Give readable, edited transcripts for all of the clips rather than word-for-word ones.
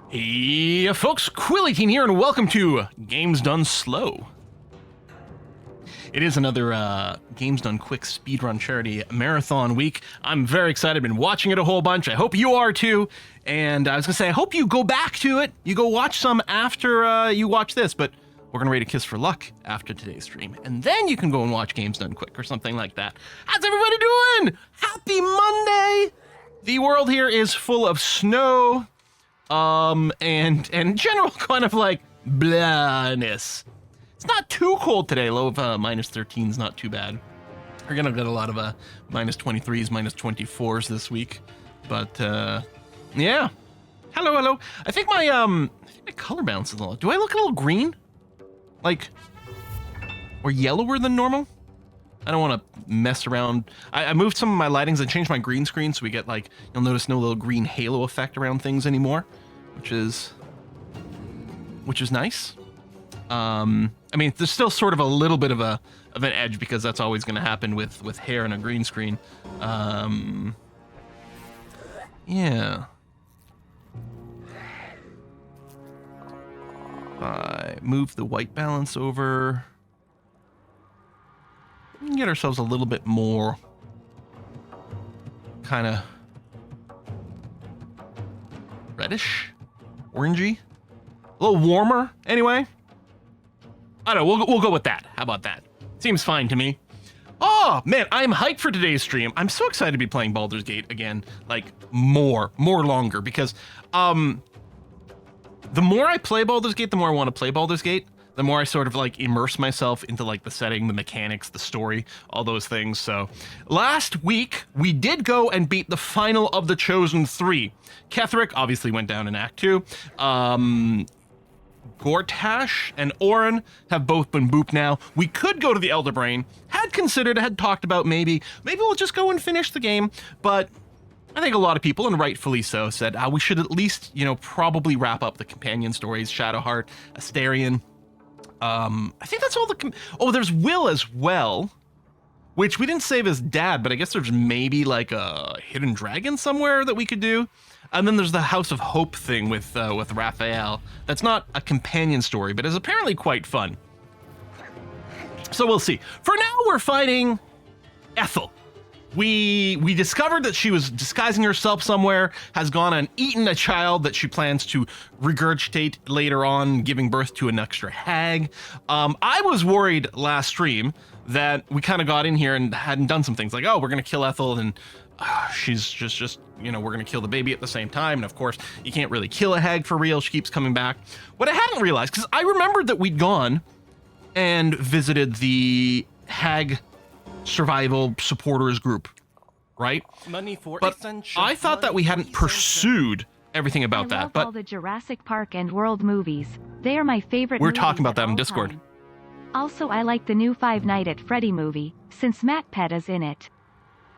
Hey folks, Quilly18 here, and welcome to Games Done Slow. It is another Games Done Quick speedrun charity marathon week. I'm very excited. I've been watching it a whole bunch. I hope you are too. And I was gonna say, I hope you go back to it. You go watch some after you watch this, but we're gonna rate a Kiss for Luck after today's stream. And then you can go and watch Games Done Quick or something like that. How's everybody doing? Happy Monday! The world here is full of snow. And general kind of like blahness. It's not too cold today. Low of minus 13 is not too bad. We're gonna get a lot of minus 23s, minus 24s this week. But yeah. Hello. I think my color balance is a little. Do I look a little green? Like, or yellower than normal? I don't want to mess around. I moved some of my lightings and changed my green screen so we get like, you'll notice no little green halo effect around things anymore, which is nice. I mean, there's still sort of a little bit of an edge because that's always going to happen with hair and a green screen. Yeah. I move the white balance over. We can get ourselves a little bit more kind of reddish, orangey, a little warmer anyway. I don't know, we'll go with that. How about that? Seems fine to me. Oh man, I'm hyped for today's stream. I'm so excited to be playing Baldur's Gate again, like more longer, because the more I play Baldur's Gate, the more I want to play Baldur's Gate. The more I sort of like immerse myself into like the setting, the mechanics, the story, all those things. So last week we did go and beat the final of the Chosen Three. Ketheric obviously went down in Act 2. Gortash and Orin have both been booped now. We could go to the Elder Brain. Had talked about maybe we'll just go and finish the game. But I think a lot of people, and rightfully so, said we should at least, probably wrap up the companion stories, Shadowheart, Astarion. I think that's all oh, there's Will as well, which we didn't save his dad, but I guess there's maybe like a hidden dragon somewhere that we could do. And then there's the House of Hope thing with Raphael. That's not a companion story, but is apparently quite fun. So we'll see. For now, we're fighting Ethel. We discovered that she was disguising herself somewhere, has gone and eaten a child that she plans to regurgitate later on, giving birth to an extra hag. I was worried last stream that we kind of got in here and hadn't done some things like, oh, we're going to kill Ethel and she's just, we're going to kill the baby at the same time. And of course, you can't really kill a hag for real. She keeps coming back. What I hadn't realized, because I remembered that we'd gone and visited the hag survival supporters group, right? Money for but I thought that we hadn't pursued everything about that. But all the Jurassic Park and World movies. They are my favorite. We're talking about that in Discord. Time. Also, I like the new Five Nights at Freddy movie, since Matt Pett is in it.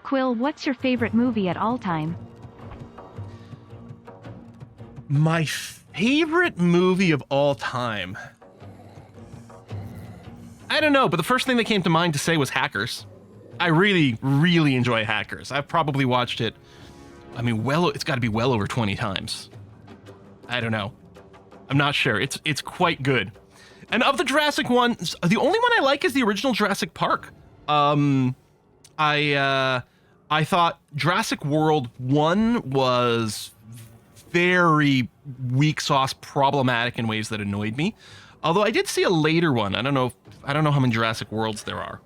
Quill, what's your favorite movie at all time? My favorite movie of all time? I don't know, but the first thing that came to mind to say was Hackers. I really enjoy Hackers. I've probably watched it, I mean, it's got to be well over 20 times. I don't know. I'm not sure. It's quite good. And of the Jurassic ones, the only one I like is the original Jurassic Park. I thought Jurassic World 1 was very weak sauce, problematic in ways that annoyed me. Although I did see a later one. I don't know how many Jurassic Worlds there are.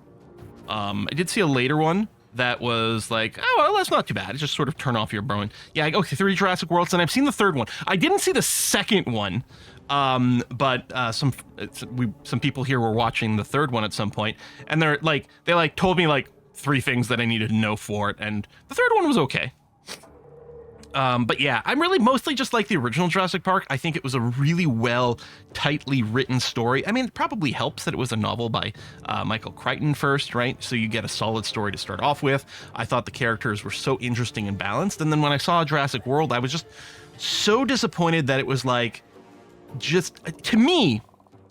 I did see a later one that was like, oh, well, that's not too bad. It's just sort of turn off your brain. Yeah, okay, 3 Jurassic Worlds, and I've seen the third one. I didn't see the second one, but some people here were watching the third one at some point, and they told me like 3 things that I needed to know for it, and the third one was okay. But yeah, I'm really mostly just like the original Jurassic Park. I think it was a really well, tightly written story. I mean, it probably helps that it was a novel by Michael Crichton first, right? So you get a solid story to start off with. I thought the characters were so interesting and balanced. And then when I saw Jurassic World, I was just so disappointed that it was like, just, to me,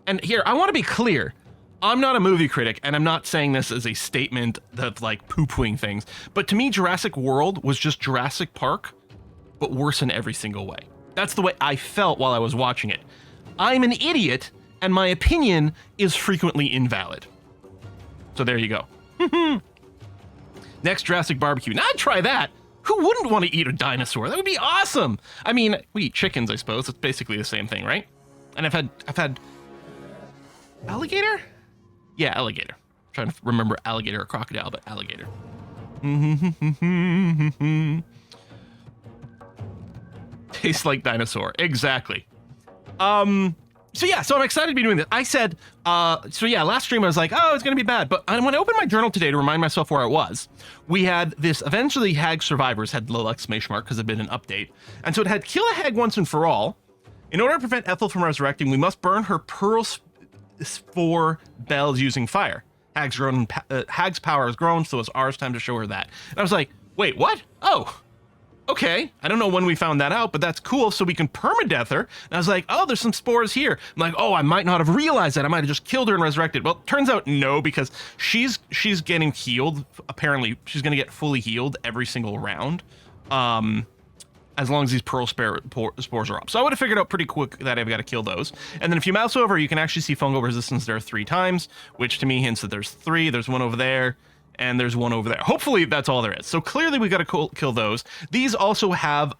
and here, I want to be clear. I'm not a movie critic, and I'm not saying this as a statement of like poo-pooing things, but to me, Jurassic World was just Jurassic Park, but worse in every single way. That's the way I felt while I was watching it. I'm an idiot, and my opinion is frequently invalid. So there you go. Next, Jurassic Barbecue. Now I'd try that. Who wouldn't want to eat a dinosaur? That would be awesome. I mean, we eat chickens, I suppose. It's basically the same thing, right? And I've had alligator? Yeah, alligator. I'm trying to remember alligator or crocodile, but alligator. Tastes like dinosaur. Exactly. So yeah, so I'm excited to be doing this. I said, so yeah, last stream I was like, oh, it's going to be bad. But when I opened my journal today to remind myself where I was, we had this, eventually Hag Survivors had little exclamation mark because it had been an update. And so it had kill a hag once and for all. In order to prevent Ethel from resurrecting, we must burn her pearl spore bells using fire. Hag's power has grown, so it's ours time to show her that. And I was like, wait, what? Oh, okay. I don't know when we found that out, but that's cool. So we can permadeath her. And I was like, oh, there's some spores here. I'm like, oh, I might not have realized that. I might have just killed her and resurrected. Well, turns out no, because she's getting healed. Apparently, she's going to get fully healed every single round. As long as these pearl spores are up. So I would have figured out pretty quick that I've got to kill those. And then if you mouse over, you can actually see fungal resistance there 3 times, which to me hints that there's 3. There's one over there, and there's one over there. Hopefully that's all there is. So clearly we got to kill those. These also have,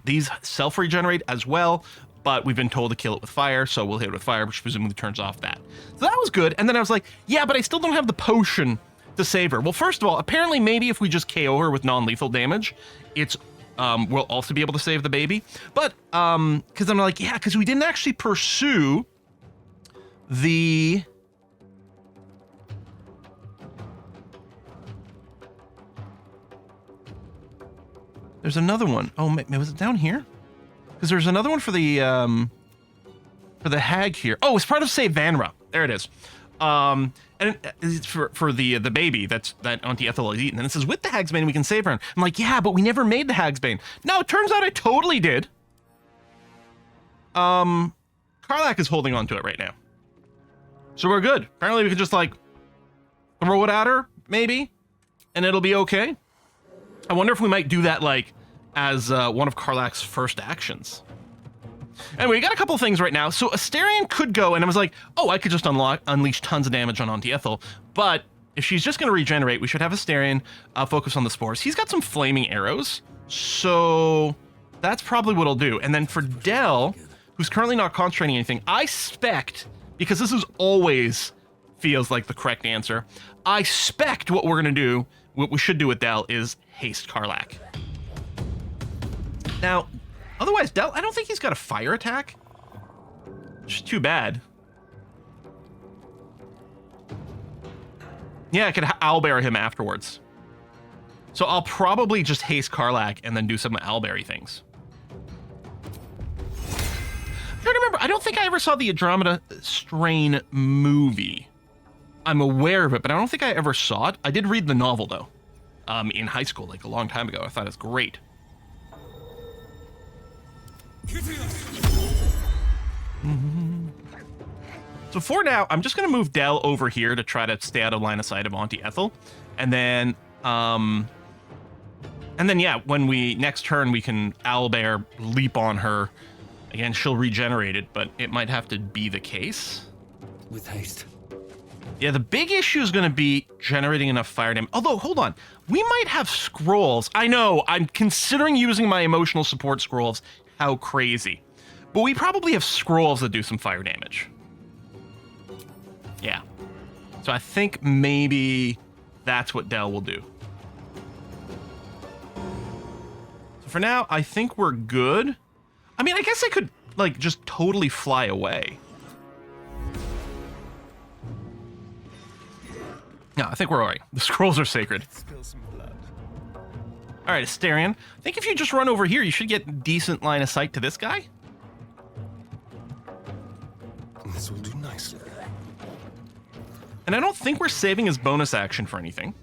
these self-regenerate as well, but we've been told to kill it with fire, so we'll hit it with fire, which presumably turns off that. So that was good. And then I was like, yeah, but I still don't have the potion to save her. Well, first of all, apparently maybe if we just KO her with non-lethal damage, it's we'll also be able to save the baby. But, because I'm like, yeah, because we didn't actually pursue the... There's another one. Oh, was it down here? Because there's another one for the hag here. Oh, it's part of Save Vanra. There it is. And it's for the baby that Auntie Ethel is eating. And it says, with the Hag's Bane, we can save her. And I'm like, yeah, but we never made the Hag's Bane. No, it turns out I totally did. Karlach is holding on to it right now. So we're good. Apparently we could just like throw it at her, maybe, and it'll be okay. I wonder if we might do that like as one of Karlach's first actions. Anyway, we got a couple of things right now. So Asterion could go, and I was like, oh, I could just unleash tons of damage on Auntie Ethel. But if she's just going to regenerate, we should have Asterion focus on the spores. He's got some flaming arrows, so that's probably what I'll do. And then for Del, who's currently not concentrating anything, I spect, because this is always feels like the correct answer, I spect what we're going to do, what we should do with Del, is haste Karlach. Now, otherwise, Del, I don't think he's got a fire attack. Which is too bad. Yeah, I could owlbear him afterwards. So I'll probably just haste Karlach and then do some owlberry things. I'm trying to remember, I don't think I ever saw the Andromeda Strain movie. I'm aware of it, but I don't think I ever saw it. I did read the novel, though, in high school, like a long time ago. I thought it was great. So for now, I'm just going to move Del over here to try to stay out of line of sight of Auntie Ethel. And then, yeah, when we, next turn, we can owlbear leap on her. Again, she'll regenerate it, but it might have to be the case. With haste. Yeah, the big issue is going to be generating enough fire damage. Although, hold on. We might have scrolls. I know, I'm considering using my emotional support scrolls. How crazy. But we probably have scrolls that do some fire damage. Yeah. So I think maybe that's what Del will do. So for now, I think we're good. I mean, I guess I could, like, just totally fly away. No, I think we're alright. The scrolls are sacred. Alright, Asterion. I think if you just run over here, you should get decent line of sight to this guy. This will do nicely. And I don't think we're saving his bonus action for anything.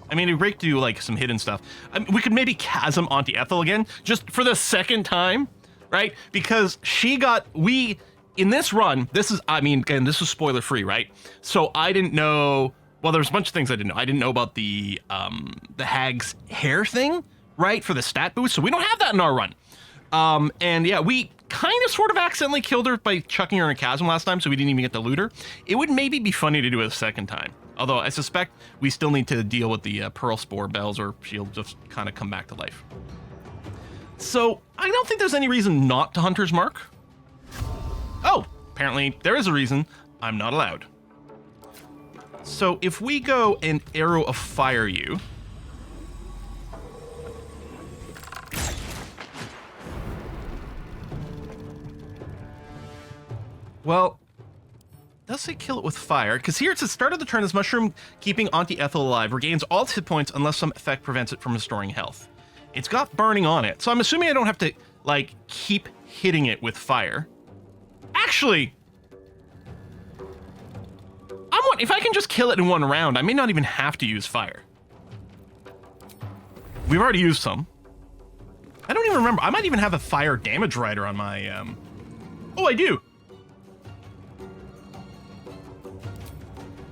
I mean, it'd be great to do, like, some hidden stuff. I mean, we could maybe chasm Auntie Ethel again, just for the second time, right? Because she got... in this run, this is... I mean, again, this is spoiler-free, right? So I didn't know... Well, there's a bunch of things I didn't know. I didn't know about the hag's hair thing, right? For the stat boost. So we don't have that in our run. And yeah, we kind of sort of accidentally killed her by chucking her in a chasm last time, so we didn't even get to loot her. It would maybe be funny to do it a second time. Although I suspect we still need to deal with the Pearl Spore bells, or she'll just kind of come back to life. So I don't think there's any reason not to Hunter's Mark. Oh, apparently there is a reason. I'm not allowed. So if we go and Arrow of Fire you... Well, does say kill it with fire? Because here it's the start of the turn, this mushroom keeping Auntie Ethel alive regains all its hit points unless some effect prevents it from restoring health. It's got burning on it, so I'm assuming I don't have to, like, keep hitting it with fire. Actually, if I can just kill it in one round, I may not even have to use fire. We've already used some. I don't even remember. I might even have a fire damage rider on my, Oh, I do.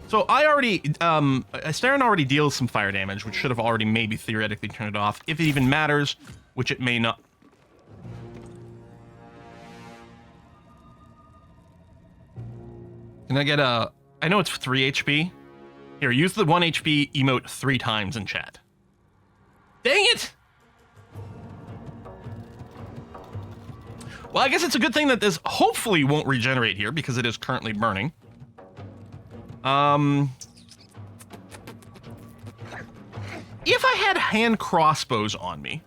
So I already, Astarion already deals some fire damage, which should have already maybe theoretically turned it off, if it even matters, which it may not. Can I get a, I know it's 3 HP. Here, use the 1 HP emote 3 times in chat. Dang it! Well, I guess it's a good thing that this hopefully won't regenerate here, because it is currently burning. If I had hand crossbows on me,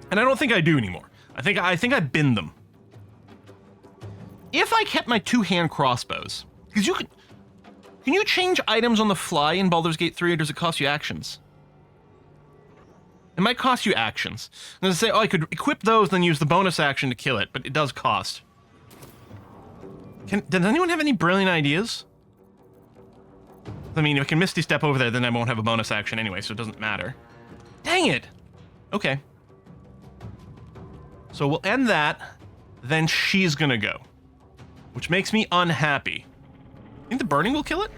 and I don't think I do anymore. I think I bin them. If I kept my 2 hand crossbows, because can you change items on the fly in Baldur's Gate 3, or does it cost you actions? It might cost you actions. I'm gonna say, oh, I could equip those, then use the bonus action to kill it, but it does cost. Does anyone have any brilliant ideas? I mean, if I can Misty Step over there, then I won't have a bonus action anyway, so it doesn't matter. Dang it! Okay. So we'll end that, then she's gonna go. Which makes me unhappy. Think the burning will kill it?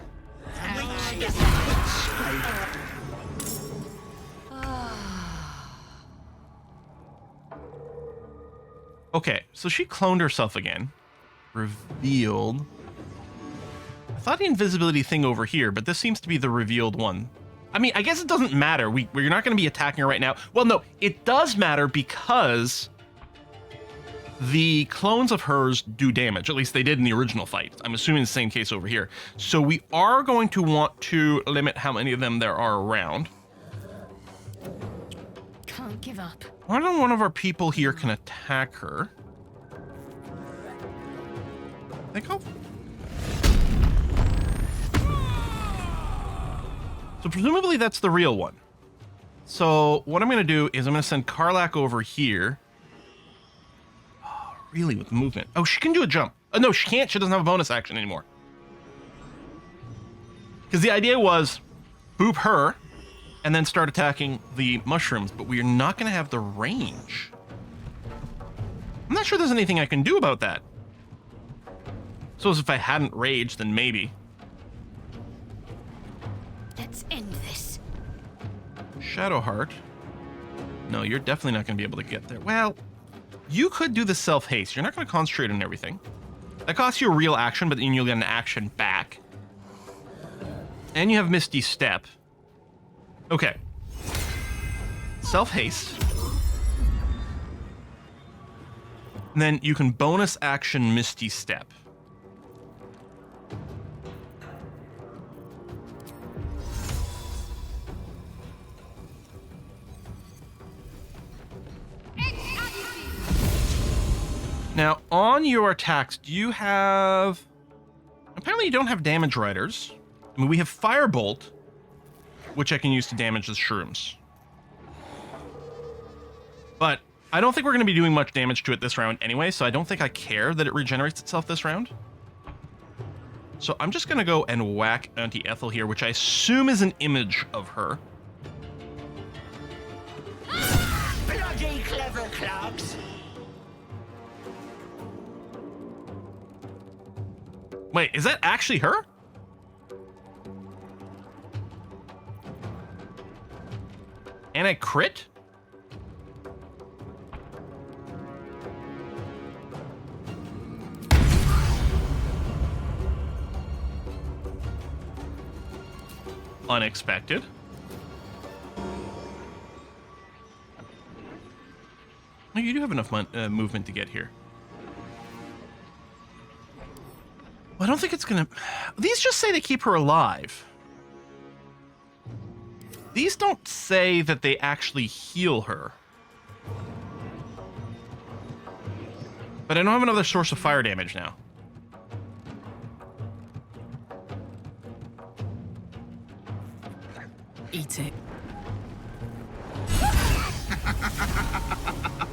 Okay, so she cloned herself again. Revealed. I thought the invisibility thing over here, but this seems to be the revealed one. I mean, I guess it doesn't matter. We're not going to be attacking her right now. Well, no, it does matter because the clones of hers do damage. At least they did in the original fight. I'm assuming the same case over here. So we are going to want to limit how many of them there are around. Can't give up. Why don't one of our people here can attack her? I think I'll... So presumably that's the real one. So what I'm going to do is I'm going to send Karlach over here. Oh, really, with movement? Oh, she can do a jump. Oh, no, she can't. She doesn't have a bonus action anymore. Because the idea was boop her and then start attacking the mushrooms, but we are not going to have the range. I'm not sure there's anything I can do about that. So as if I hadn't raged, then maybe. Let's end this. Shadowheart. No, you're definitely not going to be able to get there. Well, you could do the self-haste. You're not going to concentrate on everything. That costs you a real action, but then you'll get an action back. And you have Misty Step. Okay. Self-haste. And then you can bonus action Misty Step. Now, on your attacks, do you have... Apparently you don't have damage riders. I mean, we have Firebolt, which I can use to damage the shrooms. But I don't think we're going to be doing much damage to it this round anyway, so I don't think I care that it regenerates itself this round. So I'm just going to go and whack Auntie Ethel here, which I assume is an image of her. Bloody clever clogs! Wait, is that actually her? And I crit? unexpected. Oh, you do have enough movement to get here. Well, I don't think it's gonna... These just say they keep her alive. These don't say that they actually heal her. But I don't have another source of fire damage now. Eat it.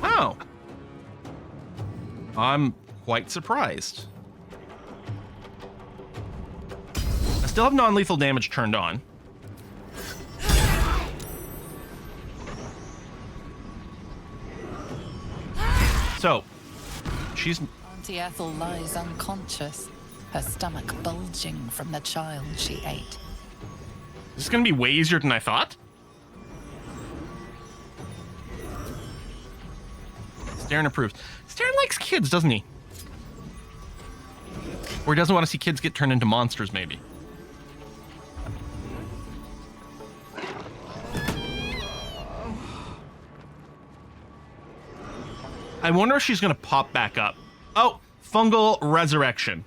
Wow. I'm quite surprised. I still have non-lethal damage turned on. So, she's... Auntie Ethel lies unconscious, her stomach bulging from the child she ate. This is going to be way easier than I thought. Staren approves. Staren likes kids, doesn't he? Or he doesn't want to see kids get turned into monsters, maybe. I wonder if she's going to pop back up. Oh, fungal resurrection.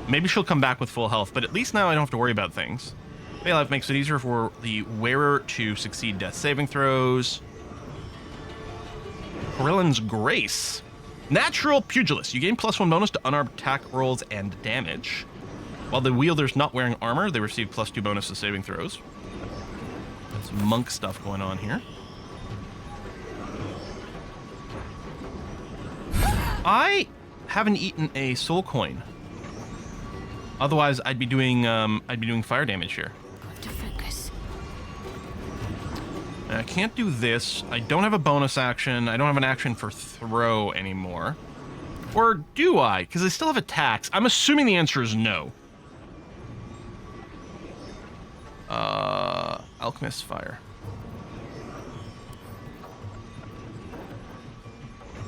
Maybe she'll come back with full health, but at least now I don't have to worry about things. Baylife makes it easier for the wearer to succeed death saving throws. Corellin's Grace. Natural Pugilist. You gain +1 bonus to unarmed attack rolls and damage. While the wielder's not wearing armor, they receive +2 bonus to saving throws. That's monk stuff going on here. I haven't eaten a soul coin. Otherwise, I'd be doing fire damage here. Got to focus. I can't do this. I don't have a bonus action. I don't have an action for throw anymore. Or do I? Because I still have attacks. I'm assuming the answer is no. Alchemist fire.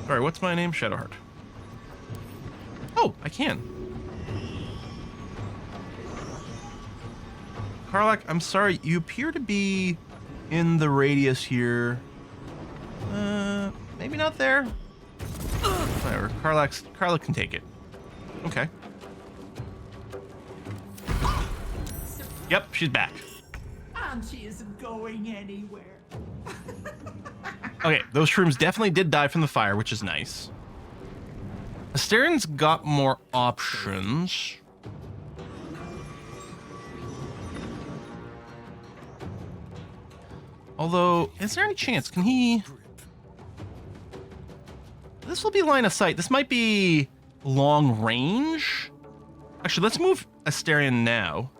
Sorry, what's my name? Shadowheart. Oh, I can. Karlak, I'm sorry. You appear to be in the radius here. Maybe not there. Whatever. Karlak can take it. Okay. Yep, she's back. Auntie isn't going anywhere. Okay, those shrooms definitely did die from the fire, which is nice. Asterian's got more options. Although, is there any chance? Can he... This will be line of sight. This might be long range. Actually, let's move Asterian now.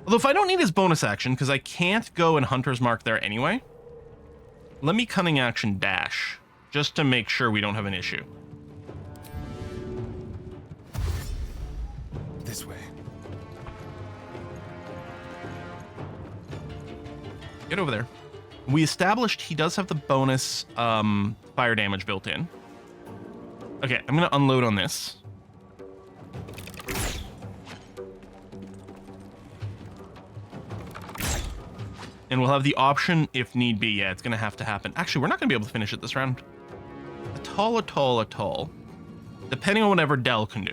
Although if I don't need his bonus action, because I can't go in Hunter's Mark there anyway, let me cunning action dash, just to make sure we don't have an issue. This way. Get over there. We established he does have the bonus fire damage built in. Okay, I'm going to unload on this. And we'll have the option if need be. Yeah, it's going to have to happen. Actually, we're not going to be able to finish it this round. At all. Depending on whatever Dell can do.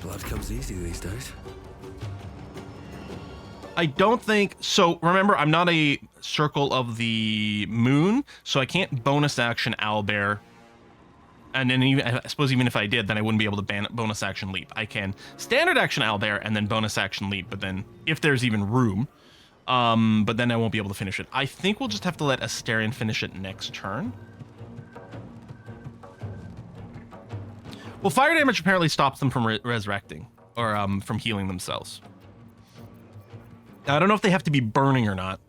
Blood comes easy these days. I don't think... So, remember, I'm not a Circle of the Moon, so I can't bonus action Owlbear. And then even, I suppose even if I did, then I wouldn't be able to bonus action Leap. I can standard action Owlbear and then bonus action Leap, but then, if there's even room... but then I won't be able to finish it. I think we'll just have to let Asterian finish it next turn. Well, fire damage apparently stops them from resurrecting, or from healing themselves. Now, I don't know if they have to be burning or not.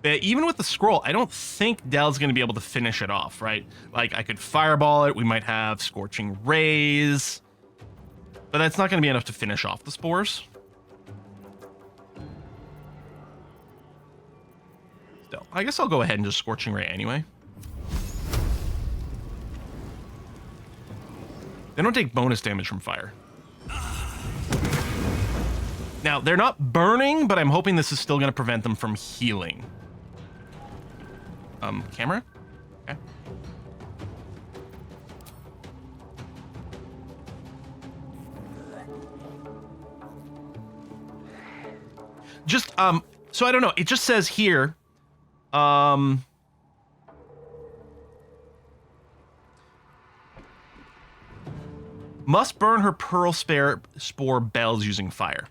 But even with the scroll, I don't think Dell's going to be able to finish it off, right? Like, I could fireball it. We might have Scorching Rays. But that's not going to be enough to finish off the spores. Still, I guess I'll go ahead and just Scorching Ray anyway. They don't take bonus damage from fire. Now, they're not burning, but I'm hoping this is still going to prevent them from healing. Camera? Okay. Just, so I don't know. It just says here, must burn her pearl spore bells using fire.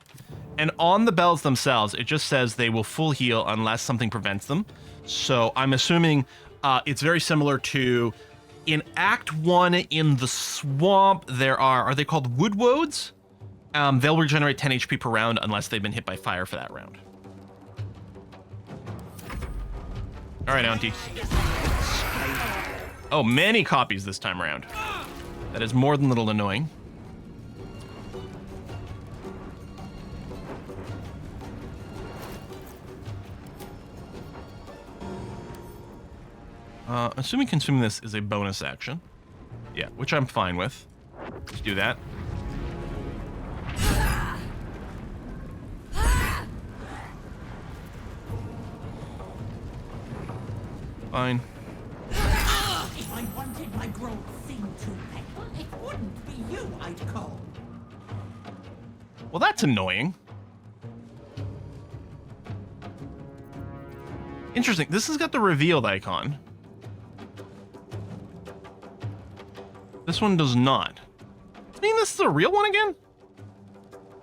And on the bells themselves, it just says they will full heal unless something prevents them. So I'm assuming it's very similar to in Act 1 in the swamp, there are they called wood woads? They'll regenerate 10 HP per round unless they've been hit by fire for that round. All right, Auntie. Oh, many copies this time around. That is more than a little annoying. Assuming consuming this is a bonus action. Yeah, which I'm fine with. Let's do that. Fine. If I wanted my growth thing to peckle, it wouldn't be you I'd call. Well, that's annoying. Interesting. This has got the revealed icon. This one does not. I mean, this is a real one again?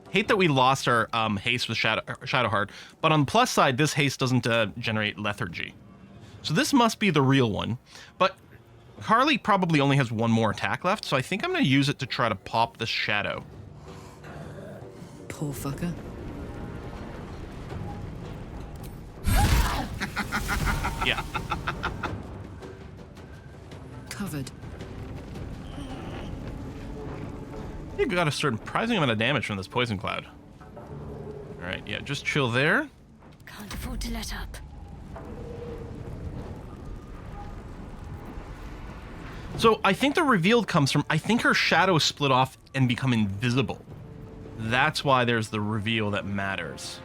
Hate that we lost our haste with Shadowheart, but on the plus side, this haste doesn't generate lethargy. So this must be the real one. But Carly probably only has one more attack left, so I think I'm going to use it to try to pop this shadow. Poor fucker. Yeah. Covered. You got a surprising amount of damage from this poison cloud. All right, yeah, just chill there. Can't afford to let up. So I think the revealed comes from, I think her shadow split off and become invisible. That's why there's the reveal that matters.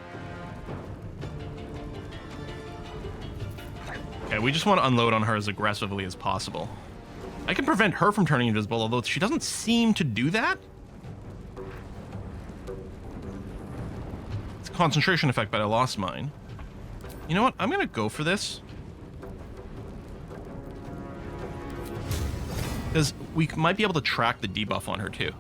Okay, we just want to unload on her as aggressively as possible. I can prevent her from turning invisible, although she doesn't seem to do that. It's a concentration effect, but I lost mine. You know what? I'm going to go for this. Because we might be able to track the debuff on her, too.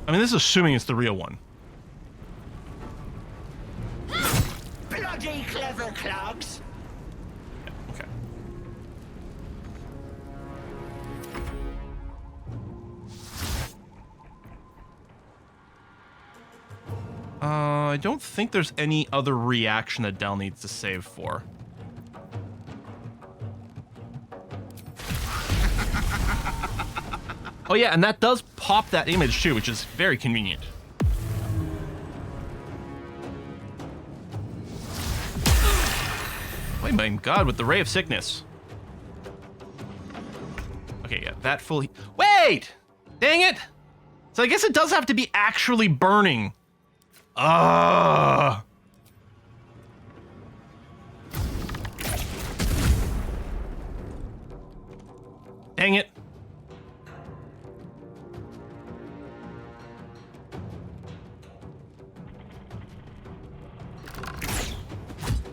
I mean, this is assuming it's the real one. Bloody clever clogs! Yeah, okay. I don't think there's any other reaction that Del needs to save for. Oh yeah, and that does pop that image too, which is very convenient. Oh my god, with the Ray of Sickness. Okay, yeah, that fully... Wait! Dang it! So I guess it does have to be actually burning. Ugh! Dang it.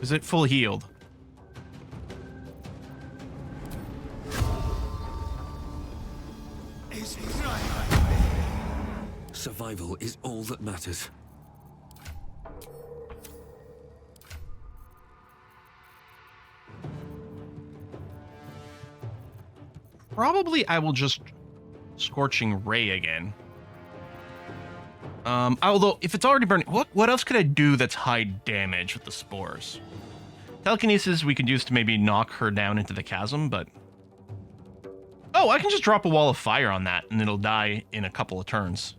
Is it full healed? Survival is all that matters. Probably I will just Scorching Ray again. Although if it's already burning, what else could I do that's high damage with the spores? Telekinesis we could use to maybe knock her down into the chasm, but... Oh, I can just drop a wall of fire on that and it'll die in a couple of turns.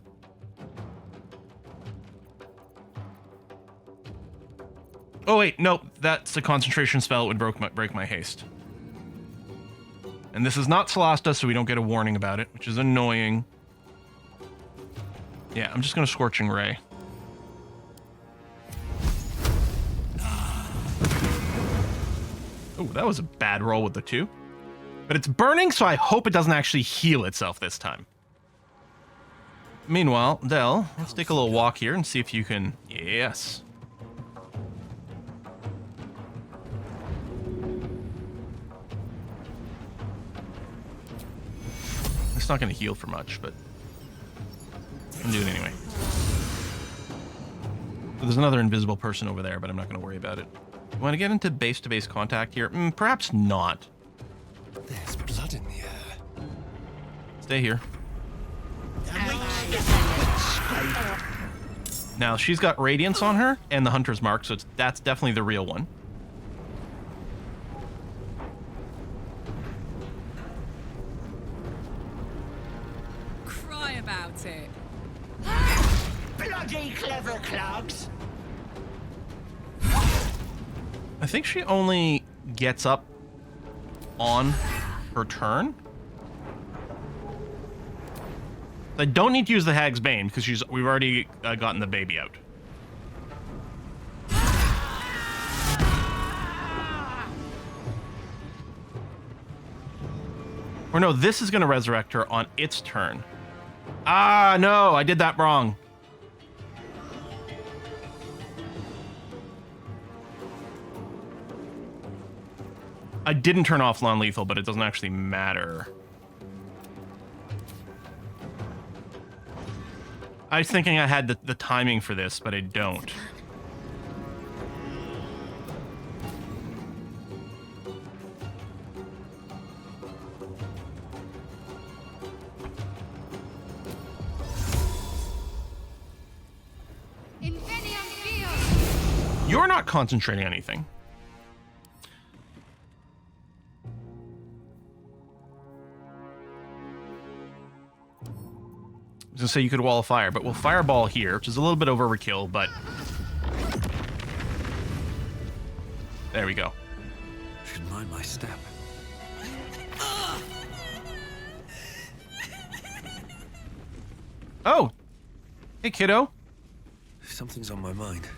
Oh wait, nope, that's a concentration spell. It would break my haste. And this is not Solasta, so we don't get a warning about it, which is annoying. Yeah, I'm just going to Scorching Ray. Oh, that was a bad roll with the 2. But it's burning, so I hope it doesn't actually heal itself this time. Meanwhile, Del, let's take a little walk here and see if you can... Yes. It's not going to heal for much, but I'm doing it anyway. So there's another invisible person over there, but I'm not going to worry about it. You want to get into base-to-base contact here? Perhaps not. There's blood in the air. Stay here. Now, she's got Radiance on her and the Hunter's Mark, so that's definitely the real one. Cry about it. Bloody clever clogs. I think she only gets up on her turn. I don't need to use the Hag's Bane because we've already gotten the baby out. Or no, this is going to resurrect her on its turn. Ah, no, I did that wrong. I didn't turn off non-lethal, but it doesn't actually matter. I was thinking I had the timing for this, but I don't. You're not concentrating on anything. I was gonna say you could wall of fire, but we'll fireball here, which is a little bit overkill, but there we go. Should mind my step. Oh, hey kiddo. Something's on my mind.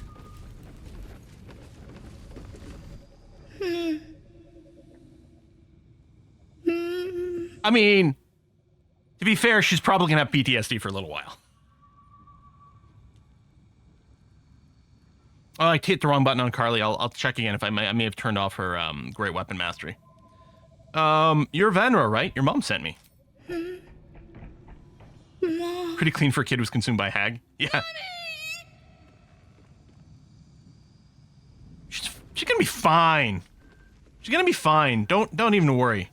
I mean, to be fair, she's probably gonna have PTSD for a little while. Oh, I hit the wrong button on Carly. I'll check again if I may have turned off her Great Weapon Mastery. You're Vanra, right? Your mom sent me. Pretty clean for a kid who's consumed by Hag. Yeah. She's gonna be fine. She's gonna be fine. Don't even worry.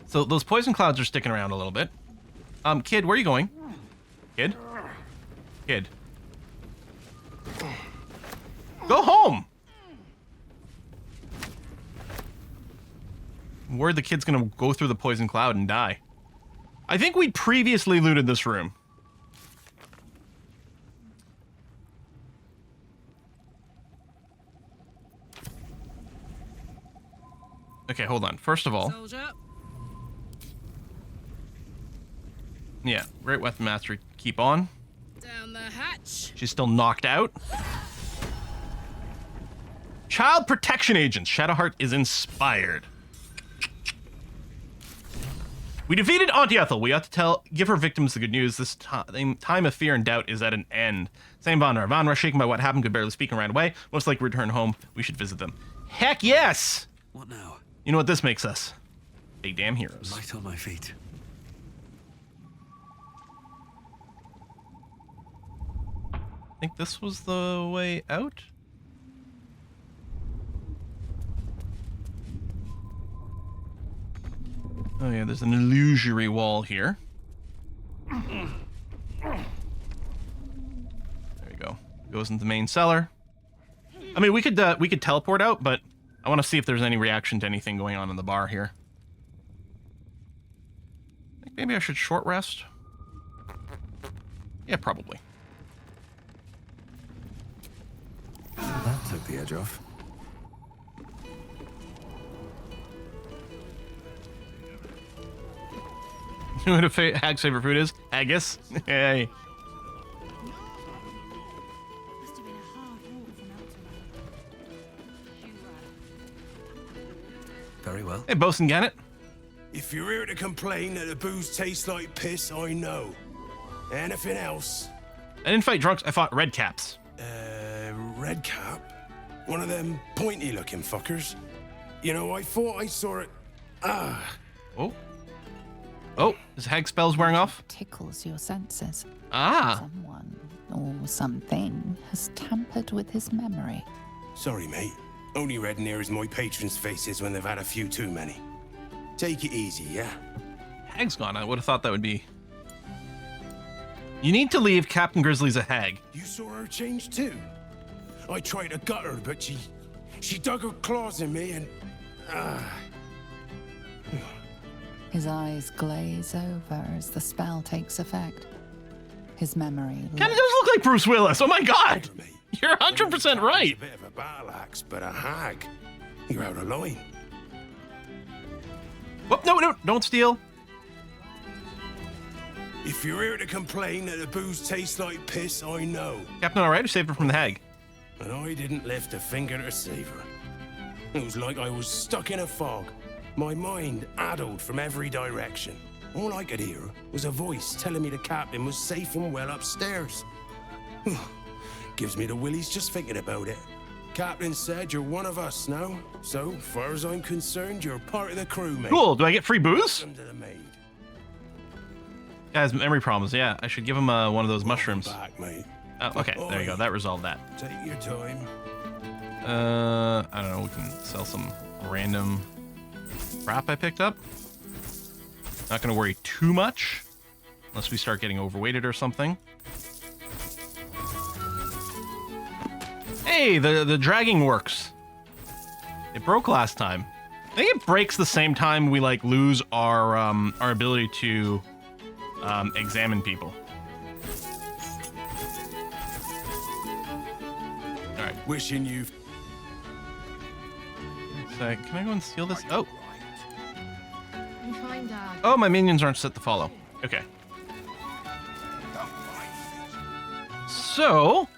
So those poison clouds are sticking around a little bit. Kid, where are you going? Kid? Kid. Go home! I'm worried the kid's gonna go through the poison cloud and die. I think we previously looted this room. Okay, hold on. First of all... Soldier. Yeah, Great Weapon Mastery, keep on. Down the hatch. She's still knocked out. Child Protection Agents. Shadowheart is inspired. We defeated Auntie Ethel. We ought to give her victims the good news. This time of fear and doubt is at an end. Same Vanra. Vanra, shaken by what happened, could barely speak and ran away. Most likely return home. We should visit them. Heck yes! What now? You know what this makes us? Big damn heroes. Light on my feet. I think this was the way out. Oh yeah, there's an illusory wall here. There you go. Goes into the main cellar. I mean, we could teleport out, but I want to see if there's any reaction to anything going on in the bar here. I think maybe I should short rest. Yeah, probably. That took the edge off. You know what a hag's favorite food is? Haggis. Hey. Must have been a hard walk from Very well. Hey, Bosun Gannet. If you're here to complain that the booze tastes like piss, I know. Anything else? I didn't fight drunks. I fought red caps. Red cap? One of them pointy-looking fuckers? You know, I thought I saw it... Oh. Oh, is hag spells wearing off? Tickles your senses. Ah. Someone or something has tampered with his memory. Sorry, mate. Only red near as my patrons' faces when they've had a few too many. Take it easy, yeah? Hag's gone. I would have thought that would be... You need to leave Captain Grizzly's a hag. You saw her change too? I tried to gut her, but she dug her claws in me and... His eyes glaze over as the spell takes effect. His memory... Kind of does look like Bruce Willis. Oh my god! Mate, You're 100% right. a bit of a battle axe, but a hag. You're out of line. Whoop, no, don't steal. If you're here to complain that the booze tastes like piss, I know. Captain, all right? Who saved her from the hag? And I didn't lift a finger to save her. It was like I was stuck in a fog. My mind addled from every direction. All I could hear was a voice telling me the captain was safe and well upstairs. Gives me the willies just thinking about it. Captain said you're one of us now. So, far as I'm concerned, you're part of the crew, mate. Cool. Do I get free booze? Welcome to the maid. Guys, memory problems. Yeah, I should give him one of those mushrooms. Back, mate. Oh, okay. There you go. That resolved that. Take your time. I don't know. We can sell some random crap I picked up. Not going to worry too much unless we start getting overweighted or something. Hey, the dragging works. It broke last time. I think it breaks the same time we like lose our ability to examine people. All right. Wishing you... So, can I go and steal this? Oh. I'm fine, Dad. Oh, my minions aren't set to follow. Okay. So...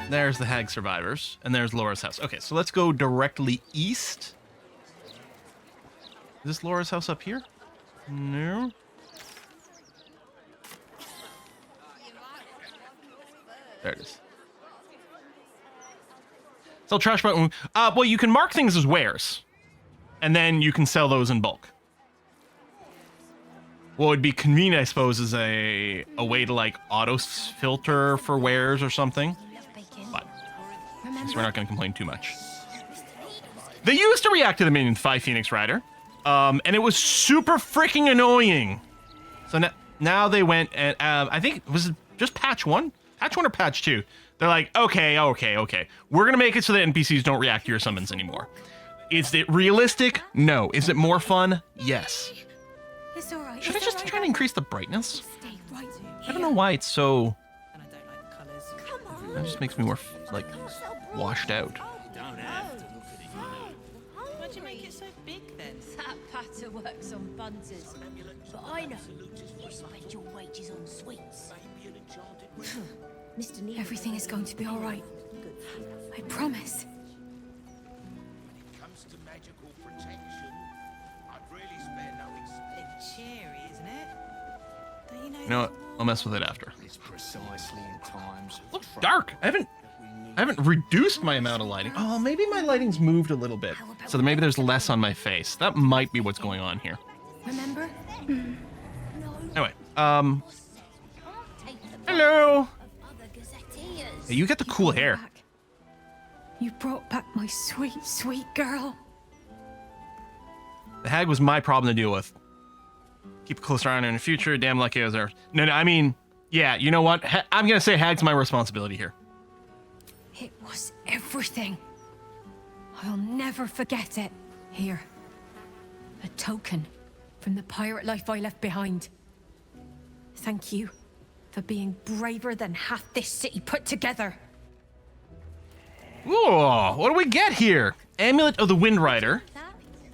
There's the hag survivors, and there's Laura's house. Okay, so let's go directly east. Is this Laura's house up here? No. There it is. Sell trash button. Well, you can mark things as wares, and then you can sell those in bulk. What would be convenient, I suppose, is a way to like auto filter for wares or something. But I guess we're not going to complain too much. They used to react to the minion 5 Phoenix Rider, and it was super freaking annoying. So now they went and I think it was just patch 1? Patch 1 or patch 2? They're like, okay. We're going to make it so that NPCs don't react to your summons anymore. Is it realistic? No. Is it more fun? Yes. It's all right. Should I just try to increase the brightness? Stay right I don't know why it's so... And I don't like the colours. Come on. That just makes me more, like, washed out. Why'd you make it so big then? That patter works on bunters. But I know you spend your wages on sweets. Mr. Neal. Everything is going to be all right. I promise. Comes to magical protection, I'd really spare no expense. Cheery, isn't it? Don't you know? You know what? I'll mess with it after. It's precisely in times. Looks dark. I haven't reduced my amount of lighting. Oh, maybe my lighting's moved a little bit. So maybe there's less on my face. That might be what's going on here. Remember? Anyway, hello. Hey, you get the cool hair. You brought back my sweet, sweet girl. The hag was my problem to deal with. Keep a closer eye on her in the future. Damn lucky I was there. No, I mean, yeah, you know what? I'm going to say hag's my responsibility here. It was everything. I'll never forget it. Here. A token from the pirate life I left behind. Thank you for being braver than half this city put together. Whoa, what do we get here? Amulet of the Wind Rider.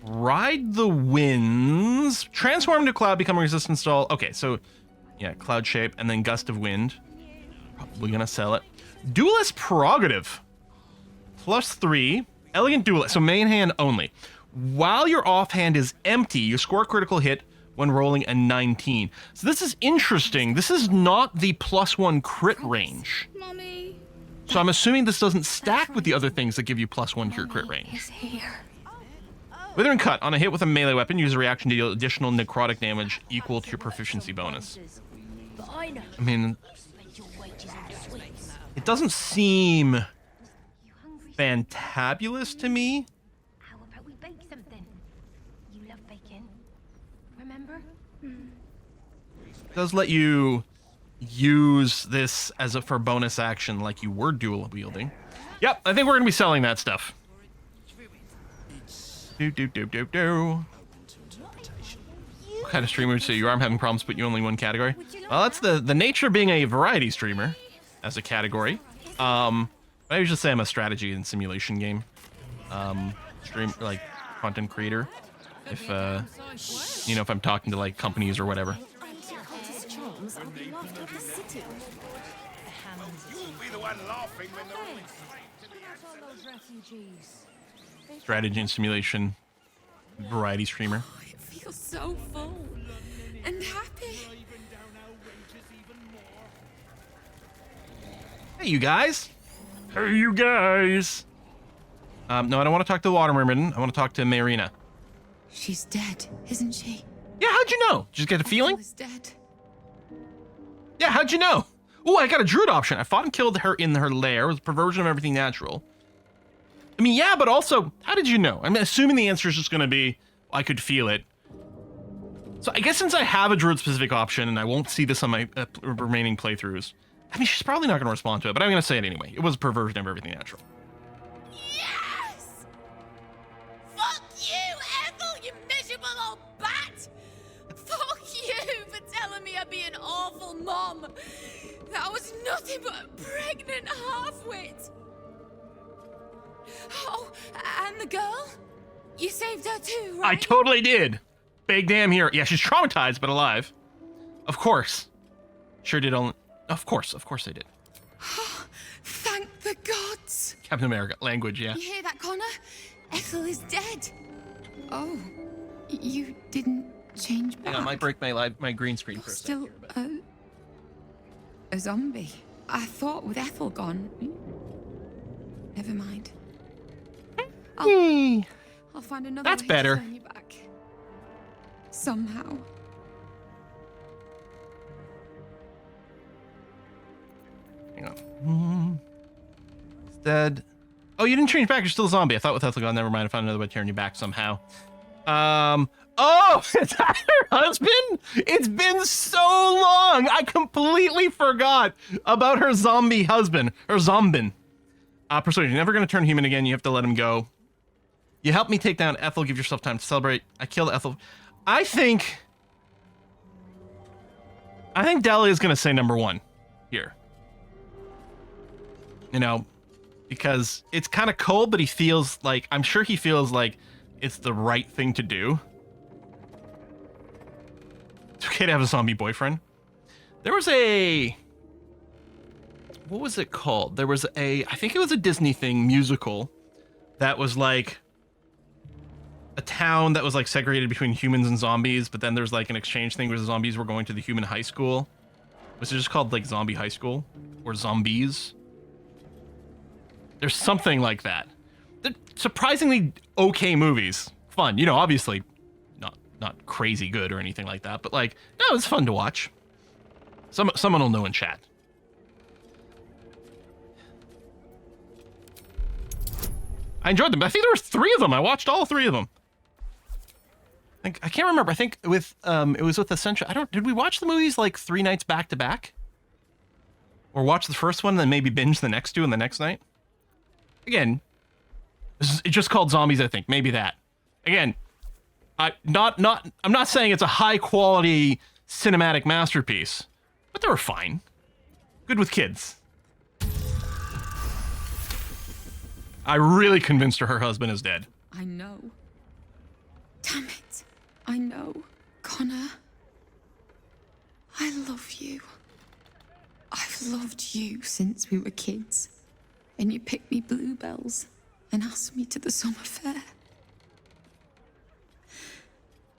Ride the winds. Transform into cloud, become resistance to all. Okay, so yeah, cloud shape, and then gust of wind. Probably gonna sell it. Duelist prerogative. +3. Elegant duelist. So main hand only. While your offhand is empty, you score a critical hit when rolling a 19. So this is interesting. This is not the +1 crit range. Mommy. So I'm assuming this doesn't stack with the other things that give you +1 to your crit range. He's here. Withering Cut. On a hit with a melee weapon, use a reaction to deal additional necrotic damage equal to your proficiency bonus. I mean, it doesn't seem fantabulous to me. How about we bake something? You love bacon. Remember? It does let you use this as a for bonus action like you were dual wielding. Yep, I think we're gonna be selling that stuff. What kind of streamer would say you are? I'm having problems, but you only one category. Well, that's the nature of being a variety streamer as a category. I usually say I'm a strategy and simulation game stream, like content creator. If you know, if I'm talking to like companies or whatever. Strategy and simulation variety streamer. Oh, it feels so full and happy. Hey, you guys. Hey, you guys. No, I don't want to talk to the water mermaid. I want to talk to Marina. She's dead, isn't she? Yeah, how'd you know? Did you just get a feeling? Ethel is dead. Yeah, how'd you know? Oh, I got a druid option. I fought and killed her in her lair. It was a perversion of everything natural. I mean, yeah, but also, how did you know? I'm assuming the answer is just going to be, I could feel it. So I guess since I have a druid-specific option, and I won't see this on my remaining playthroughs, I mean, she's probably not going to respond to it, but I'm going to say it anyway. It was a perversion of everything natural. Yes! Fuck you, Ethel, you miserable old bat! Fuck you for telling me I'd be an awful mom. That was nothing but a pregnant half-wit. Oh, and the girl? You saved her too, right? I totally did. Big damn hero. Yeah, she's traumatized, but alive. Of course. Sure did only... Of course I did. Thank the gods. Captain America. Language, yeah. You hear that, Connor? Ethel is dead. Oh, you didn't change back. Hang on, I might break my green screen for a Still second. a zombie. I thought with Ethel gone... Never mind. I'll find another That's way better. to turn you back. Somehow. Hang on. It's dead. Oh, you didn't change back. You're still a zombie. I thought with Ethel gone, never mind. I found another way to turn you back somehow. Oh, is that her husband? It's been so long. I completely forgot about her zombie husband. Her zombin. Persuasion. You're never going to turn human again. You have to let him go. You helped me take down Ethel. Give yourself time to celebrate. I killed Ethel. I think Deli is going to say number one here. You know, because it's kind of cold, but he feels like, I'm sure he feels like it's the right thing to do. It's okay to have a zombie boyfriend. There was a... What was it called? There was a... I think it was a Disney thing, musical, that was like a town that was like segregated between humans and zombies, but then there's like an exchange thing where the zombies were going to the human high school. Was it just called like Zombie High School? Or Zombies? There's something like that. They're surprisingly okay movies. Fun. You know, obviously not crazy good or anything like that, but like, no, it's fun to watch. Someone will know in chat. I enjoyed them. I think there was 3 of them. I watched all 3 of them. I can't remember. I think with it was with Essential. Did we watch the movies like 3 nights back to back? Or watch the first one and then maybe binge the next 2 in the next night? Again, it's just called Zombies, I think. Maybe that. Again, I'm not saying it's a high quality cinematic masterpiece, but they were fine. Good with kids. I really convinced her husband is dead. I know. Damn it. I know. Connor. I love you. I've loved you since we were kids. And you picked me bluebells and asked me to the summer fair.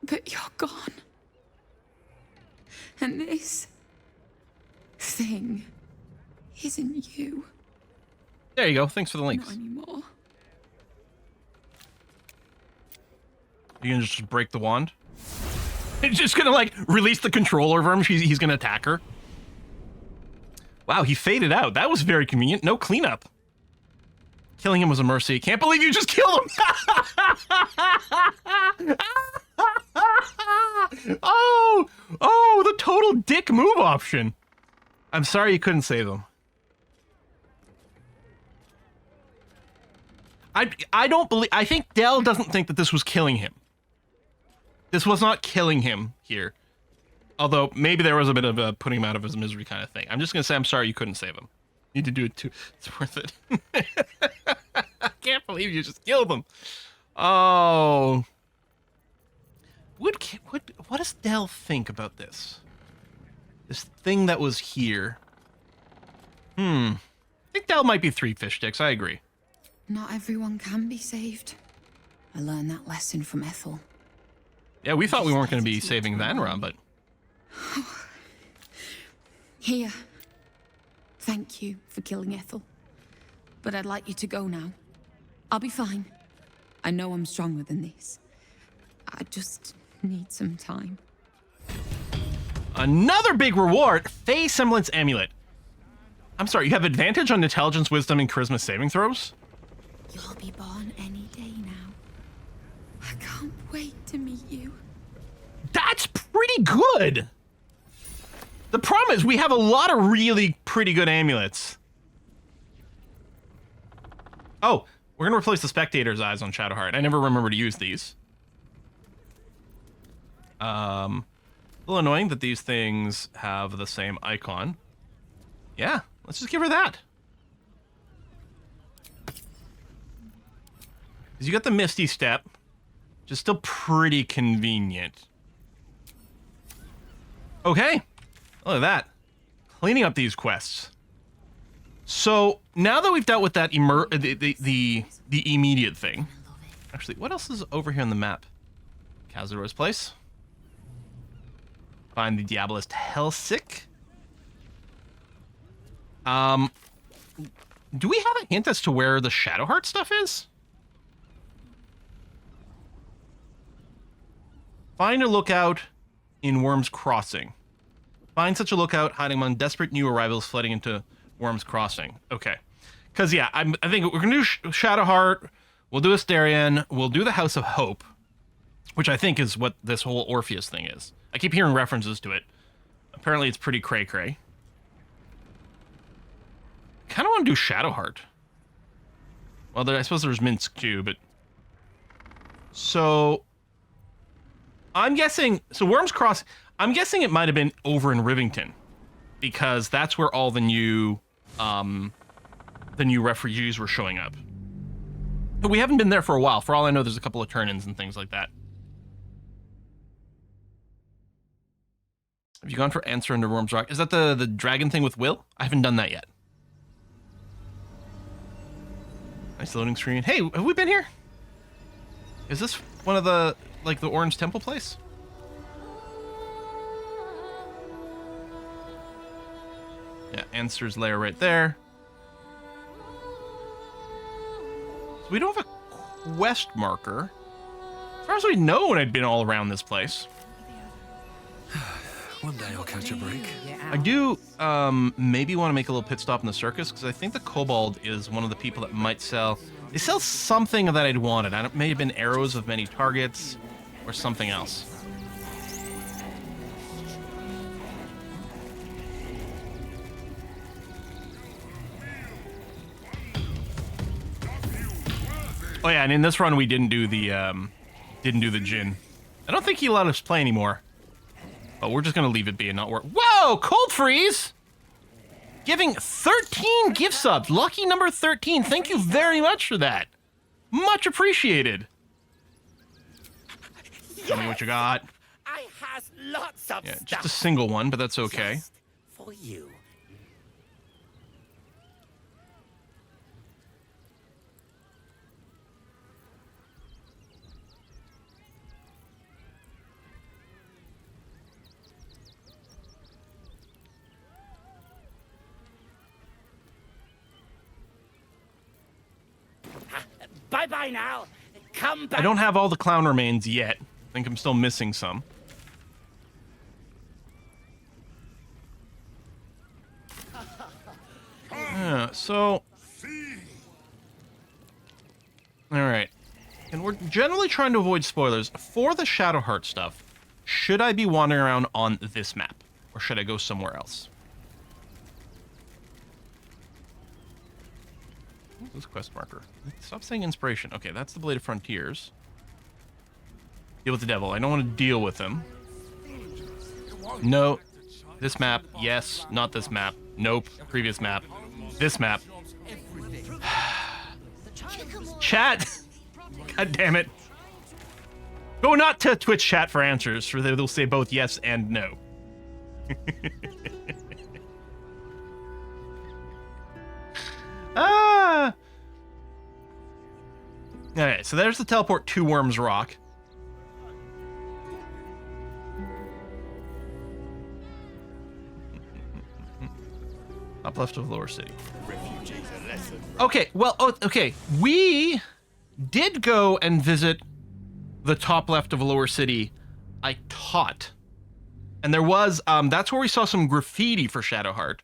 But you're gone. And this thing isn't you. There you go. Thanks for the links. Not anymore. You gonna just break the wand? It's just gonna like release the controller of him. He's gonna attack her. Wow, he faded out. That was very convenient. No cleanup. Killing him was a mercy. Can't believe you just killed him. Oh, the total dick move option. I'm sorry you couldn't save him. I don't believe. I think Dell doesn't think that this was killing him. This was not killing him here. Although, maybe there was a bit of a putting him out of his misery kind of thing. I'm just going to say I'm sorry you couldn't save him. You need to do it too. It's worth it. I can't believe you just killed him. Oh. What does Dell think about this? This thing that was here. I think Dell might be 3 fish sticks. I agree. Not everyone can be saved. I learned that lesson from Ethel. Yeah, we thought we weren't going to be saving Vanra, but... Here. Thank you for killing Ethel. But I'd like you to go now. I'll be fine. I know I'm stronger than this. I just need some time. Another big reward! Fey Semblance Amulet. I'm sorry, you have advantage on Intelligence, Wisdom, and Charisma saving throws? You'll be born any day now. I can't wait to meet you. That's pretty good! The problem is we have a lot of really pretty good amulets. Oh, we're gonna replace the Spectator's Eyes on Shadowheart. I never remember to use these. A little annoying that these things have the same icon. Yeah, let's just give her that. Because you got the Misty Step, which is still pretty convenient. Okay, look at that. Cleaning up these quests. So now that we've dealt with that the immediate thing. Actually, what else is over here on the map? Kazuro's place. Find the Diabolist Hellsick. Do we have a hint as to where the Shadowheart stuff is? Find a lookout in Worm's Crossing. Find such a lookout hiding among desperate new arrivals flooding into Worm's Crossing. Okay. Because, yeah, I think we're going to do Shadowheart. We'll do Asterion. We'll do the House of Hope, which I think is what this whole Orpheus thing is. I keep hearing references to it. Apparently it's pretty cray-cray. Kind of want to do Shadowheart. Well, I suppose there's Minsk too, but... So... I'm guessing... So Worm's Cross... I'm guessing it might have been over in Rivington. Because that's where all the new refugees were showing up. But we haven't been there for a while. For all I know, there's a couple of turn-ins and things like that. Have you gone for Answer under Worm's Rock? Is that the dragon thing with Will? I haven't done that yet. Nice loading screen. Hey, have we been here? Is this one of the, like, the Orange Temple place? Yeah, Answer's lair right there. So we don't have a quest marker. As far as we know, I'd been all around this place. One day I'll catch a break. I do maybe want to make a little pit stop in the circus, because I think the kobold is one of the people that might sell... They sell something that I'd wanted. It may have been arrows of many targets, or something else. Oh yeah, and in this run we didn't do the Djinn. I don't think he let us play anymore. But we're just gonna leave it be and not work. Whoa! Cold Freeze! Giving 13 gift subs. Lucky number 13. Thank you very much for that. Much appreciated. Tell me what you got. I has lots of Yeah, stuff. just a single one, but that's okay. Just for you. Bye-bye now. Come back. I don't have all the clown remains yet. I think I'm still missing some. Yeah, so... Alright. And we're generally trying to avoid spoilers. For the Shadowheart stuff, should I be wandering around on this map? Or should I go somewhere else? What's this quest marker? Stop saying inspiration. Okay, that's the Blade of Frontiers. Deal with the devil. I don't want to deal with him. No. This map. Yes. Not this map. Nope. Previous map. This map. Chat. God damn it. Go not to Twitch chat for answers, for they'll say both yes and no. Ah. Alright, so there's the teleport to Worms Rock. Top left of Lower City. Okay, well, okay. We did go and visit the top left of Lower City, I taught. And there was, that's where we saw some graffiti for Shadowheart.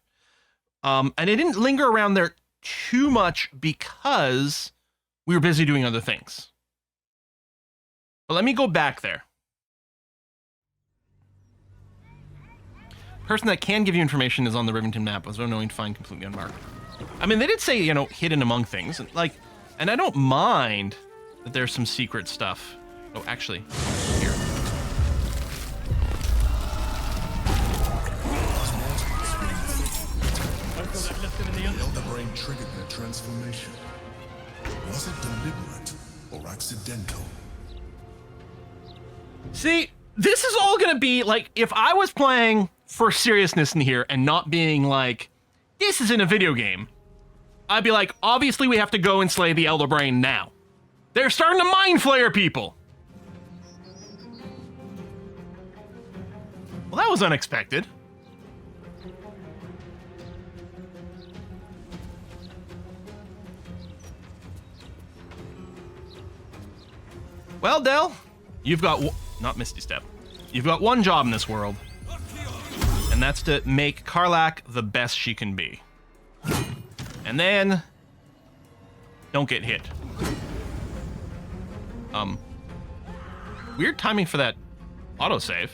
And it didn't linger around there too much because we were busy doing other things. But let me go back there. Person that can give you information is on the Rivington map, was unknowing to find completely unmarked. I mean, they did say, you know, hidden among things, and like, and I don't mind that there's some secret stuff. Oh, actually, here. The Elder Brain triggered their transformation. Was it deliberate or accidental? See, this is all gonna be like, if I was playing for seriousness in here and not being like, this isn't a video game, I'd be like, obviously we have to go and slay the Elder Brain now. They're starting to mind flare people. Well, that was unexpected. Well, Del, you've got, not Misty Step, you've got one job in this world, and that's to make Karlach the best she can be. And then, don't get hit. Weird timing for that autosave.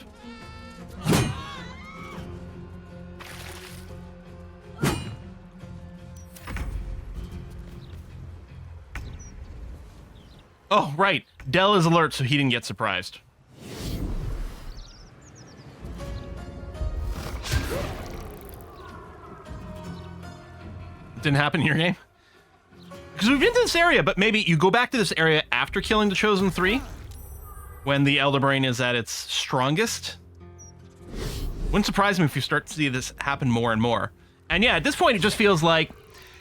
Oh, right. Del is alert, so he didn't get surprised. Didn't happen in your game? Because we've been to this area, but maybe you go back to this area after killing the Chosen Three, when the Elder Brain is at its strongest. Wouldn't surprise me if you start to see this happen more and more. And yeah, at this point, it just feels like...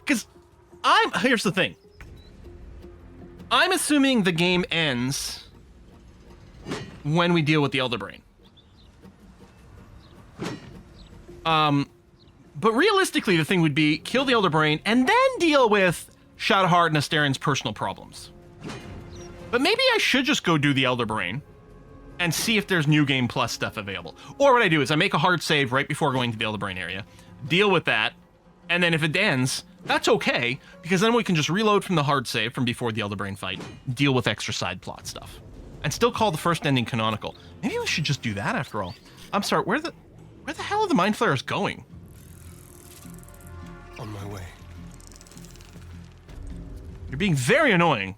Because here's the thing. I'm assuming the game ends when we deal with the Elder Brain. But realistically, the thing would be kill the Elder Brain and then deal with Shadowheart and Astarion's personal problems. But maybe I should just go do the Elder Brain and see if there's New Game Plus stuff available. Or what I do is I make a hard save right before going to the Elder Brain area, deal with that, and then if it ends, that's okay, because then we can just reload from the hard save from before the Elder Brain fight, deal with extra side plot stuff, and still call the first ending canonical. Maybe we should just do that after all. I'm sorry, where the hell are the Mind Flayers going? On my way. You're being very annoying.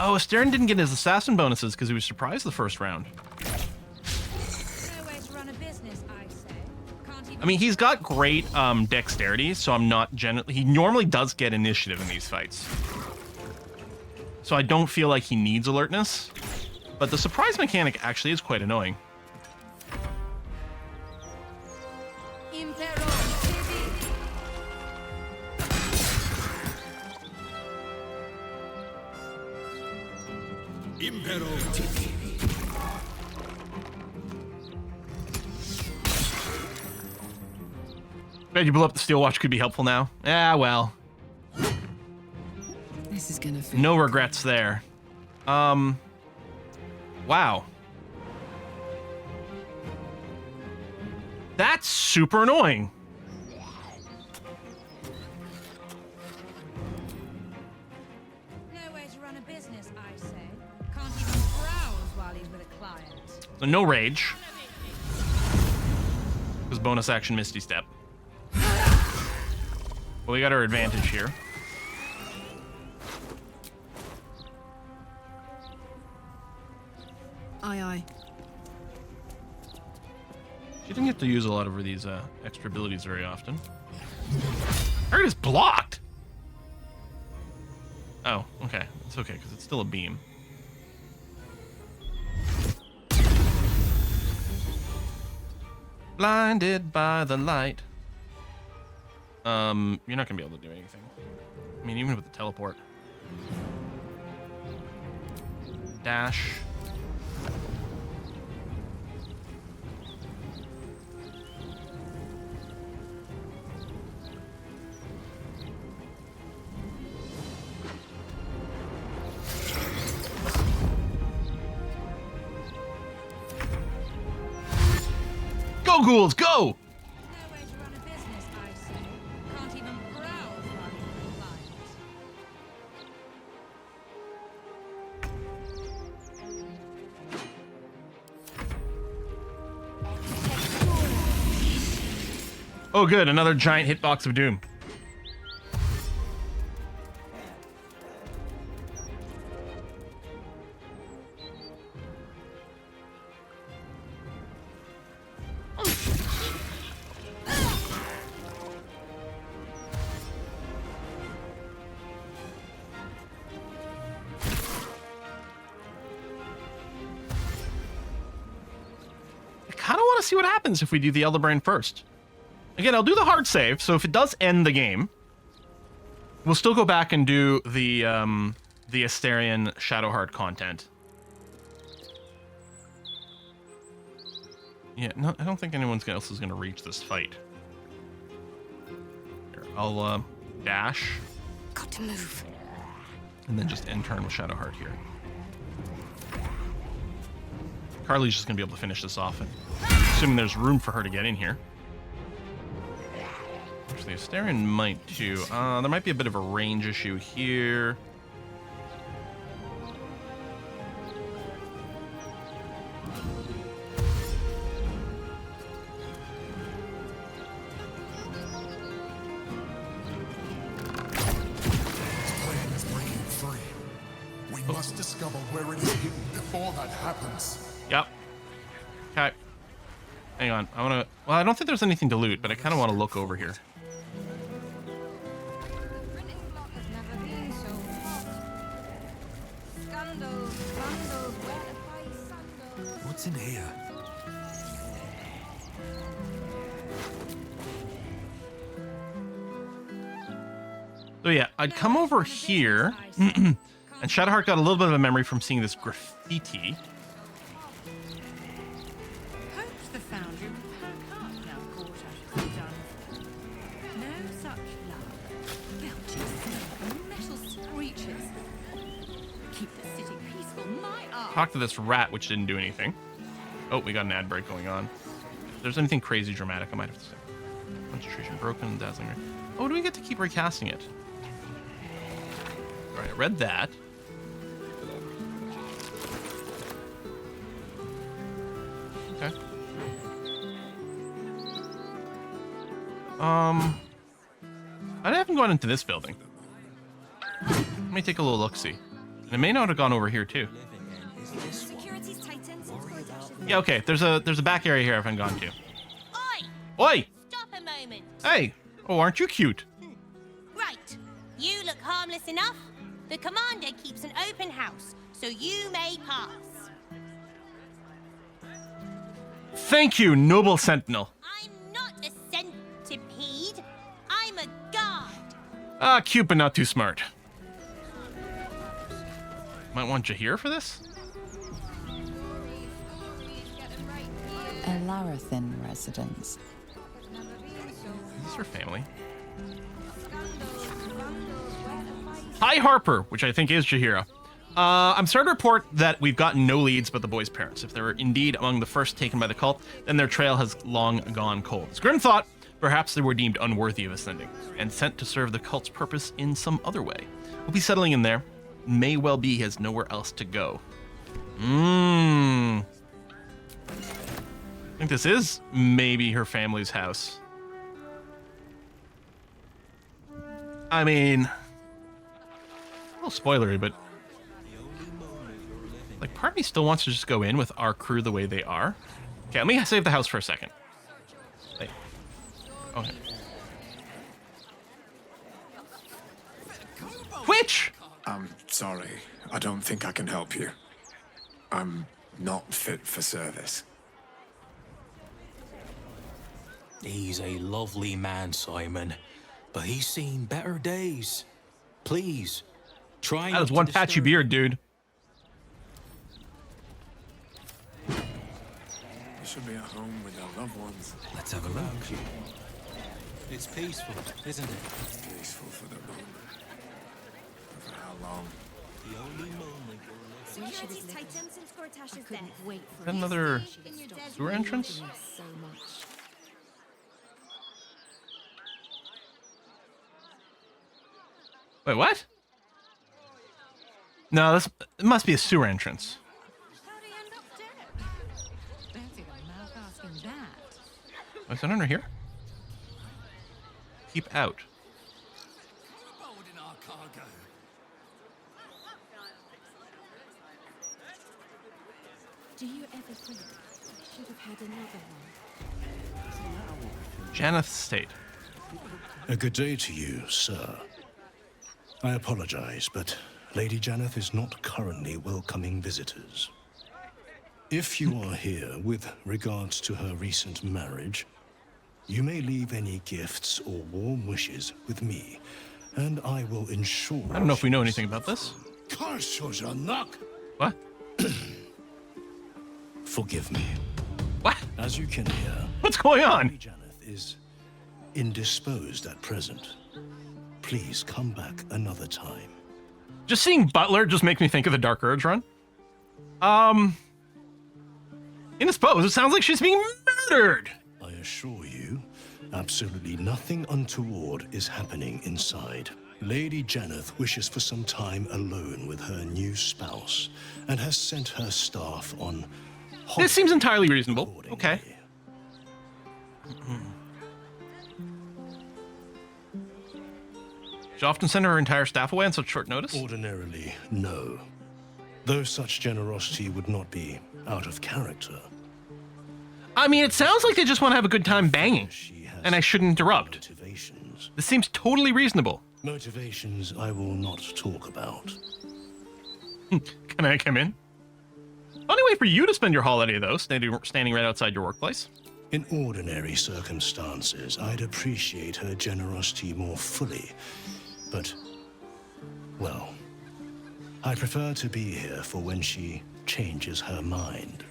Oh, Astarion didn't get his assassin bonuses because he was surprised the first round. I mean, he's got great dexterity, so I'm not generally... He normally does get initiative in these fights. So I don't feel like he needs alertness. But the surprise mechanic actually is quite annoying. Bet you blew up the steel watch could be helpful now. Ah, well. This is gonna feel No regrets there. Wow. That's super annoying. Nowhere to run a business, I say. Can't even browse while he's with a client. So no rage. Because bonus action Misty Step. Well, we got our advantage here. Aye, aye. She didn't get to use a lot of these extra abilities very often. Target is blocked! Oh, okay. It's okay, because it's still a beam. Blinded by the light. You're not gonna be able to do anything. I mean, even with the teleport. Dash. Go, ghouls, go! Nowhere to run a business, I say. Can't even browse while he's with a client. Oh, good. Another giant hitbox of doom. I kind of want to see what happens if we do the Elder Brain first. Again, I'll do the hard save, so if it does end the game, we'll still go back and do the Asterian Shadowheart content. Yeah, no, I don't think anyone else is going to reach this fight. Here, I'll dash. Got to move. And then just end turn with Shadowheart here. Carly's just going to be able to finish this off, assuming there's room for her to get in here. Actually, Asterion might too. There might be a bit of a range issue here. Must discover where it is hidden before that happens. Yep. Okay. Hang on. I want to... Well, I don't think there's anything to loot, but I kind of want to look over here. What's in here? So yeah, I'd come over here. And Shadowheart got a little bit of a memory from seeing this graffiti. Hopes the foundry will pack up now Gortash is done. No such love. Belching smoke and metal screeches. Keep the city peaceful, my art. Talk to this rat, which didn't do anything. Oh, we got an ad break going on. If there's anything crazy dramatic, I might have to say. Concentration broken, dazzling. Oh, do we get to keep recasting it? All right, I read that. Okay. I haven't gone into this building. Let me take a little look-see. And it may not have gone over here too. Yeah, okay. There's a back area here I haven't gone to. Oi! Oi! Stop Hey. Oh, aren't you cute? Right. You look harmless enough. The commander keeps an open house, so you may pass. Thank you, noble sentinel. I'm not a centipede. I'm a guard. Ah, cute, but not too smart. Might want Jahir for this? A Larathin residence. Is this her family? Hi, Harper, which I think is Jahira. I'm sorry to report that we've gotten no leads about the boys' parents. If they were indeed among the first taken by the cult, then their trail has long gone cold. It's grim thought. Perhaps they were deemed unworthy of ascending and sent to serve the cult's purpose in some other way. We'll be settling in there. May well be he has nowhere else to go. I think this is maybe her family's house. I mean, a little spoilery, but like part of me still wants to just go in with our crew the way they are. Okay, let me save the house for a second. Hey. Okay. Which? I'm sorry. I don't think I can help you. I'm not fit for service. He's a lovely man, Simon, but he's seen better days. Please, try. That was one patchy beard, dude. You should be at home with your loved ones. Let's have a look. It's peaceful, isn't it? It's peaceful for the moment. But for how long? The only moment you'll live. Is that another sewer entrance? Wait, what? No, this it must be a sewer entrance. Oh, is that under here? Keep out. Do you ever think I should have had another one? Janeth State. A good day to you, sir. I apologize, but Lady Janeth is not currently welcoming visitors. If you are here with regards to her recent marriage, you may leave any gifts or warm wishes with me, and I will ensure... I don't know if we know anything about this. What? Forgive me. What? As you can hear... What's going on? Lady Janeth is indisposed at present. Please come back another time. Just seeing Butler just makes me think of the Dark Urge run. Indisposed? It sounds like she's being murdered! I assure you, absolutely nothing untoward is happening inside. Lady Janeth wishes for some time alone with her new spouse, and has sent her staff on... This seems entirely reasonable. Okay. She often send her entire staff away on such short notice? Ordinarily, no. Though such generosity would not be out of character. I mean, it sounds like they just want to have a good time banging, and I shouldn't interrupt. Motivations. This seems totally reasonable. Motivations I will not talk about. Can I come in? Funny way for you to spend your holiday, though, standing right outside your workplace. In ordinary circumstances, I'd appreciate her generosity more fully. But, well, I prefer to be here for when she changes her mind.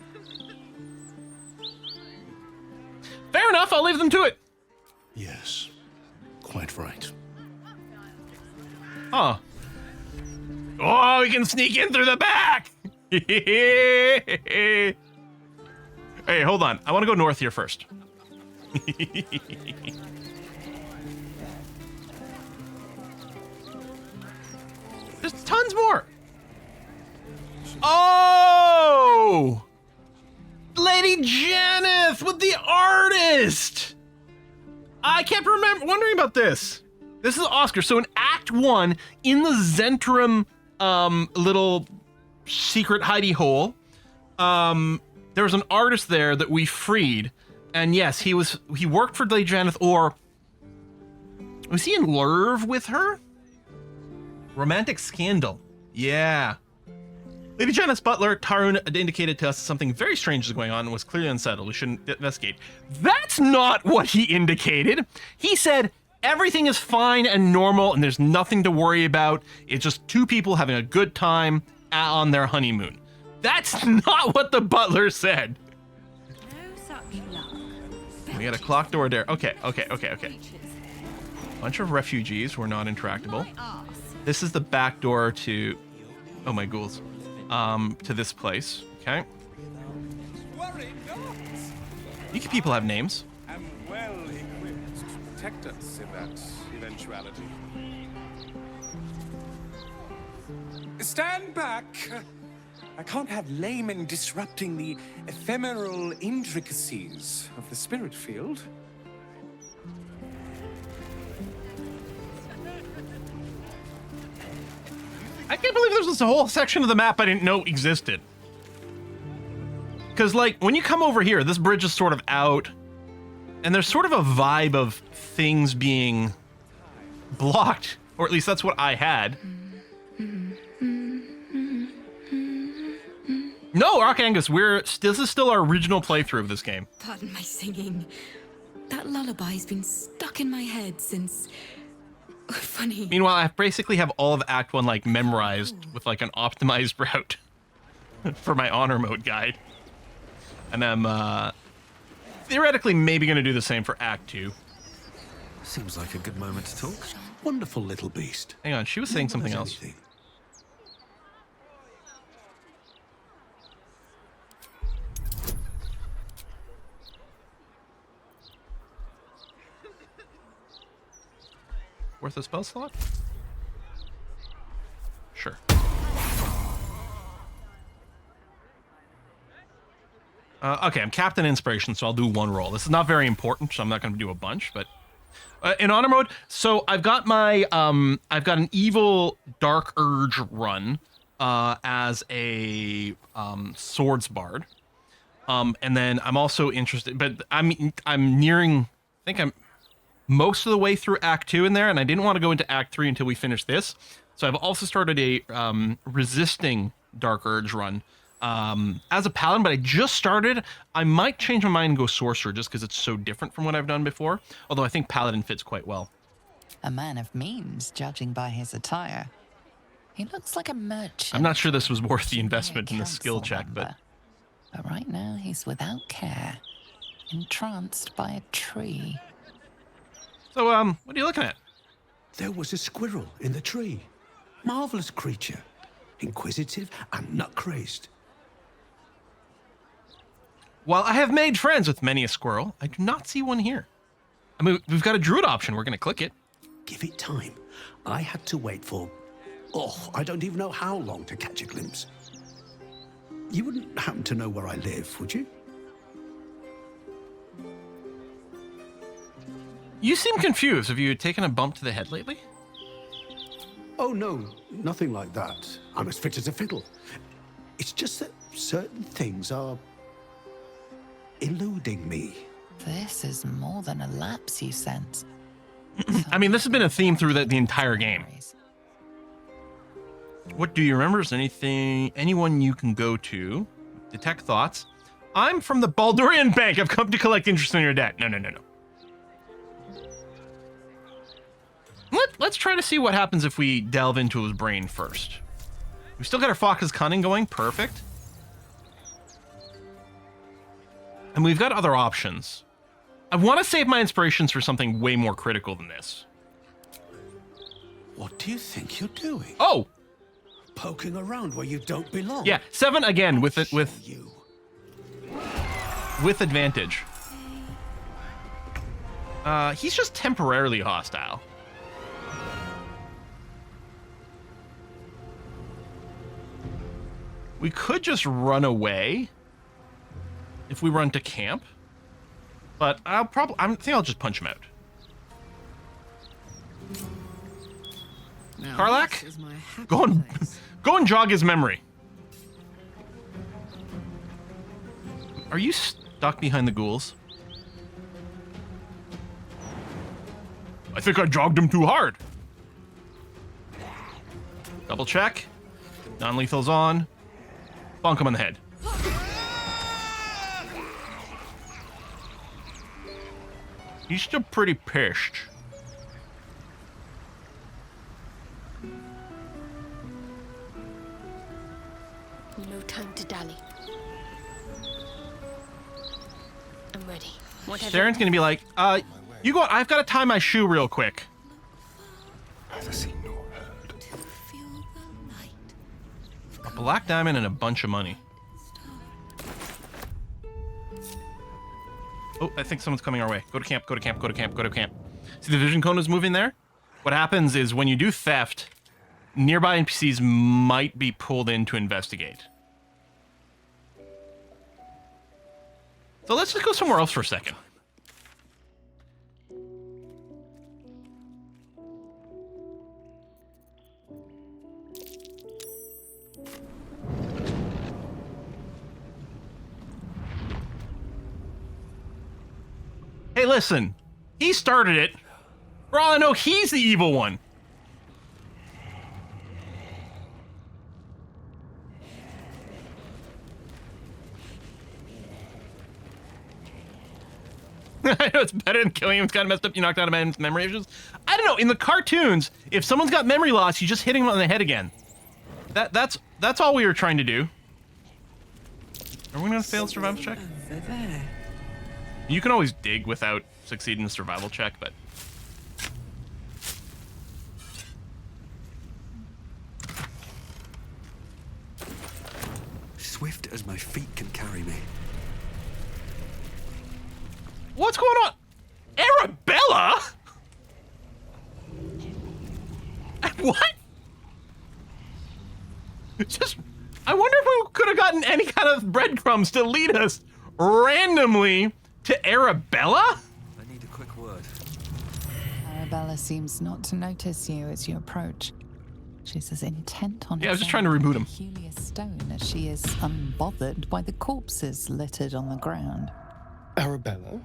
Fair enough, I'll leave them to it. Yes, quite right. Huh. Oh, we can sneak in through the back! Hey, hold on. I want to go north here first. There's tons more. Oh! Lady Janeth with the artist! I kept wondering about this. This is Oscar. So in Act 1, in the Zentrum little secret hidey hole, there was an artist there that we freed. And yes, he worked for Lady Janeth, or Was he in love with her? Romantic scandal. Yeah. Lady Janet's butler, Tarun, indicated to us something very strange is going on and was clearly unsettled. We shouldn't investigate. That's not what he indicated. He said everything is fine and normal and there's nothing to worry about. It's just two people having a good time on their honeymoon. That's not what the butler said. No such luck. We got a clock door there. Okay. Bunch of refugees who are not intractable. This is the back door to... Oh my ghouls. To this place. Okay. You people have names. I'm well equipped to protect us in that eventuality. Stand back! I can't have laymen disrupting the ephemeral intricacies of the spirit field. I can't believe there's this whole section of the map I didn't know existed. Because, like, when you come over here, this bridge is sort of out, and there's sort of a vibe of things being blocked, or at least that's what I had. No, Rock Angus, this is still our original playthrough of this game. Pardon my singing. That lullaby's been stuck in my head since... Funny. Meanwhile, I basically have all of Act 1 like memorized with like an optimized route for my honor mode guide. And I'm theoretically maybe going to do the same for Act 2. Seems like a good moment to talk. Wonderful little beast. Hang on, she was saying something else. Anything. Worth a spell slot? Sure. Okay, I'm Captain Inspiration, so I'll do one roll. This is not very important, so I'm not going to do a bunch, but... in honor mode, so I've got my... I've got an evil Dark Urge run as a swords bard. And then I'm also interested... But I'm nearing... I think I'm most of the way through Act 2 in there, and I didn't want to go into Act 3 until we finish this. So I've also started a resisting Dark Urge run as a paladin, but I just started. I might change my mind and go sorcerer just because it's so different from what I've done before, although I think paladin fits quite well. A man of means, judging by his attire. He looks like a merchant. I'm not sure this was worth the investment in the skill check, but right now he's without care, entranced by a tree. So, what are you looking at? There was a squirrel in the tree. Marvelous creature. Inquisitive and nut-crazed. While I have made friends with many a squirrel, I do not see one here. I mean, we've got a druid option. We're going to click it. Give it time. I had to wait for... I don't even know how long to catch a glimpse. You wouldn't happen to know where I live, would you? You seem confused. Have you taken a bump to the head lately? Oh, no, nothing like that. I'm as fit as a fiddle. It's just that certain things are eluding me. This is more than a lapse, you sense. I mean, this has been a theme through the entire game. What do you remember? Is anyone you can go to? Detect thoughts. I'm from the Baldurian Bank. I've come to collect interest in your debt. No. Let's try to see what happens if we delve into his brain first. We still got our Fox's Cunning going. Perfect. And we've got other options. I want to save my inspirations for something way more critical than this. What do you think you're doing? Oh! Poking around where you don't belong. Yeah, 7 again with advantage. He's just temporarily hostile. We could just run away if we run to camp, but I think I'll just punch him out. Now, Karlach, go and jog his memory. Are you stuck behind the ghouls? I think I jogged him too hard. Double check. Non-lethal's on. Bonk him on the head. He's still pretty pissed. No time to dally. I'm ready. Saren's gonna be like, you go on, I've gotta tie my shoe real quick. A black diamond and a bunch of money. Oh, I think someone's coming our way. Go to camp, go to camp, go to camp, go to camp. See the vision cone is moving there? What happens is when you do theft, nearby NPCs might be pulled in to investigate. So let's just go somewhere else for a second. Hey, listen. He started it. For all I know, he's the evil one. I know it's better than killing him. It's kind of messed up. You knocked out a man's memory issues. I don't know. In the cartoons, if someone's got memory loss, you just hit him on the head again. That's all we were trying to do. Are we gonna fail survival check? You can always dig without succeeding the survival check, but Swift as my feet can carry me. what's going on? Arabella? What? Just, I wonder if we could have gotten any kind of breadcrumbs to lead us randomly to Arabella? I need a quick word. Arabella seems not to notice you as you approach. She's as intent on I was just trying to reboot him. peculiar stone as she is unbothered by the corpses littered on the ground. Arabella?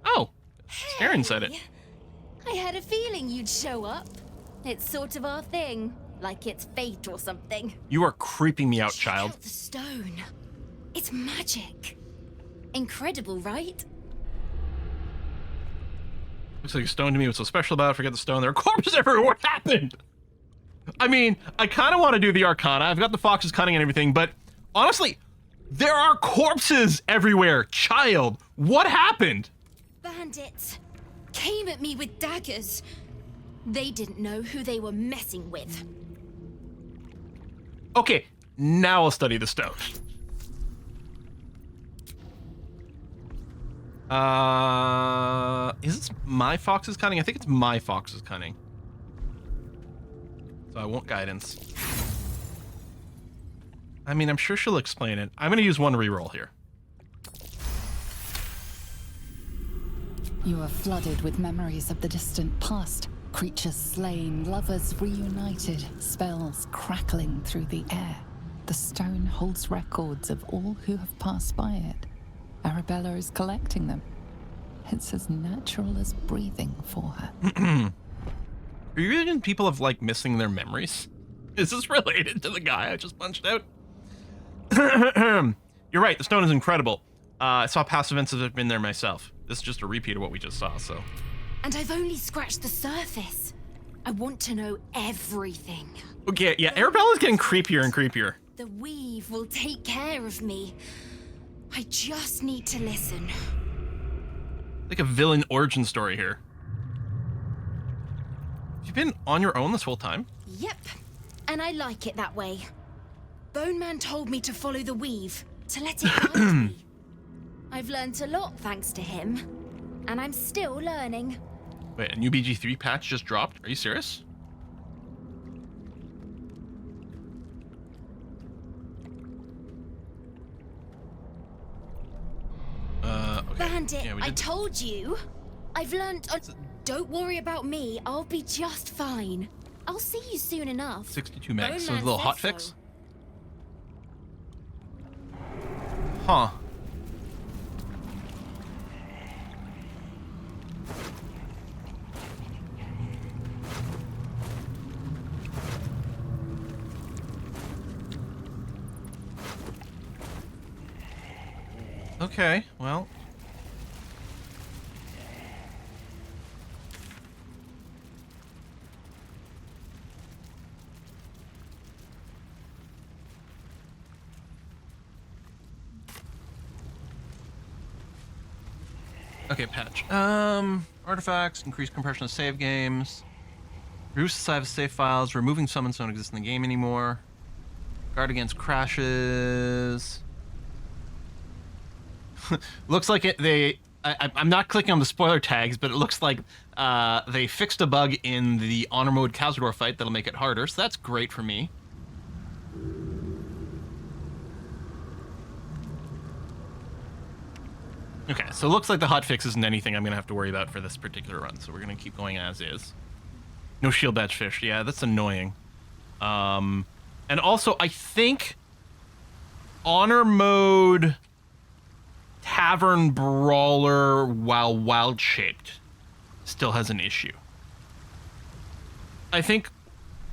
Oh, Aaron said it. I had a feeling you'd show up. It's sort of our thing, like it's fate or something. You are creeping me out, child. The stone. It's magic. Incredible, right? Looks like a stone to me. What's so special about it? Forget the stone. There are corpses everywhere. What happened? I mean, I kind of want to do the Arcana. I've got the fox's cunning and everything, but honestly, there are corpses everywhere. Child, what happened? Bandits came at me with daggers. They didn't know who they were messing with. Okay, now I'll study the stone. Is this my fox's cunning? I think it's my fox's cunning. So I won't guidance. I mean, I'm sure she'll explain it. I'm going to use one reroll here. You are flooded with memories of the distant past. Creatures slain, lovers reunited, spells crackling through the air. The stone holds records of all who have passed by it. Arabella is collecting them. It's as natural as breathing for her. Are you reading people of, like, missing their memories? Is this related to the guy I just punched out? You're right, the stone is incredible. I saw past events that have been there myself. This is just a repeat of what we just saw, so. And I've only scratched the surface. I want to know everything. Okay, yeah, Arabella's getting creepier and creepier. The weave will take care of me. I just need to listen. Like a villain origin story here. You've been on your own this whole time? Yep, and I like it that way. Bone Man told me to follow the weave, to let it guide me. I've learned a lot thanks to him, and I'm still learning. Wait, a new BG3 patch just dropped? Are you serious? Okay. Bandit, Yeah, we I did. told you. I've learned. Don't worry about me. I'll be just fine. I'll see you soon enough. 62 megs. Bone So Man a little said hot so. fix? Huh. Okay, well. Okay, patch. Artifacts, increase compression of save games. Reduce the size of save files. Removing summons don't exist in the game anymore. Guard against crashes. Looks like I'm not clicking on the spoiler tags, but it looks like they fixed a bug in the honor mode Cazador fight that'll make it harder, so that's great for me. Okay, so it looks like the hotfix isn't anything I'm going to have to worry about for this particular run, so we're going to keep going as is. No shield badge fish. Yeah, that's annoying. And also, I think honor mode Tavern Brawler while wild-shaped still has an issue. I think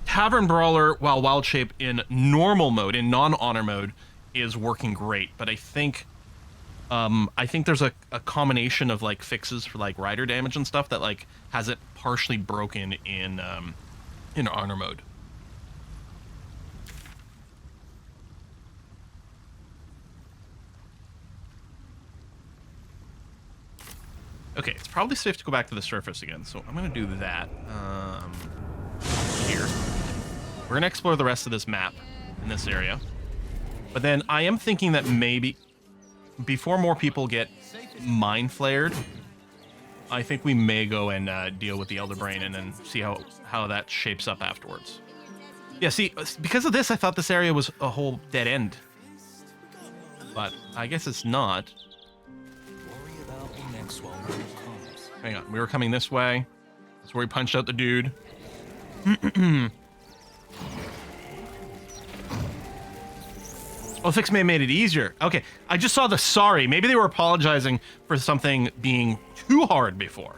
Tavern Brawler while wild-shaped in normal mode, in non-honor mode, is working great, but I think there's a combination of like fixes for like rider damage and stuff that like has it partially broken in honor mode. Okay, it's probably safe to go back to the surface again, so I'm gonna do that. Here. We're gonna explore the rest of this map in this area. But then I am thinking that maybe before more people get mind flared, I think we may go and deal with the Elder Brain and then see how that shapes up afterwards. Yeah, see, because of this, I thought this area was a whole dead end. But I guess it's not. Hang on, we were coming this way. That's where we punched out the dude. Oh, fix may have made it easier. Okay, I just saw the sorry. Maybe they were apologizing for something being too hard before.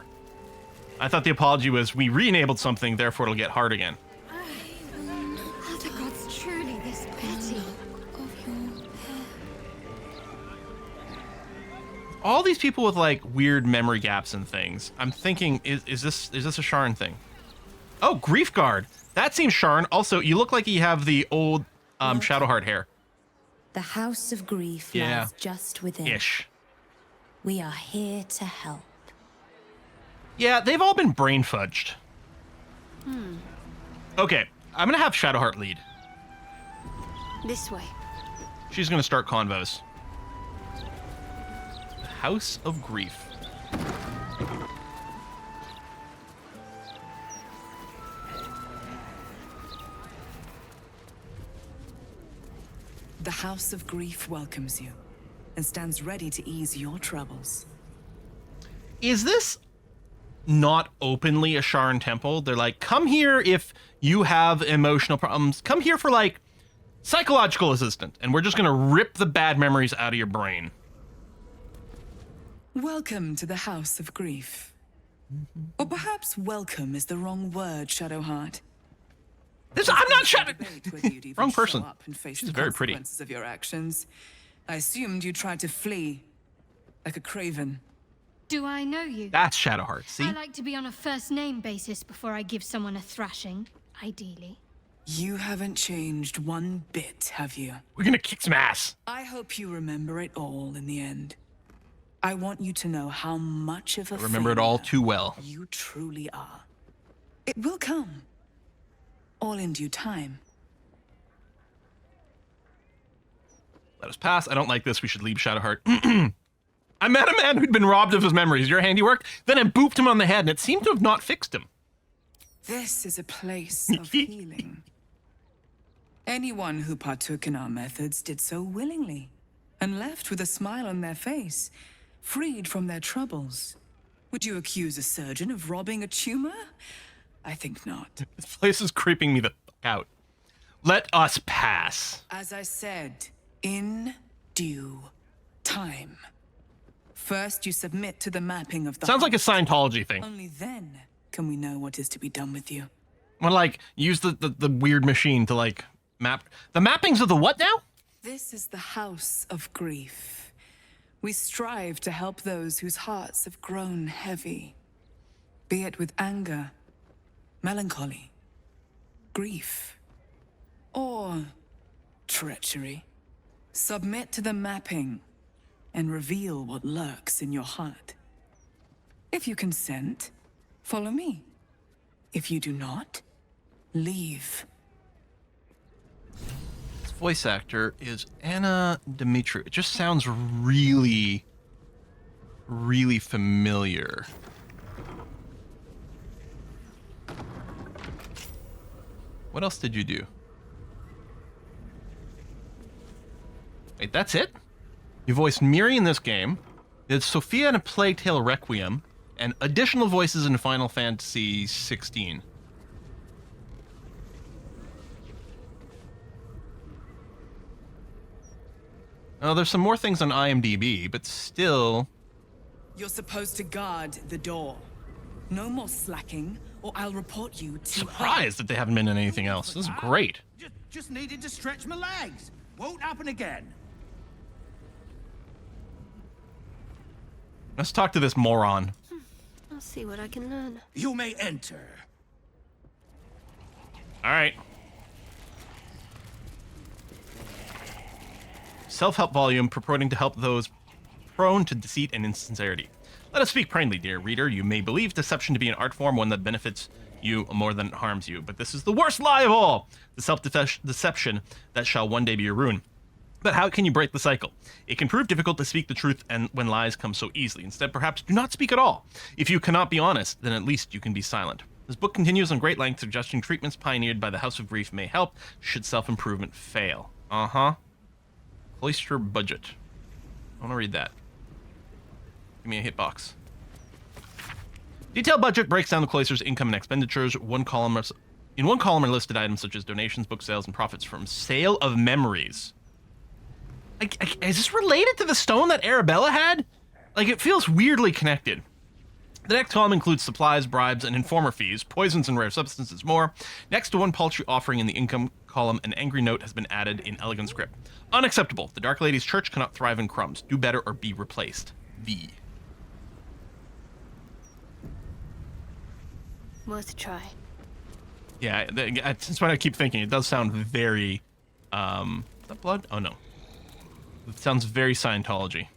I thought the apology was we re-enabled something, therefore it'll get hard again. Are the gods truly this petty? All these people with like weird memory gaps and things. I'm thinking, is this a Sharn thing? Oh, Grief Guard. That seems Sharn. Also, you look like you have the old Shadowheart hair. The House of Grief lies just within. Ish. We are here to help. Yeah, they've all been brain fudged. Okay, I'm gonna have Shadowheart lead. This way. She's gonna start convos. The House of Grief. The House of Grief welcomes you and stands ready to ease your troubles. Is this not openly a Sharn temple? They're like, come here if you have emotional problems. Come here for like psychological assistance, and we're just gonna rip the bad memories out of your brain. Welcome to the House of Grief. Or perhaps welcome is the wrong word, Shadowheart. I'm not Shadow. Wrong person. She's very pretty. Consequences of your actions. I assumed you tried to flee, like a craven. Do I know you? That's Shadowheart. See? I like to be on a first name basis before I give someone a thrashing, ideally. You haven't changed one bit, have you? We're gonna kick some ass. I hope you remember it all in the end. I want you to know how much of a I remember it all too well. You truly are. It will come. All in due time. Let us pass. I don't like this. We should leave Shadowheart. I met a man who'd been robbed of his memories. Your handiwork? Then I booped him on the head, and it seemed to have not fixed him. This is a place of healing. Anyone who partook in our methods did so willingly, and left with a smile on their face, freed from their troubles. Would you accuse a surgeon of robbing a tumor? I think not. This place is creeping me the fuck out. Let us pass. As I said, in due time. First, you submit to the mapping of the Sounds like a Scientology thing. Only then can we know what is to be done with you. Well, like, use the weird machine to, like, map... The mappings of the what now? This is the House of Grief. We strive to help those whose hearts have grown heavy, be it with anger, melancholy, grief, or treachery. Submit to the mapping and reveal what lurks in your heart. If you consent, follow me. If you do not, leave. This voice actor is Anna Dimitri. It just sounds really, really familiar. What else did you do? Wait, that's it? You voiced Miri in this game. You did Sophia in A Plague Tale Requiem, and additional voices in Final Fantasy 16. Oh, there's some more things on IMDb, but still... You're supposed to guard the door. No more slacking, or I'll report you to Surprised that they haven't been in anything else. This is great. Just needed to stretch my legs. Won't happen again. Let's talk to this moron. I'll see what I can learn. You may enter. All right. Self-help volume purporting to help those prone to deceit and insincerity. Let us speak plainly, dear reader. You may believe deception to be an art form, one that benefits you more than it harms you. But this is the worst lie of all. The self-deception that shall one day be your ruin. But how can you break the cycle? It can prove difficult to speak the truth and when lies come so easily. Instead, perhaps do not speak at all. If you cannot be honest, then at least you can be silent. This book continues on great length, suggesting treatments pioneered by the House of Grief may help should self-improvement fail. Uh-huh. Cloister budget. I want to read that. Give me a hitbox. Detailed budget breaks down the cloister's income and expenditures. In one column are listed items such as donations, book sales, and profits from sale of memories. Is this related to the stone that Arabella had? Like, it feels weirdly connected. The next column includes supplies, bribes, and informer fees, poisons and rare substances more. Next to one paltry offering in the income column, an angry note has been added in elegant script. Unacceptable. The Dark Lady's church cannot thrive in crumbs. Do better or be replaced. V. Worth a try. Yeah, that's what I keep thinking. It does sound very... is that blood? Oh, no. It sounds very Scientology.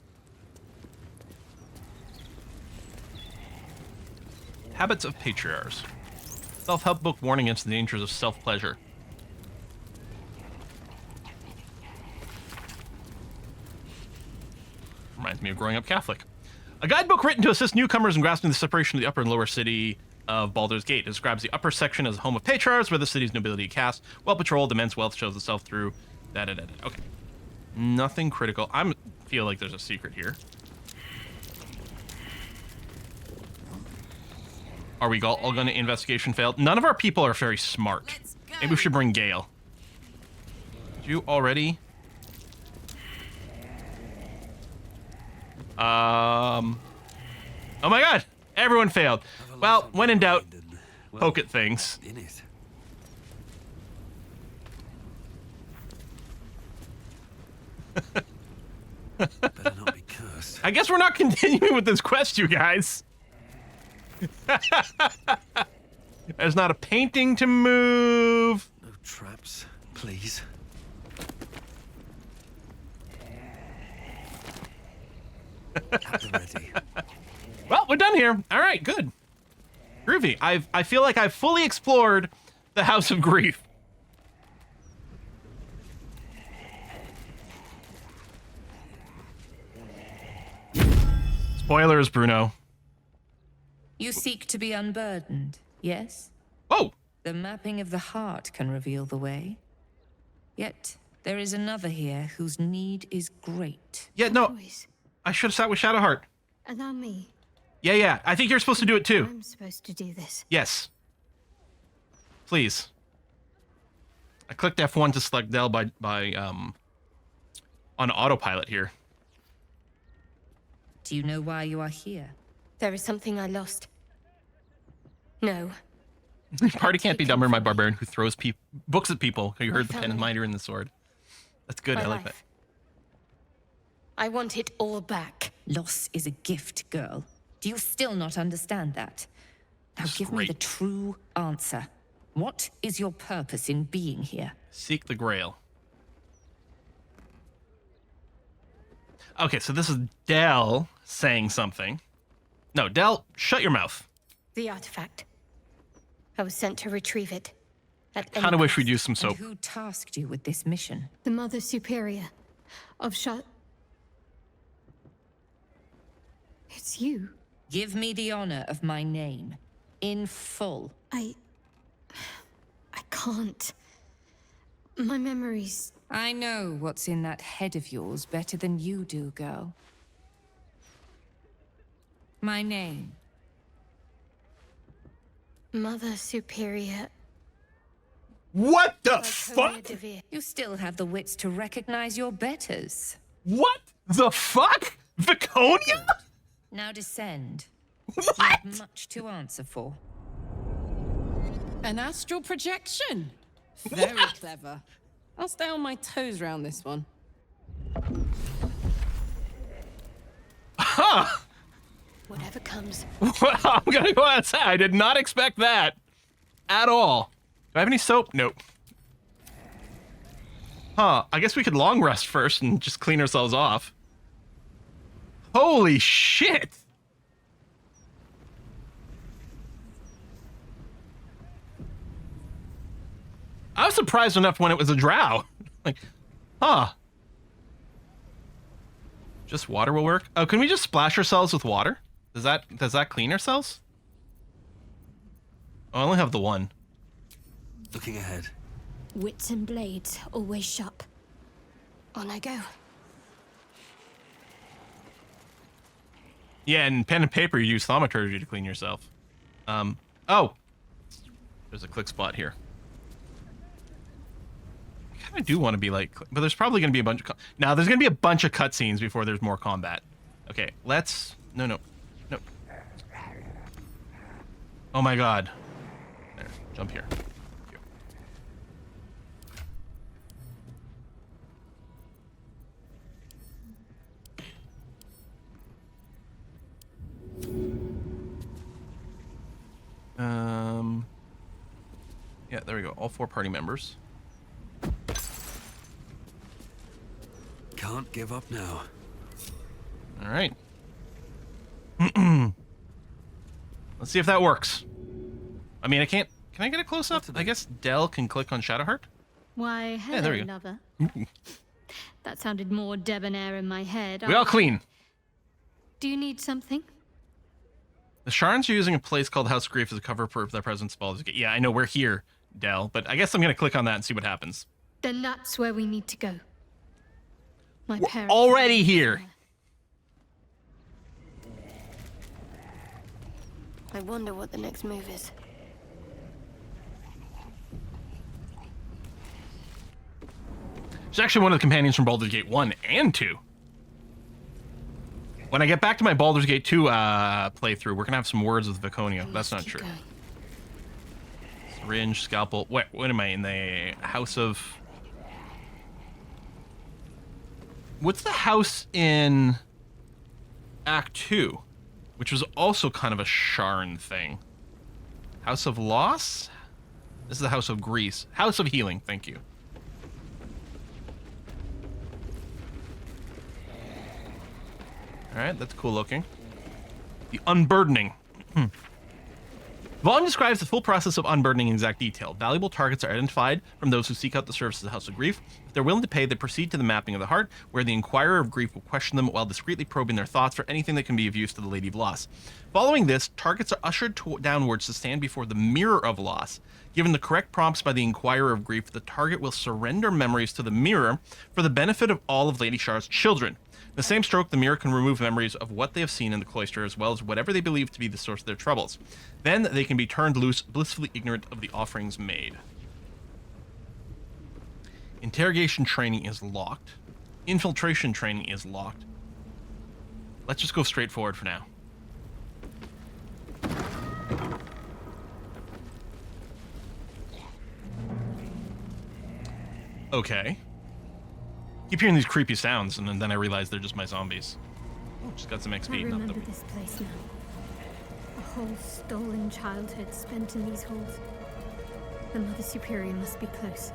Habits of Patriarchs. Self-help book warning against the dangers of self-pleasure. Reminds me of growing up Catholic. A guidebook written to assist newcomers in grasping the separation of the upper and lower city of Baldur's Gate. It describes the upper section as a home of patriarchs, where the city's nobility cast. Well patrolled, immense wealth shows itself through. Okay. Nothing critical. I feel like there's a secret here. Are we all going to investigation fail? None of our people are very smart. Maybe we should bring Gale. Did you already? Oh my god! Everyone failed. Well, when in doubt, poke at things. In it. Better not be cursed. I guess we're not continuing with this quest, you guys. There's not a painting to move. No traps, please. At the ready. Well, we're done here. All right, good. Groovy. I feel like I've fully explored the House of Grief. Spoilers, Bruno. You seek to be unburdened, yes? Oh! The mapping of the heart can reveal the way. Yet, there is another here whose need is great. Yeah, no. I should have sat with Shadowheart. Allow me. Yeah. I think you're supposed to do it too. I'm supposed to do this. Yes. Please. I clicked F1 to select Dell on autopilot here. Do you know why you are here? There is something I lost. No. Party can't be dumber than my barbarian who throws books at people. You heard the pen and mitre in the sword. That's good. I like that. I want it all back. Loss is a gift, girl. Do you still not understand that? Now give me the true answer. What is your purpose in being here? Seek the Grail. Okay, so this is Del saying something. No, Del, shut your mouth. The artifact. I was sent to retrieve it. Kind of wish we'd use some soap. And who tasked you with this mission? The Mother Superior of It's you. Give me the honor of my name. In full. I can't. My memories... I know what's in that head of yours better than you do, girl. My name. Mother Superior. What the fuck? You still have the wits to recognize your betters. What the fuck? Viconia? Now descend. What? You have much to answer for. An astral projection. Very clever. I'll stay on my toes around this one. Huh. Whatever comes. I'm gonna go outside. I did not expect that. At all. Do I have any soap? Nope. Huh. I guess we could long rest first and just clean ourselves off. Holy shit! I was surprised enough when it was a drow. Like, huh. Just water will work? Oh, can we just splash ourselves with water? Does that clean ourselves? Oh, I only have the one. Looking ahead. Wits and blades, always sharp. On I go. Yeah, and pen and paper, you use thaumaturgy to clean yourself. Oh. There's a click spot here. I kind of do want to be like... But there's probably going to be a bunch of... Now, there's going to be a bunch of cutscenes before there's more combat. Okay, let's... No. Oh my god. There, jump here. Yeah, there we go. All 4 party members. Can't give up now. All right. Let's see if that works. I mean, I can't... Can I get a close-up? I guess Del can click on Shadowheart. Why, hello, there we go. lover. That sounded more debonair in my head. We all clean. Do you need something? The Sharns are using a place called House of Grief as a cover for their presence of Baldur's Gate. Yeah, I know we're here, Del, but I guess I'm going to click on that and see what happens. Then that's where we need to go. My We're parents already here. I wonder what the next move is. She's actually one of the companions from Baldur's Gate 1 and 2. When I get back to my Baldur's Gate 2 playthrough, we're going to have some words with Viconia. That's not true. Syringe, scalpel. What am I in the House of... What's the house in Act 2? Which was also kind of a Sharn thing. House of Loss? This is the House of Grease. House of Healing, thank you. Alright, that's cool looking. The unburdening. Volume describes the full process of unburdening in exact detail. Valuable targets are identified from those who seek out the services of the House of Grief. If they're willing to pay, they proceed to the mapping of the heart, where the Inquirer of Grief will question them while discreetly probing their thoughts for anything that can be of use to the Lady of Loss. Following this, targets are ushered downwards to stand before the Mirror of Loss. Given the correct prompts by the Inquirer of Grief, the target will surrender memories to the Mirror for the benefit of all of Lady Shar's children. In the same stroke, the mirror can remove memories of what they have seen in the cloister, as well as whatever they believe to be the source of their troubles. Then they can be turned loose, blissfully ignorant of the offerings made. Interrogation training is locked. Infiltration training is locked. Let's just go straight forward for now. Okay. Keep hearing these creepy sounds, and then I realize they're just my zombies. Oh, just got some XP. I Not remember that this place now. A whole stolen childhood spent in these halls. The Mother Superior must be close.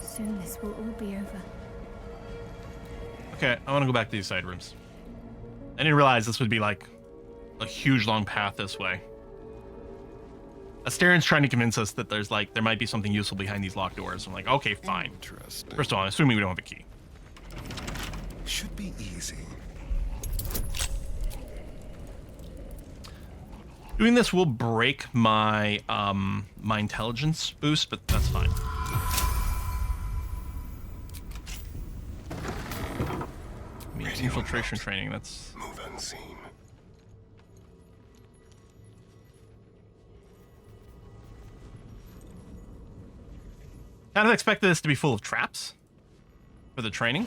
Soon this will all be over. Okay, I want to go back to these side rooms. I didn't realize this would be like a huge long path this way. Asterian's trying to convince us that there might be something useful behind these locked doors. I'm like, okay, fine. Interesting. First of all, I'm assuming we don't have a key. Should be easy. Doing this will break my my intelligence boost, but that's fine. I mean, infiltration training, that's... Move unseen. Kind of expected this to be full of traps for the training,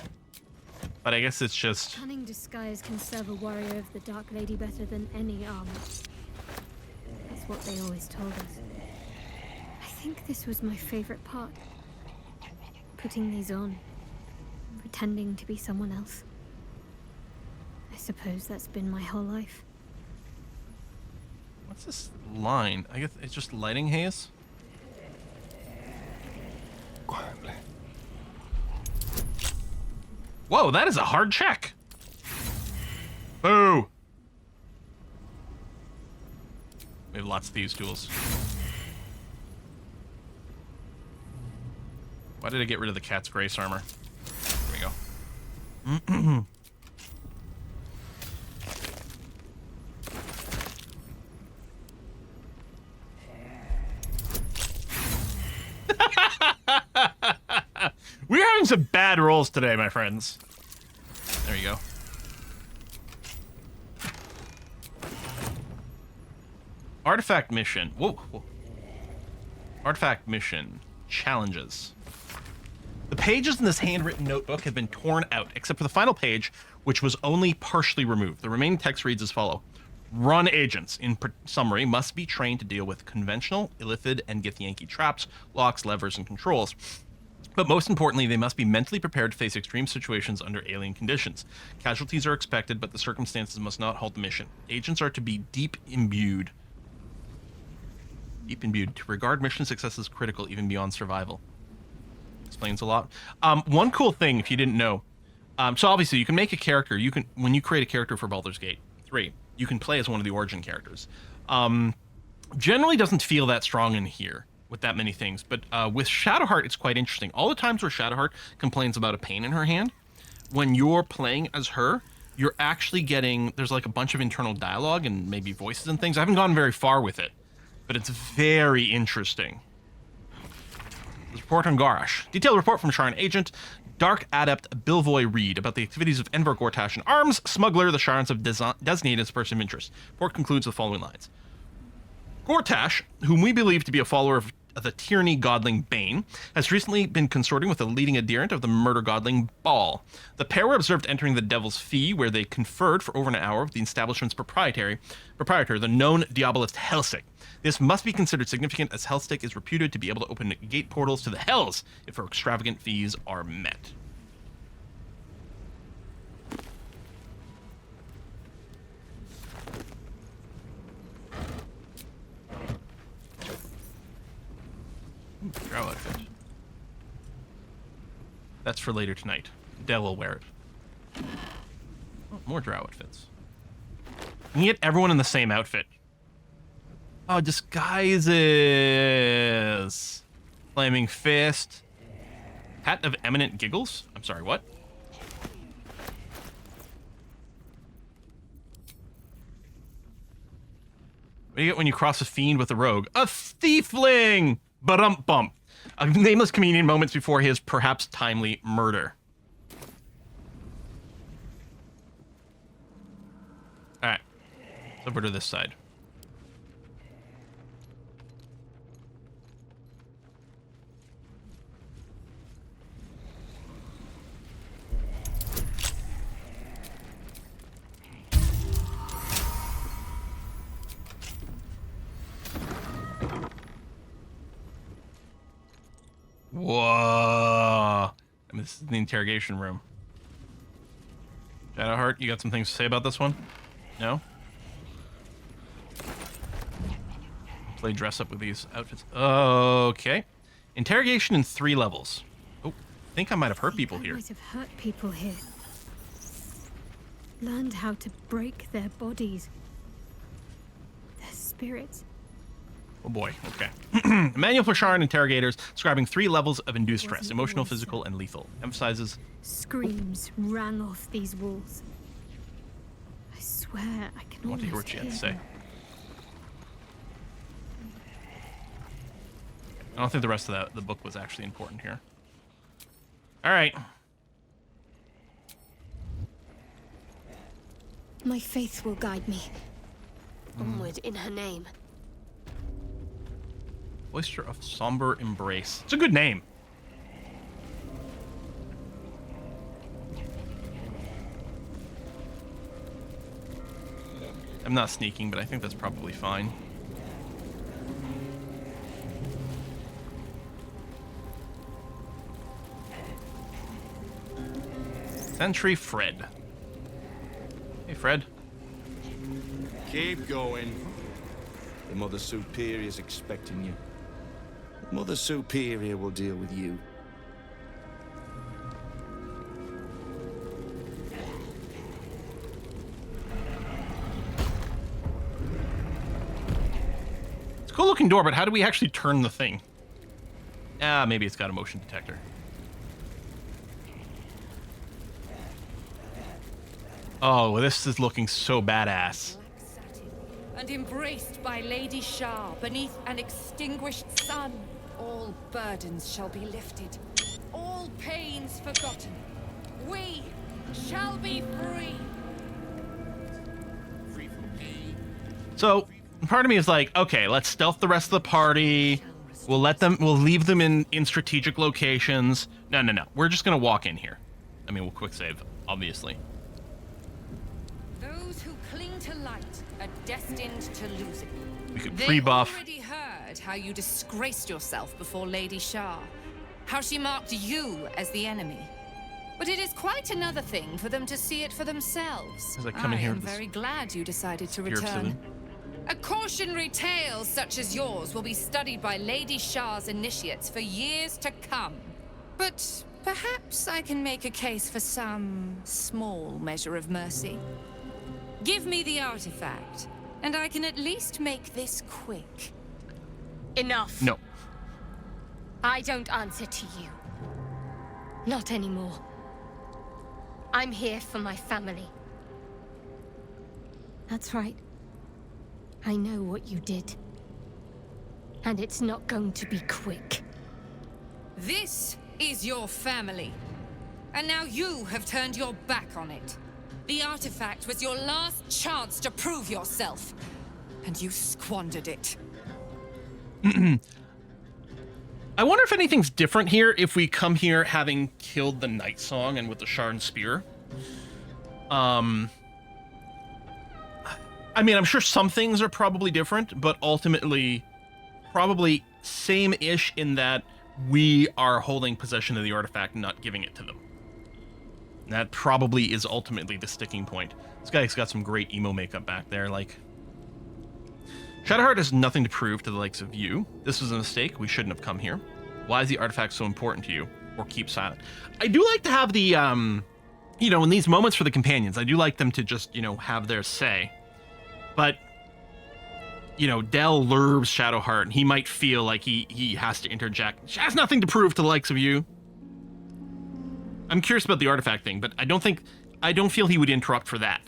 but I guess it's just... Cunning disguise can serve a warrior of the Dark Lady better than any armor. That's what they always told us. I think this was my favorite part. Putting these on. Pretending to be someone else. I suppose that's been my whole life. What's this line? I guess it's just lighting haze? Quietly. Whoa, that is a hard check. Boo. We have lots of thieves' tools. Why did I get rid of the cat's grace armor? There we go. We're having some bad rolls today, my friends. There you go. Artifact mission. Whoa. Artifact mission. Challenges. The pages in this handwritten notebook have been torn out, except for the final page, which was only partially removed. The remaining text reads as follows. Run agents, in summary, must be trained to deal with conventional, illithid, and Githyanki traps, locks, levers, and controls. But most importantly, they must be mentally prepared to face extreme situations under alien conditions. Casualties are expected, but the circumstances must not halt the mission. Agents are to be deep imbued, to regard mission success as critical even beyond survival. Explains a lot. One cool thing, if you didn't know, so obviously you can make a character. When you create a character for Baldur's Gate 3, you can play as one of the origin characters. Generally doesn't feel that strong in here with that many things, but with Shadowheart, it's quite interesting. All the times where Shadowheart complains about a pain in her hand, when you're playing as her, you're actually getting, there's like a bunch of internal dialogue and maybe voices and things. I haven't gone very far with it, but it's very interesting. Report on Garash. Detailed report from Sharn agent, Dark Adept Bilvoy Reed about the activities of Enver Gortash and Arms Smuggler. The Sharns have designated as a person of interest. Report concludes with the following lines. Gortash, whom we believe to be a follower of the tyranny godling Bane, has recently been consorting with a leading adherent of the murder godling Baal. The pair were observed entering the Devil's Fee, where they conferred for over an hour with the establishment's proprietor, the known Diabolist Helsik. This must be considered significant, as Helsik is reputed to be able to open gate portals to the Hells if her extravagant fees are met. Drow outfit. That's for later tonight. Dell will wear it. Oh, more drow outfits. You can get everyone in the same outfit. Oh, disguises. Flaming Fist. Hat of Eminent Giggles? I'm sorry, what? What do you get when you cross a fiend with a rogue? A thiefling! Ba-dum-bump. A nameless comedian moments before his perhaps timely murder. Alright. Let's over to this side. Whoa. I mean, this is the interrogation room. Shadowheart, you got some things to say about this one? No? Play dress up with these outfits. Okay. Interrogation in 3 levels. Oh, I think I might have hurt people here. I might have hurt people here. Learned how to break their bodies. Their spirits. Oh boy, okay. Manual for Sharan interrogators, describing 3 levels of induced stress, emotional, physical, and lethal. Emphasizes... Screams rang off these walls. I swear I can I want to hear almost what you have to hear say. them. I don't think the rest of the book was actually important here. All right. My faith will guide me. Onward in her name. Oyster of Somber Embrace. It's a good name. I'm not sneaking, but I think that's probably fine. Sentry Fred. Hey, Fred. Keep going. The Mother Superior's expecting you. Mother Superior will deal with you. It's a cool looking door, but how do we actually turn the thing? Ah, maybe it's got a motion detector. Oh, this is looking so badass. And embraced by Lady Shah beneath an extinguished sun, all burdens shall be lifted, all pains forgotten. We shall be free. Free from pain. So, part of me is like, okay, let's stealth the rest of the party. We'll leave them in strategic locations. No. We're just gonna walk in here. I mean, we'll quick save, obviously. Those who cling to light are destined to lose it. We could They pre-buff. already heard how you disgraced yourself before Lady Shah, how she marked you as the enemy. But it is quite another thing for them to see it for themselves. As I come in here am with this very glad you decided to spear of return. Scythian. A cautionary tale such as yours will be studied by Lady Shah's initiates for years to come. But perhaps I can make a case for some small measure of mercy. Give me the artifact, and I can at least make this quick. Enough. No. I don't answer to you. Not anymore. I'm here for my family. That's right. I know what you did. And it's not going to be quick. This is your family. And now you have turned your back on it. The artifact was your last chance to prove yourself. And you squandered it. I wonder if anything's different here if we come here having killed the Night Song and with the Sharn Spear. I mean, I'm sure some things are probably different, but ultimately probably same-ish in that we are holding possession of the artifact and not giving it to them. That probably is ultimately the sticking point. This guy's got some great emo makeup back there, like... Shadowheart has nothing to prove to the likes of you. This was a mistake. We shouldn't have come here. Why is the artifact so important to you? Or keep silent. I do like to have the, you know, in these moments for the companions, I do like them to just, you know, have their say. But, you know, Del lures Shadowheart, and he might feel like he has to interject. She has nothing to prove to the likes of you. I'm curious about the artifact thing, but I don't feel he would interrupt for that.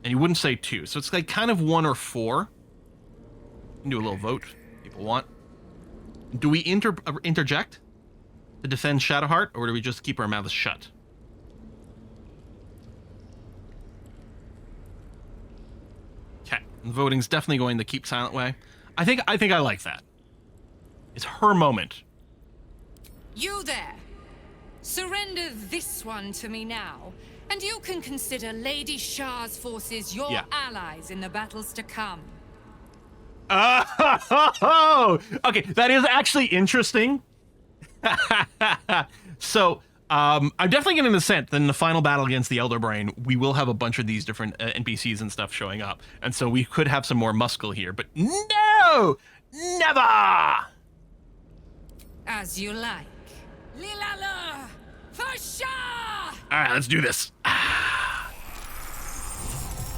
And he wouldn't say 2. So it's like kind of 1 or 4. We can do a little vote if people want. Do we interject to defend Shadowheart, or do we just keep our mouths shut? Okay, voting's definitely going the keep silent way. I think I like that. It's her moment. You there! Surrender this one to me now, and you can consider Lady Shah's forces your allies in the battles to come. Oh, okay, that is actually interesting. So, I'm definitely getting the sense that in the final battle against the Elder Brain, we will have a bunch of these different NPCs and stuff showing up. And so we could have some more muscle here, but no! Never! As you like. Lilala! For sure! Alright, let's do this. I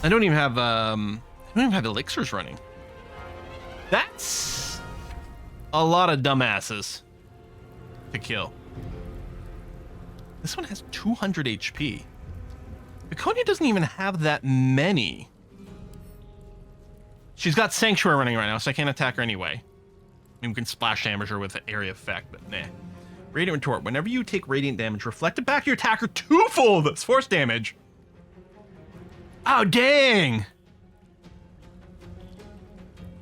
don't even have elixirs running. That's a lot of dumbasses to kill. This one has 200 HP. Viconia doesn't even have that many. She's got Sanctuary running right now, so I can't attack her anyway. I mean, we can splash damage her with an area effect, but nah. Radiant Retort. Whenever you take radiant damage, reflect it back to your attacker twofold. That's force damage. Oh, dang.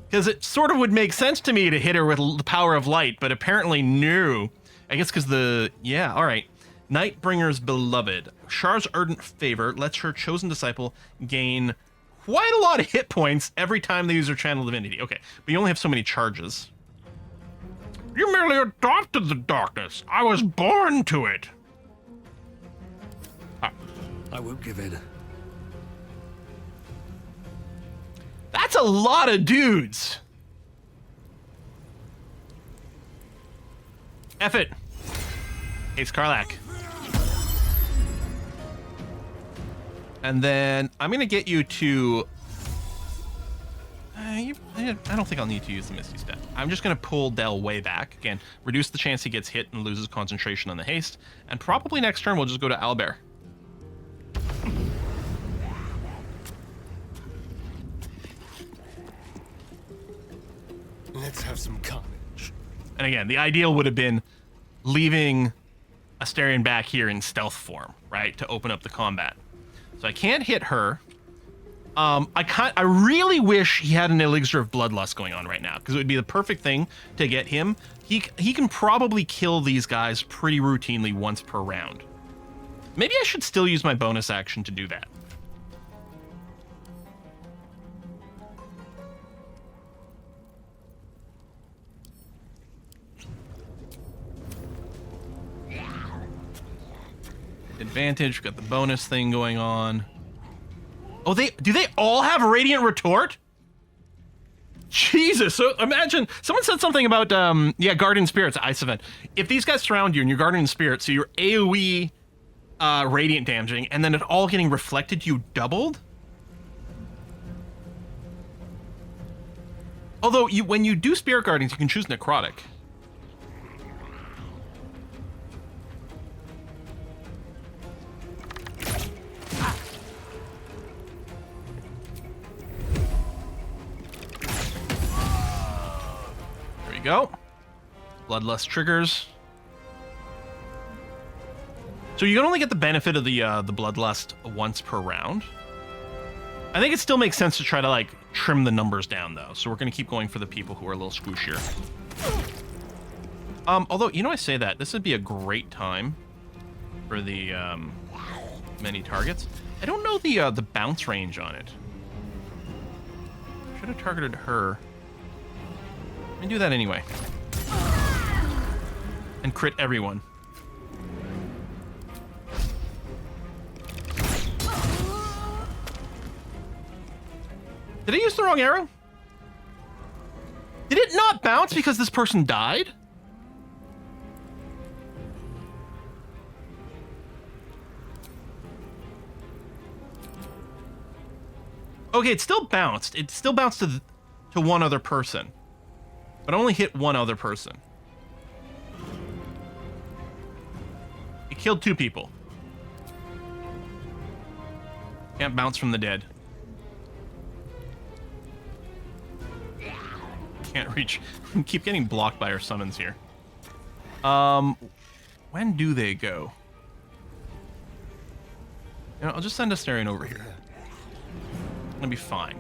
Because it sort of would make sense to me to hit her with the power of light, but apparently no. I guess because yeah, all right. Nightbringer's Beloved. Shar's Ardent Favor lets her chosen disciple gain quite a lot of hit points every time they use their channel divinity. Okay, but you only have so many charges. You merely adopted the darkness. I was born to it. I won't give in. That's a lot of dudes. F it. Ace Karlak. And then I'm going to get you to... I don't think I'll need to use the Misty Step. I'm just going to pull Del way back. Again, reduce the chance he gets hit and loses concentration on the haste. And probably next turn we'll just go to Owlbear. Let's have some carnage. And again, the ideal would have been leaving Astarion back here in stealth form, right? To open up the combat. So I can't hit her. I really wish he had an Elixir of Bloodlust going on right now, because it would be the perfect thing to get him. He can probably kill these guys pretty routinely once per round. Maybe I should still use my bonus action to do that. Advantage, got the bonus thing going on. Oh, do they all have Radiant Retort? Jesus, so imagine, someone said something about, Guardian Spirits, Ice Event. If these guys surround you and you're Guardian Spirit, so you're AoE Radiant damaging, and then it all getting reflected to you doubled? Although, when you do Spirit Guardians, you can choose Necrotic. Go. Bloodlust triggers. So you can only get the benefit of the Bloodlust once per round. I think it still makes sense to try to like trim the numbers down though. So we're gonna keep going for the people who are a little squishier. Although, you know, I say that this would be a great time for the many targets. I don't know the bounce range on it. Should have targeted her. Let me do that anyway. And crit everyone. Did I use the wrong arrow? Did it not bounce because this person died? Okay, it still bounced. It still bounced to one other person. But only hit one other person. It killed 2 people. Can't bounce from the dead. Can't reach. Keep getting blocked by our summons here. When do they go? You know, I'll just send Astarion over here. It'll be fine.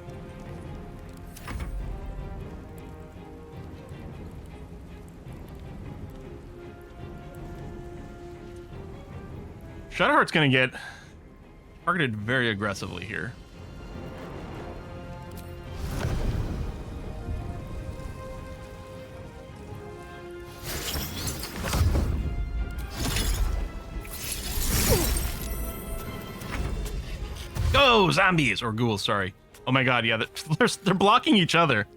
Shadowheart's gonna get targeted very aggressively here. Go, zombies! Or ghouls, sorry. Oh my god, yeah, they're blocking each other.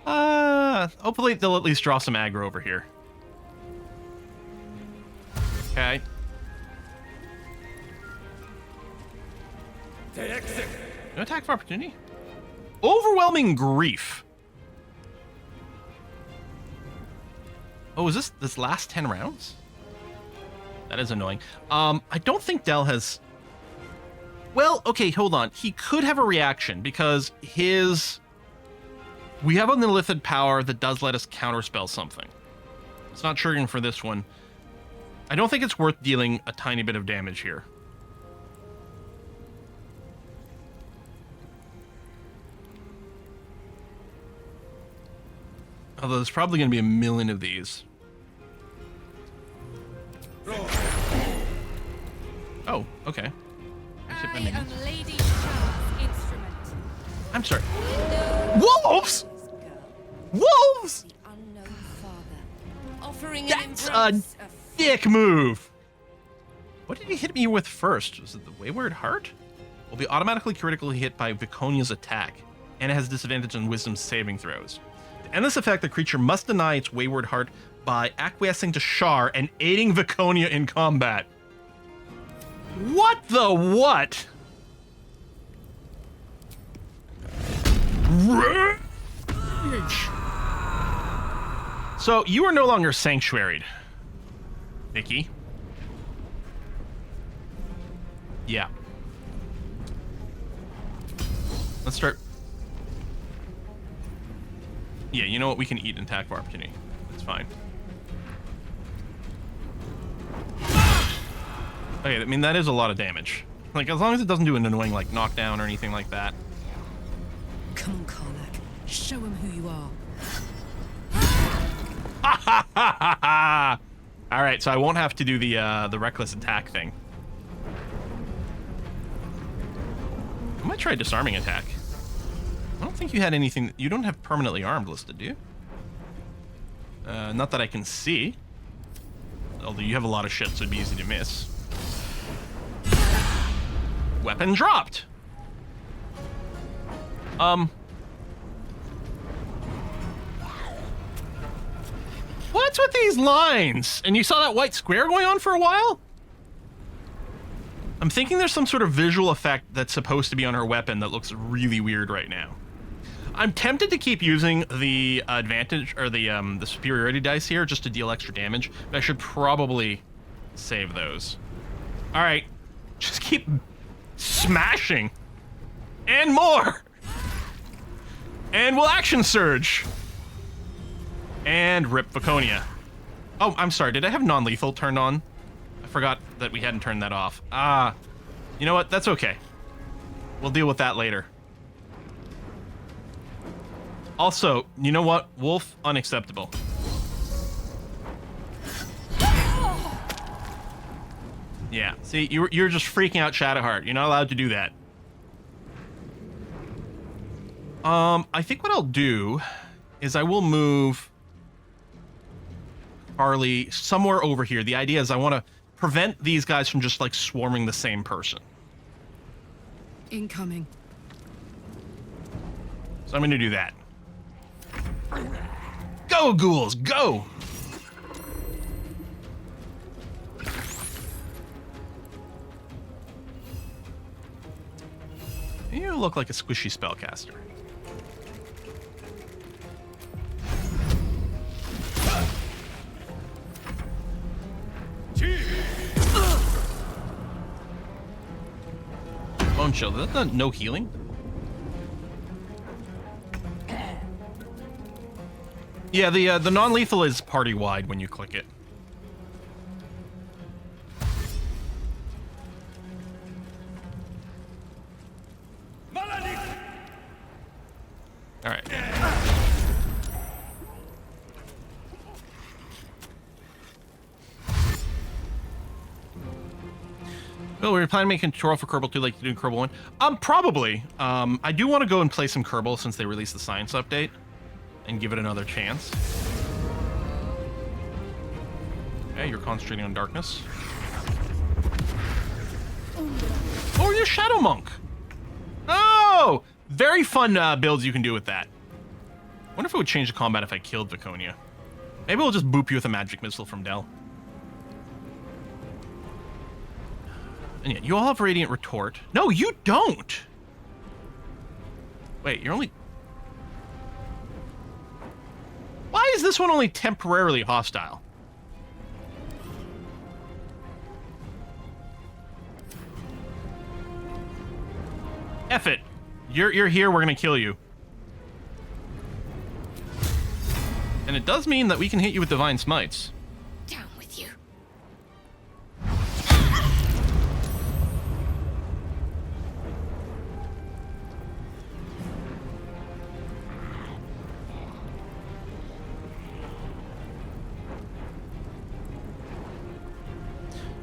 Hopefully they'll at least draw some aggro over here. Okay. No attack for opportunity? Overwhelming grief. Oh, is this last 10 rounds? That is annoying. I don't think Del has... Well, okay, hold on. He could have a reaction because his... We have a Nilithid power that does let us counterspell something. It's not triggering for this one. I don't think it's worth dealing a tiny bit of damage here. Although there's probably going to be a million of these. Oh, okay. I am Lady Shadow's instrument. I'm sorry. Wolves! Wolves! That's a dick move. What did he hit me with first? Was it the Wayward Heart? Will be automatically critically hit by Viconia's attack, and it has disadvantage on Wisdom saving throws. To end this effect, the creature must deny its Wayward Heart by acquiescing to Shar and aiding Viconia in combat. What the what? So you are no longer sanctuaried, Vicky. Yeah. Let's start. Yeah, you know what? We can eat and attack for opportunity. It's fine. Okay, I mean, that is a lot of damage. Like, as long as it doesn't do an annoying, like, knockdown or anything like that. Come on, Karlach. Show him who you are. Ha ha ha ha ha! Alright, so I won't have to do the reckless attack thing. I might try disarming attack. I don't think you had anything... You don't have permanently armed listed, do you? Not that I can see. Although you have a lot of shit, so it'd be easy to miss. Weapon dropped! What's with these lines? And you saw that white square going on for a while? I'm thinking there's some sort of visual effect that's supposed to be on her weapon that looks really weird right now. I'm tempted to keep using the advantage, or the superiority dice here just to deal extra damage, but I should probably save those. Alright, just keep smashing. And more! And we'll action surge. And rip Viconia. Oh, I'm sorry, did I have non-lethal turned on? I forgot that we hadn't turned that off. You know what? That's okay. We'll deal with that later. Also, you know what? Wolf, unacceptable. Yeah, see, you're just freaking out Shadowheart. You're not allowed to do that. I think what I'll do is I will move Harley somewhere over here. The idea is I want to prevent these guys from just like swarming the same person. Incoming. So I'm going to do that. Go, ghouls, go! You look like a squishy spellcaster. Bone chill. That's not no healing. Yeah, the non-lethal is party wide when you click it. All right. Well, we were planning to make a tutorial for Kerbal 2 like you do in Kerbal 1. Probably. I do want to go and play some Kerbal since they released the science update and give it another chance. Okay, you're concentrating on darkness. Oh, you're Shadow Monk. Oh, very fun builds you can do with that. I wonder if it would change the combat if I killed Viconia. Maybe we'll just boop you with a magic missile from Dell. And yeah, you all have Radiant Retort. No, you don't! Wait, you're only... Why is this one only temporarily hostile? F it. You're here, we're gonna kill you. And it does mean that we can hit you with Divine Smites. Down with you.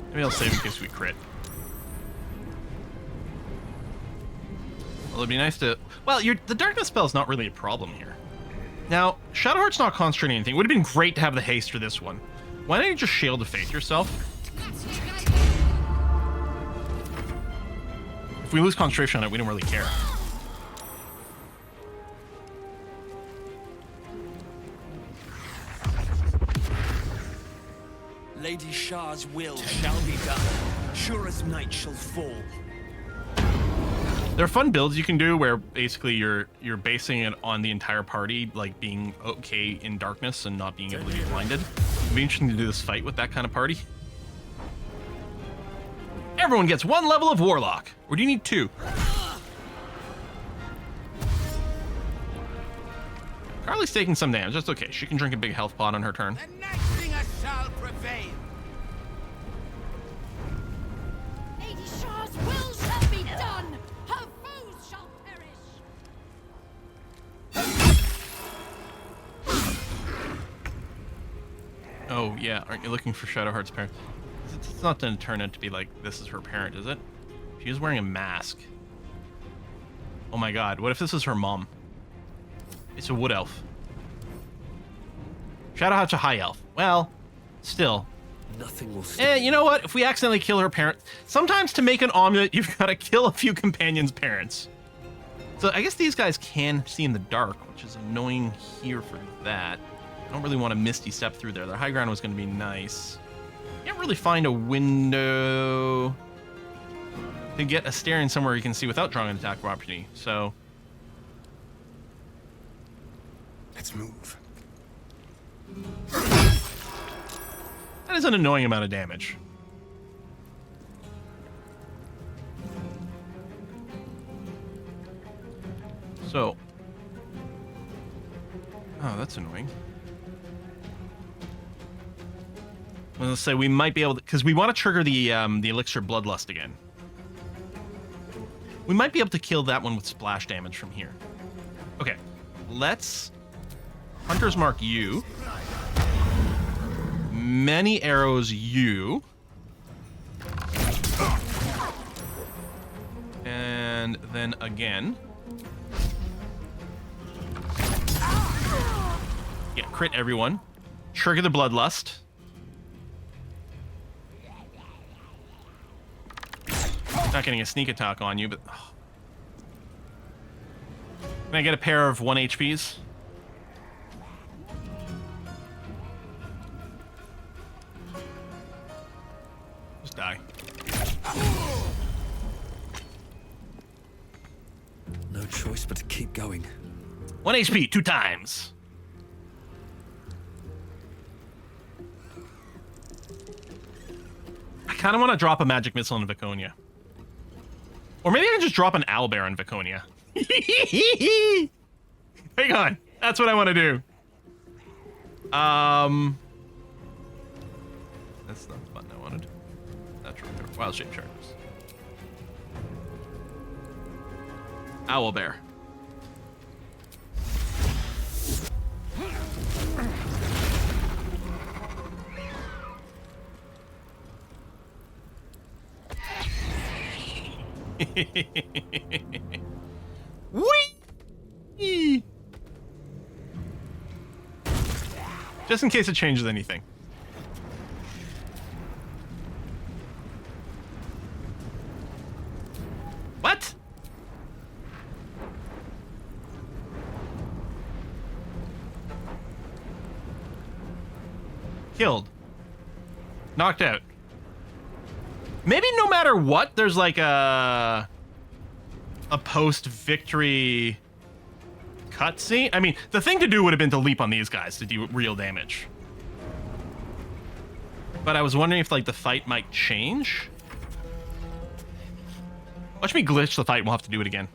Maybe I'll save in case we crit. Well, it'd be nice to... Well, the darkness spell's not really a problem here. Now, Shadowheart's not concentrating anything. It would have been great to have the haste for this one. Why don't you just Shield of Faith yourself? If we lose concentration on it, we don't really care. Lady Shah's will shall be done, sure as night shall fall. There are fun builds you can do where basically you're basing it on the entire party like being okay in darkness and not being able to be blinded. It'd be interesting to do this fight with that kind of party. Everyone gets 1 level of Warlock. Or do you need 2? Carly's taking some damage. That's okay. She can drink a big health pot on her turn. The night singer shall prevail. Lady Shah's will shall be done. Her foes shall perish. Oh, yeah. Aren't you looking for Shadowheart's parent? It's not going to turn out to be like this is her parent, is it? She is wearing a mask. Oh my god. What if this is her mom? It's a wood elf. Shadowheart's a high elf. Well, still. Nothing will stop. You know what? If we accidentally kill her parent, sometimes to make an omelet, you've got to kill a few companions' parents. So I guess these guys can see in the dark, which is annoying here for that. I don't really want to Misty Step through there. Their high ground was going to be nice. Can't really find a window to get Astarion somewhere you can see without drawing an attack of opportunity. So let's move. That is an annoying amount of damage. So, oh, that's annoying. Let's say we might be able to, because we want to trigger the elixir bloodlust again. We might be able to kill that one with splash damage from here. Okay, let's Hunter's Mark you. Many arrows you. And then again. Yeah, crit everyone. Trigger the bloodlust. Not getting a sneak attack on you, but... Oh. Can I get a pair of 1 HPs? Just die. No choice but to keep going. 1 HP, 2 times. I kind of want to drop a magic missile in Viconia. Or maybe I can just drop an owlbear in Viconia. Hang on. That's what I want to do. That's not the button I wanted. Natural power. Wild shape charges. Owlbear. Whee! Just in case it changes anything. What? Killed. Knocked out. Maybe no matter what, there's like a post-victory cutscene. I mean, the thing to do would have been to leap on these guys to do real damage. But I was wondering if like the fight might change. Watch me glitch the fight. We'll have to do it again.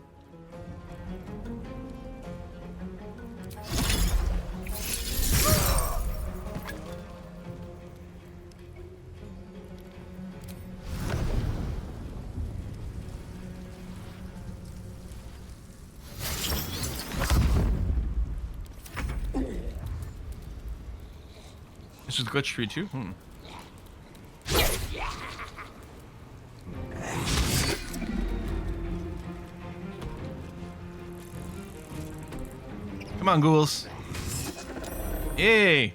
This is glitch tree too? Come on, ghouls. Yay!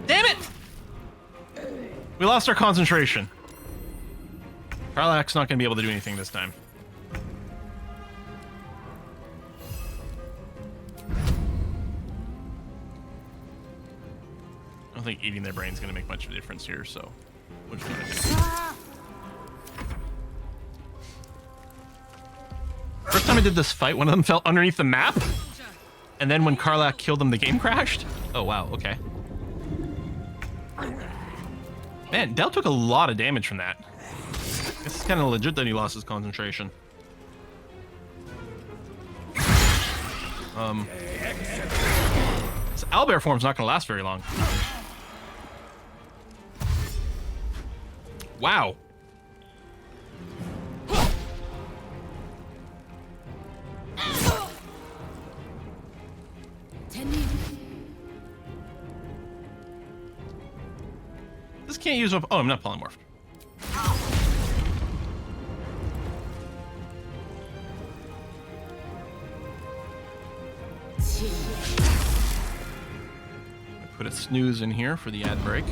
Damn it! We lost our concentration. Karlach's not going to be able to do anything this time. I don't think eating their brain's going to make much of a difference here, so we're just going to... First time I did this fight, one of them fell underneath the map, and then when Karlach killed them, the game crashed? Oh, wow, okay. Man, Del took a lot of damage from that. I guess it's kind of legit that he lost his concentration. This owlbear form's not going to last very long. Wow. This can't use up. Oh, I'm not polymorphed. Put a snooze in here for the ad break.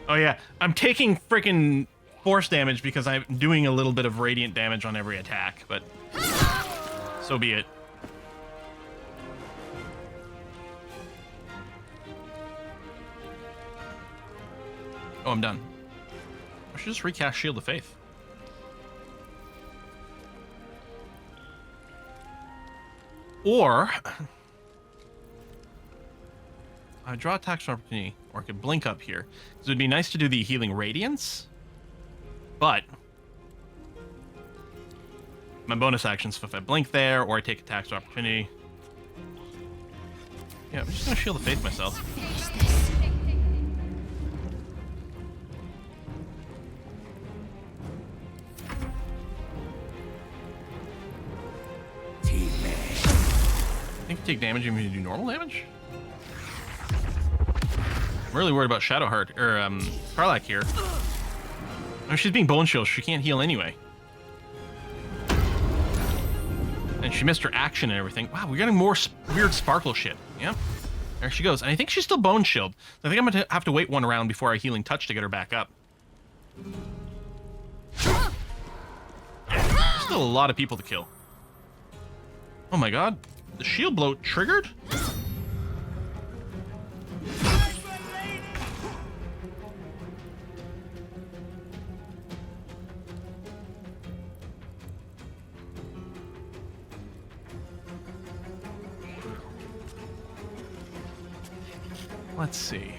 Oh yeah, I'm taking freaking force damage because I'm doing a little bit of radiant damage on every attack, but so be it. Oh, I'm done. I should just recast Shield of Faith. Or I draw attacks from opportunity, or I could blink up here. So it'd be nice to do the healing radiance, but my bonus actions, if I blink there, or I take attacks of opportunity. Yeah, I'm just gonna Shield of Faith myself. I think you take damage even if you do normal damage? I'm really worried about Shadowheart, or Karlach here. I mean, she's being bone shield, she can't heal anyway. And she missed her action and everything. Wow, we're getting more weird sparkle shit. Yep. There she goes. And I think she's still bone shield. I think I'm gonna have to wait one round before I healing touch to get her back up. There's still a lot of people to kill. Oh my god. The shield blow triggered? Let's see.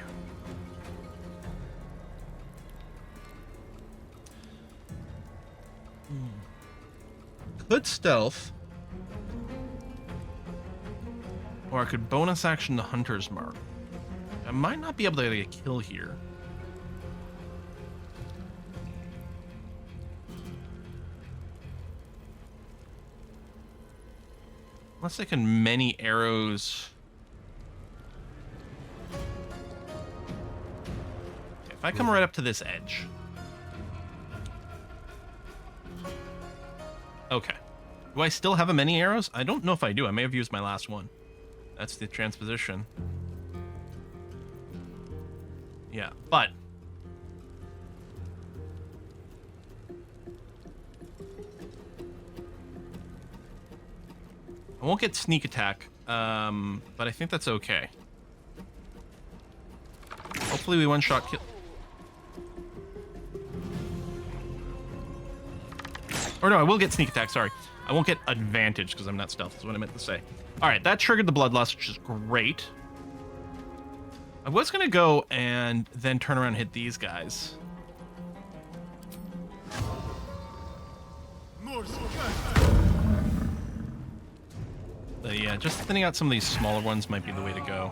Could stealth. Or I could bonus action the Hunter's Mark. I might not be able to get a kill here. Unless I can many arrows. If I come right up to this edge. Okay. Do I still have a many arrows? I don't know if I do. I may have used my last one. That's the transposition. Yeah, but I won't get sneak attack, but I think that's okay. Hopefully we one-shot kill. Or no, I will get sneak attack, sorry. I won't get advantage because I'm not stealth, is what I meant to say. All right, that triggered the bloodlust, which is great. I was going to go and then turn around and hit these guys. But yeah, just thinning out some of these smaller ones might be the way to go.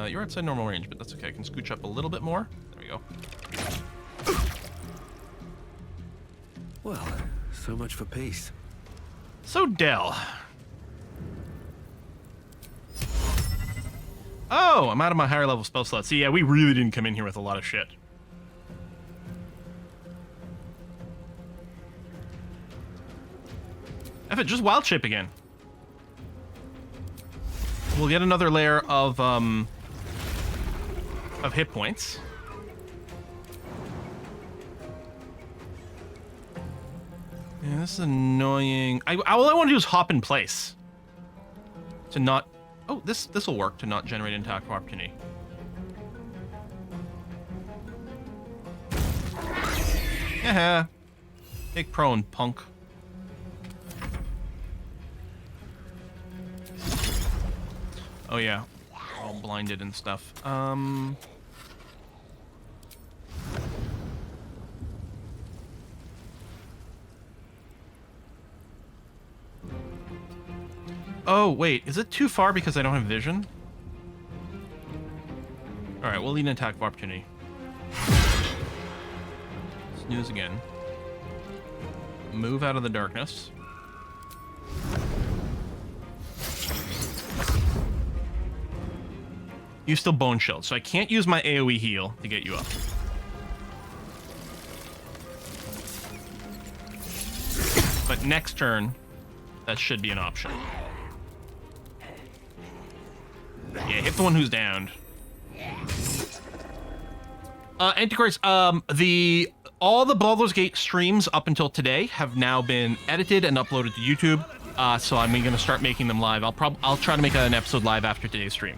You're outside normal range, but that's okay. I can scooch up a little bit more. There we go. Well, so much for peace. So, Del. Oh, I'm out of my higher level spell slot. See, yeah, we really didn't come in here with a lot of shit. F it, just wild shape again. We'll get another layer of hit points. Yeah, this is annoying. All I want to do is hop in place. To not... Oh, this will work to not generate an attack of opportunity. Yeah. Take prone, punk. Oh yeah, all blinded and stuff. Oh, wait, is it too far because I don't have vision? Alright, we'll lead an attack of opportunity. Snooze again. Move out of the darkness. You still bone shield, so I can't use my AoE heal to get you up. But next turn, that should be an option. Yeah, hit the one who's downed. Antiquaries, all the Baldur's Gate streams up until today have now been edited and uploaded to YouTube. So I'm gonna start making them live. I'll try to make an episode live after today's stream.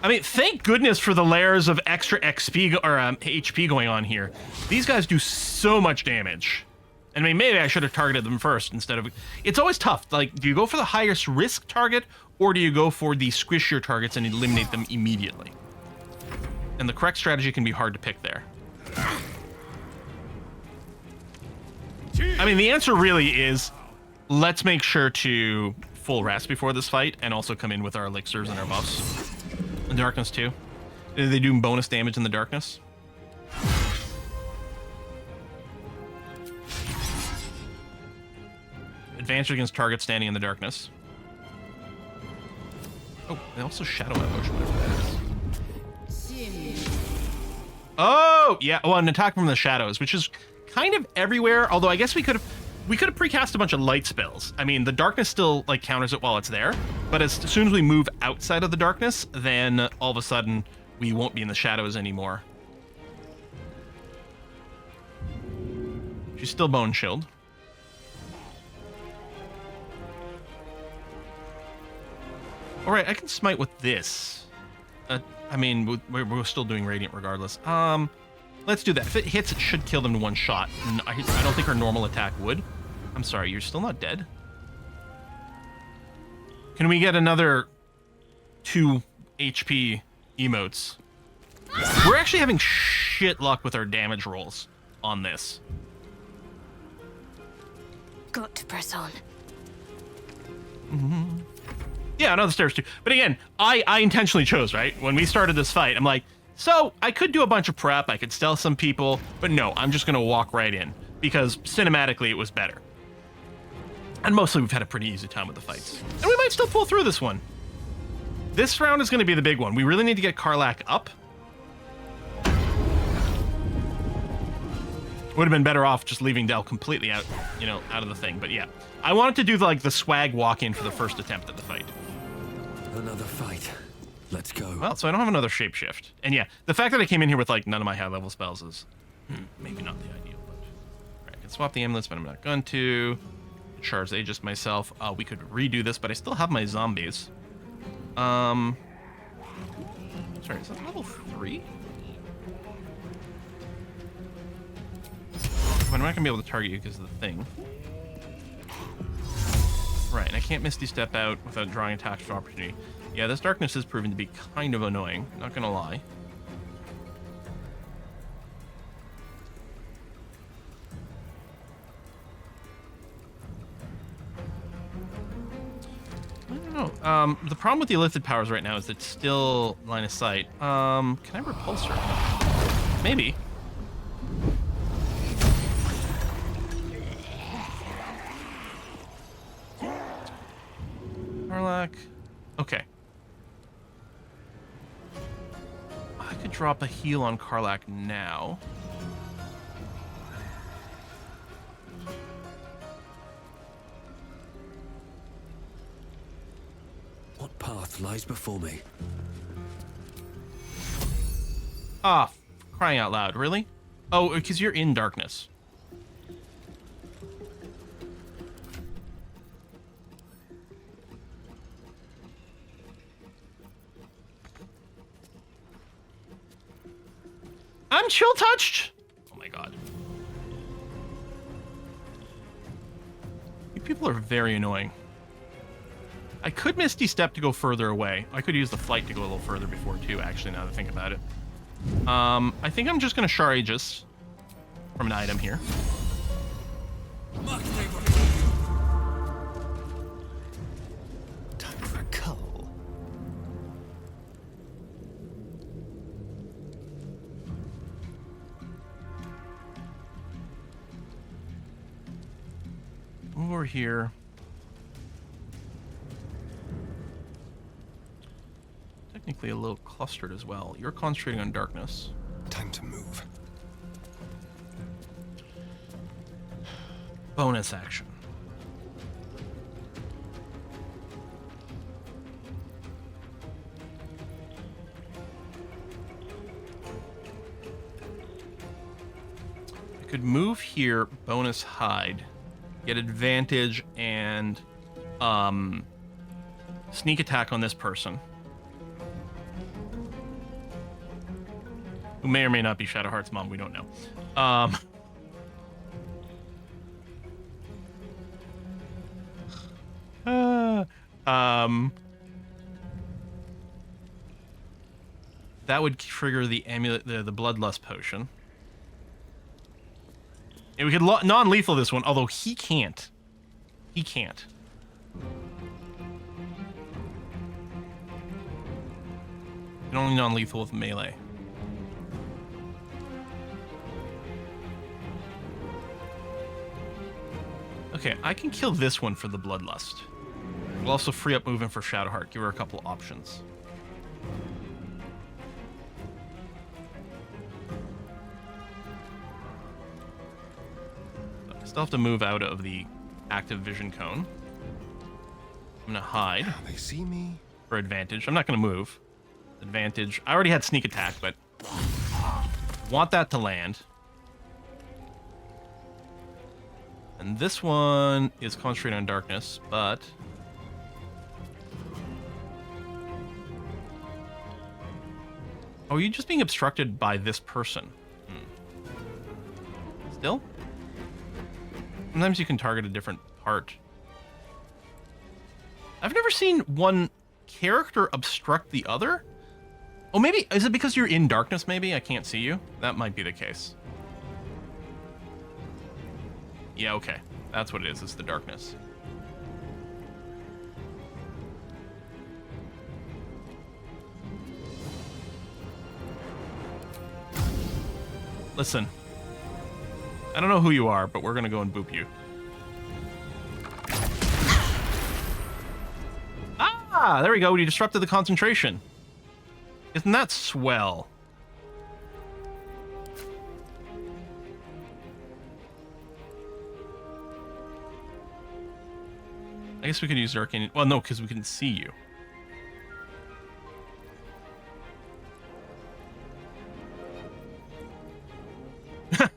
I mean, thank goodness for the layers of extra XP or HP going on here. These guys do so much damage. I mean, maybe I should have targeted them first instead of... It's always tough. Like, do you go for the highest risk target, or do you go for the squishier targets and eliminate them immediately? And the correct strategy can be hard to pick there. I mean, the answer really is, let's make sure to full rest before this fight, and also come in with our elixirs and our buffs. And darkness, too. They do bonus damage in the darkness. Advantage against targets standing in the darkness. Oh, and also shadow emotion, whatever that is. Oh, yeah. Well, an attack from the shadows, which is kind of everywhere. Although I guess we could have precast a bunch of light spells. I mean, the darkness still like counters it while it's there, but as soon as we move outside of the darkness, then all of a sudden we won't be in the shadows anymore. She's still bone shield. All right, I can smite with this. I mean, we're still doing radiant regardless. Let's do that. If it hits, it should kill them in one shot. I don't think our normal attack would. I'm sorry, you're still not dead? Can we get another 2 HP emotes? We're actually having shit luck with our damage rolls on this. Got to press on. Mm-hmm. Yeah, another stairs too. But again, I intentionally chose, right? When we started this fight, I'm like, so I could do a bunch of prep, I could stealth some people, but no, I'm just gonna walk right in because cinematically it was better. And mostly we've had a pretty easy time with the fights. And we might still pull through this one. This round is going to be the big one. We really need to get Karlach up. Would have been better off just leaving Del completely out, you know, out of the thing. But yeah, I wanted to do the swag walk-in for the first attempt at the fight. Another fight. Let's go. Well, so I don't have another shapeshift. And yeah, the fact that I came in here with none of my high-level spells is maybe not the ideal. But right, I can swap the amulets, but I'm not going to. Charge Aegis myself. We could redo this, but I still have my zombies. Sorry, is that level 3? I'm not gonna be able to target you because of the thing. Right, and I can't Misty Step out without drawing attacks for opportunity. Yeah, this darkness is proving to be kind of annoying, not gonna lie. I don't know. The problem with the Illithid powers right now is it's still line of sight. Can I repulse her? Maybe. Karlach. Okay. I could drop a heal on Karlach now. What path lies before me? Ah, crying out loud, really? Oh, because you're in darkness. I'm chill touched. Oh my god. You people are very annoying. I could Misty Step to go further away. I could use the flight to go a little further before too, actually, now that I think about it. I think I'm just gonna Shar Aegis from an item here. Time for a cull. Over here. Technically a little clustered as well. You're concentrating on darkness. Time to move. Bonus action. I could move here, bonus hide, get advantage and sneak attack on this person. Who may or may not be Shadowheart's mom, we don't know. That would trigger the amulet, the bloodlust potion. And we could non-lethal this one, although he can't. He can't. You can only non-lethal with melee. Okay, I can kill this one for the bloodlust. We'll also free up movement for Shadowheart. Give her a couple options. I still have to move out of the active vision cone. I'm gonna hide. They see me for advantage. I'm not gonna move. Advantage. I already had sneak attack, but want that to land. And this one is concentrated on darkness, but oh, are you just being obstructed by this person? Still? Sometimes you can target a different part. I've never seen one character obstruct the other. Oh, maybe, is it because you're in darkness, maybe? I can't see you? That might be the case. Yeah, okay. That's what it is. It's the darkness. Listen. I don't know who you are, but we're gonna go and boop you. Ah, there we go. We disrupted the concentration. Isn't that swell? I guess we could use arcane. Well, no, because we couldn't see you.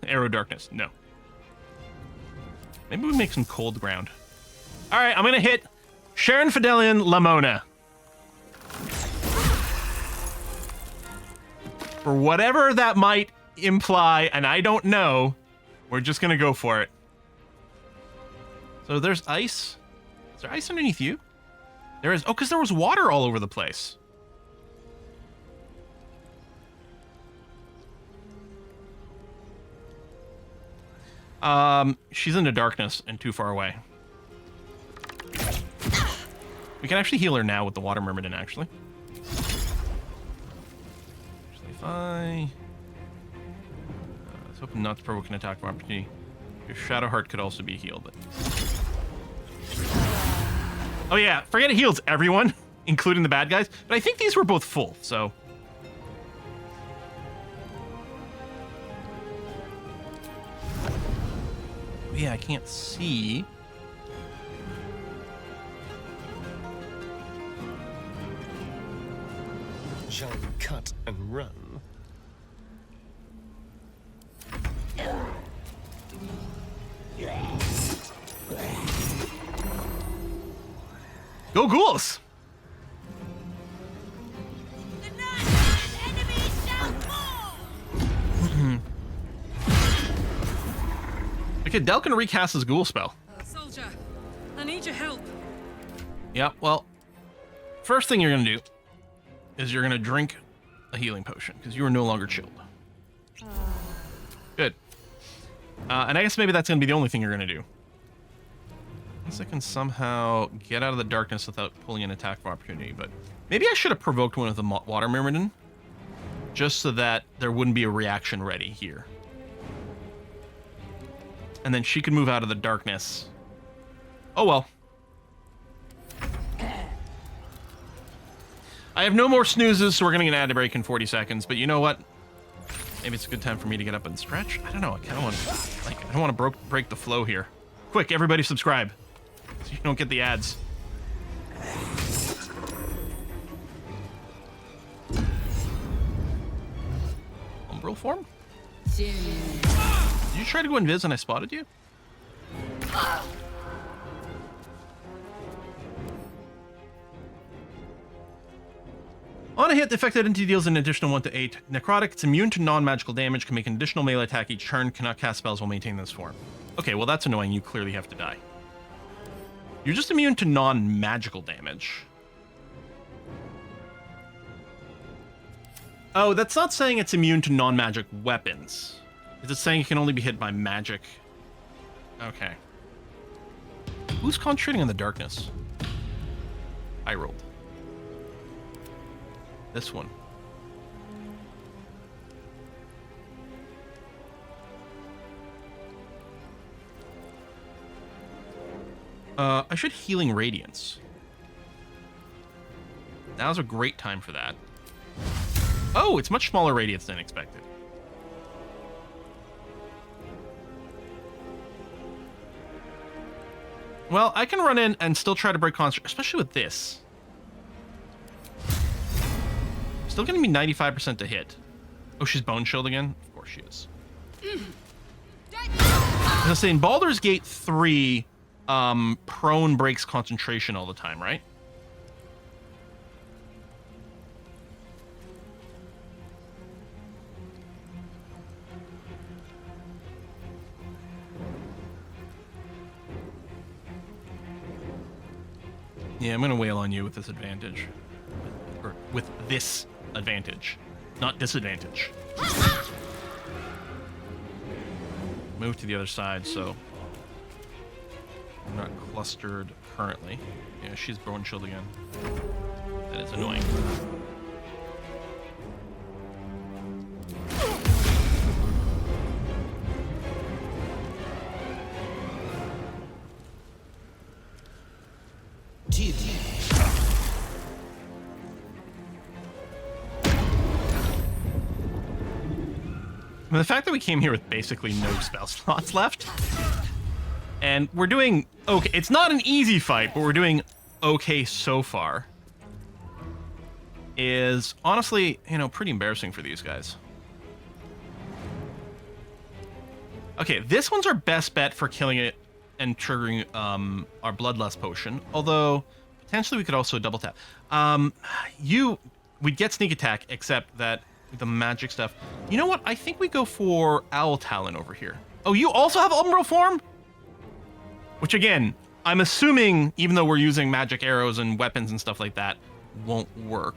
Arrow darkness. No. Maybe we make some cold ground. All right, I'm gonna hit Sharon Fidelian Lamona. For whatever that might imply, and I don't know, we're just gonna go for it. So there's ice. Is there ice underneath you? There is. Oh, because there was water all over the place. She's in the darkness and too far away. We can actually heal her now with the water myrmidon, actually. If I was hoping not to provoke an attack of opportunity. Your Shadowheart could also be healed, but... Oh yeah, forget it heals everyone, including the bad guys. But I think these were both full, so... Yeah, I can't see. Shall we cut and run? Go ghouls! Okay, Del can recast his ghoul spell. Soldier, I need your help. Yeah, well, first thing you're gonna do is you're gonna drink a healing potion because you are no longer chilled. Good. And I guess maybe that's gonna be the only thing you're gonna do. Unless I can somehow get out of the darkness without pulling an attack of opportunity, but maybe I should have provoked one of the water myrmidon just so that there wouldn't be a reaction ready here. And then she could move out of the darkness. Oh well. I have no more snoozes, so we're gonna get an ad break in 40 seconds. But you know what? Maybe it's a good time for me to get up and stretch. I don't know. I kind of want to, like, I don't want to break the flow here. Quick, everybody subscribe, so you don't get the ads. Umbral form? Did you try to go invis and I spotted you? On a hit, the affected entity deals an additional 1 to 8 necrotic. It's immune to non-magical damage, can make an additional melee attack each turn, cannot cast spells while maintaining this form. Okay, well that's annoying. You clearly have to die. You're just immune to non-magical damage. Oh, that's not saying it's immune to non-magic weapons. Is it saying it can only be hit by magic? Okay. Who's concentrating on the darkness? I rolled. This one. I should Healing Radiance. Now's a great time for that. Oh, it's much smaller radiance than expected. Well, I can run in and still try to break concentration, especially with this. Still gonna be 95% to hit. Oh, she's Bone Shield again? Of course she is. I was saying, Baldur's Gate 3, prone breaks concentration all the time, right? Yeah, I'm gonna wail on you with this advantage. Or with this advantage, not disadvantage. Move to the other side, so I'm not clustered currently. Yeah, she's Bone Shield again. That is annoying. mean, the fact that we came here with basically no spell slots left, and we're doing okay. It's not an easy fight, but we're doing okay so far, is honestly, you know, pretty embarrassing for these guys. Okay, this one's our best bet for killing it and triggering our Bloodlust potion, although potentially we could also double tap. We'd get sneak attack, except that the magic stuff. You know what? I think we go for Owl Talon over here. Oh, you also have Umbral Form? Which again, I'm assuming, even though we're using magic arrows and weapons and stuff like that, won't work.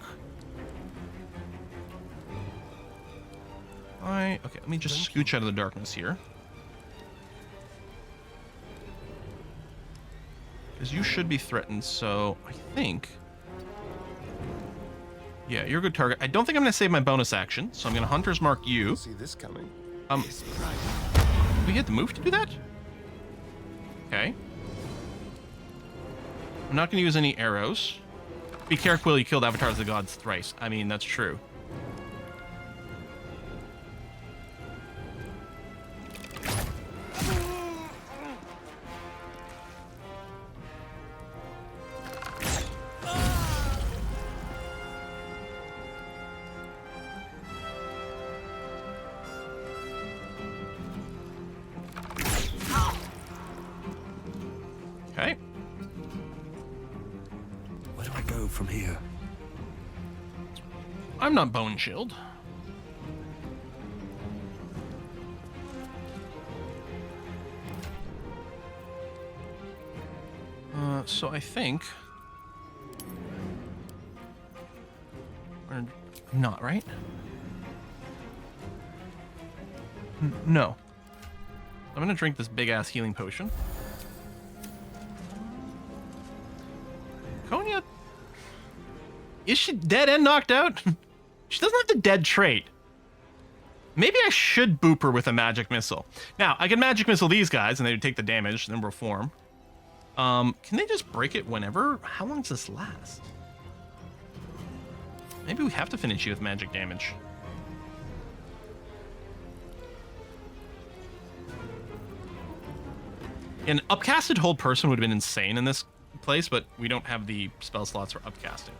Okay, let me just scooch out of the darkness here. Because you should be threatened, so I think... Yeah, you're a good target. I don't think I'm going to save my bonus action, so I'm going to Hunter's Mark you. See this coming. We had the move to do that? Okay. I'm not going to use any arrows. Be careful, Will, you killed Avatars of the Gods thrice. I mean, that's true. Okay. Where do I go from here? I'm not Bone Shield. So I think... We're not, right? No. I'm gonna drink this big-ass healing potion. Viconia... Is she dead and knocked out? She doesn't have the dead trait. Maybe I should boop her with a magic missile. Now, I can magic missile these guys and they would take the damage, then reform. Can they just break it whenever? How long does this last? Maybe we have to finish you with magic damage. An upcasted hold person would have been insane in this place, but we don't have the spell slots for upcasting.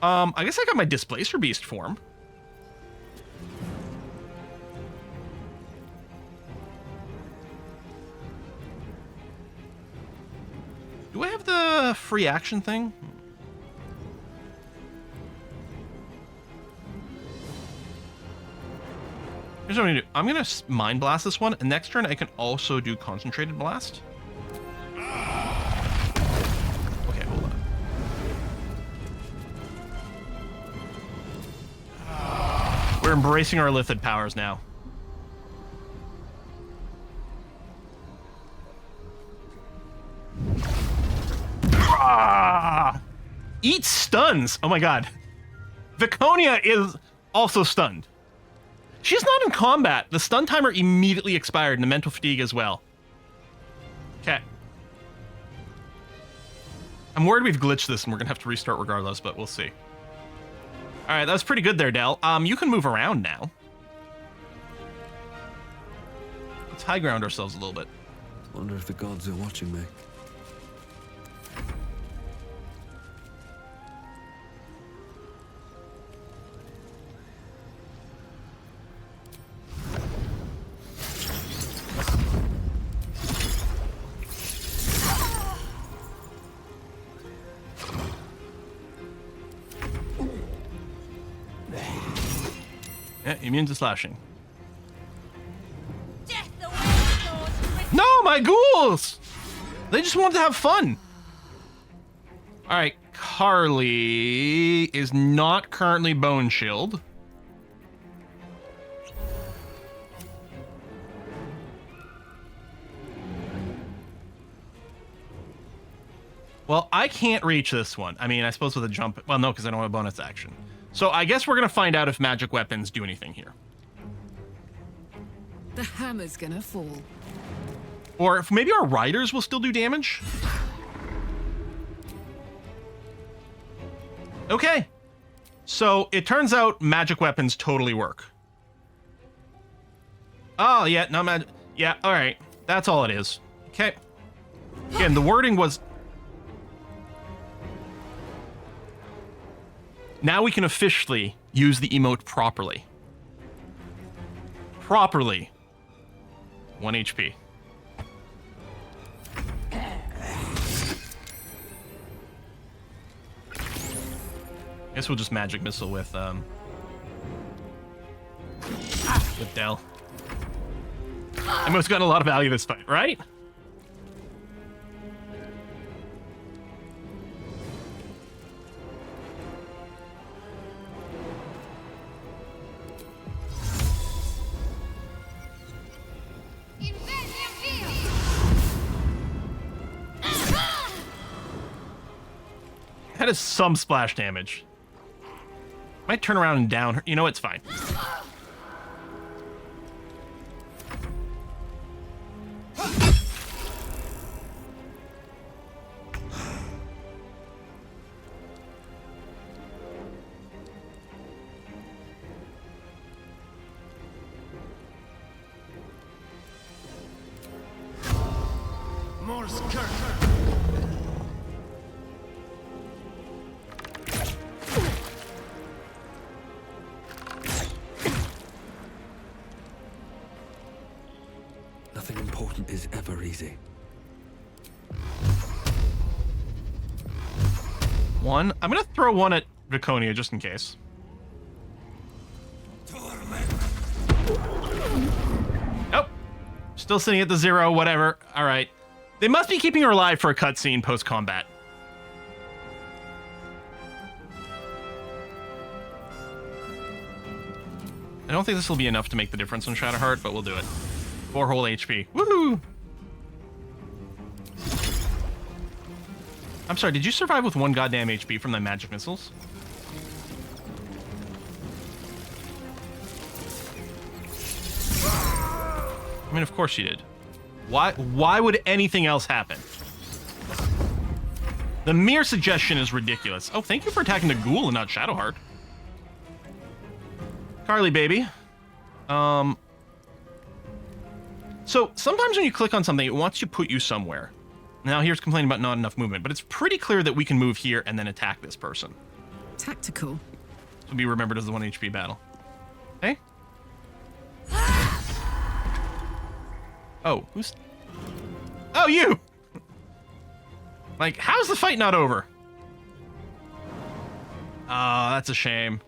I guess I got my Displacer Beast form. Do I have the free action thing? Here's what I'm gonna do. I'm gonna Mind Blast this one, and next turn I can also do Concentrated Blast. Okay, hold on. We're embracing our Lithid powers now. Ah! Eat stuns! Oh my god. Viconia is also stunned. She's not in combat. The stun timer immediately expired and the mental fatigue as well. Okay. I'm worried we've glitched this and we're gonna have to restart regardless, but we'll see. Alright, that was pretty good there, Del. You can move around now. Let's high ground ourselves a little bit. Wonder if the gods are watching me. Yeah, immune to slashing. No, my ghouls! They just wanted to have fun. All right, Carly is not currently Bone Shield. Well, I can't reach this one. I mean, I suppose with a jump. Well, no, because I don't have a bonus action. So I guess we're going to find out if magic weapons do anything here. The hammer's gonna fall. Or if maybe our riders will still do damage. Okay. So it turns out magic weapons totally work. Oh, yeah, no magic. Yeah, all right. That's all it is. Okay. Again, the wording was... Now we can officially use the emote properly. Properly. 1 HP. Guess we'll just magic missile with Del. Emote's gotten a lot of value this fight, right? That is some splash damage. Might turn around and down her. You know, it's fine. More skirt. Nothing important is ever easy. One. I'm gonna throw one at Viconia just in case. Nope. Still sitting at the 0, whatever. Alright. They must be keeping her alive for a cutscene post-combat. I don't think this will be enough to make the difference on Shadowheart, but we'll do it. 4 whole HP. Woohoo! I'm sorry, did you survive with 1 goddamn HP from the magic missiles? I mean, of course you did. Why would anything else happen? The mere suggestion is ridiculous. Oh, thank you for attacking the ghoul and not Shadowheart. Carly, baby. So, sometimes when you click on something, it wants to put you somewhere. Now, here's complaining about not enough movement, but it's pretty clear that we can move here and then attack this person. Tactical. This will be remembered as the 1 HP battle. Hey? Oh, who's... Oh, you! Like, how's the fight not over? Oh, that's a shame.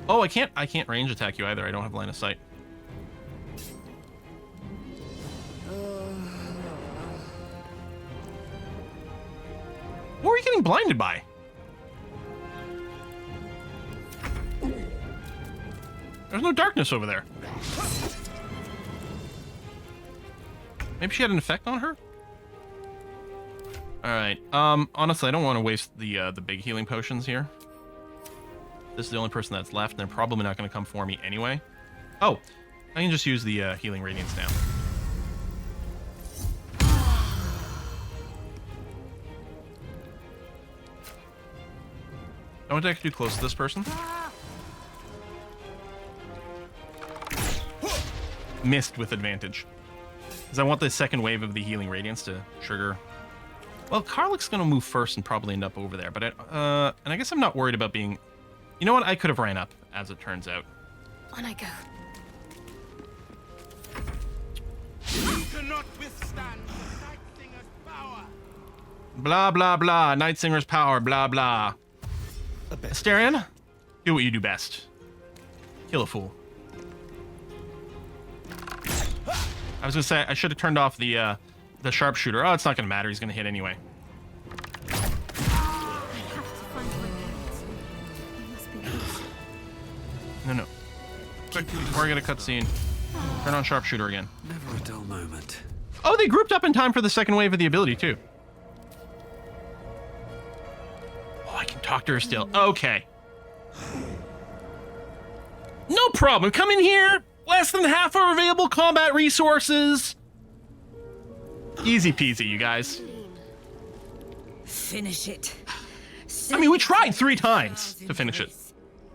Oh, I can't range attack you either. I don't have line of sight. What were you getting blinded by? There's no darkness over there. Maybe she had an effect on her? Alright, honestly, I don't want to waste the big healing potions here. This is the only person that's left, and they're probably not going to come for me anyway. Oh, I can just use the healing radiance now. I want to actually do close to this person. Missed with advantage. Because I want the second wave of the healing radiance to trigger. Well, Karlach's going to move first and probably end up over there, but and I guess I'm not worried about being... You know what? I could have ran up, as it turns out. On I go. You cannot withstand Night Singer's power. Blah, blah, blah. Night Singer's power, blah, blah. Asterion, do what you do best. Kill a fool. I was going to say, I should have turned off the sharpshooter. Oh, it's not going to matter. He's going to hit anyway. No. Quick, before I get a cutscene. Turn on sharpshooter again. Never a dull moment. Oh, they grouped up in time for the second wave of the ability, too. doctor still. Okay. No problem. Come in here. Less than half our available combat resources. Easy peasy, you guys. Finish it. I mean, we tried 3 times to finish it.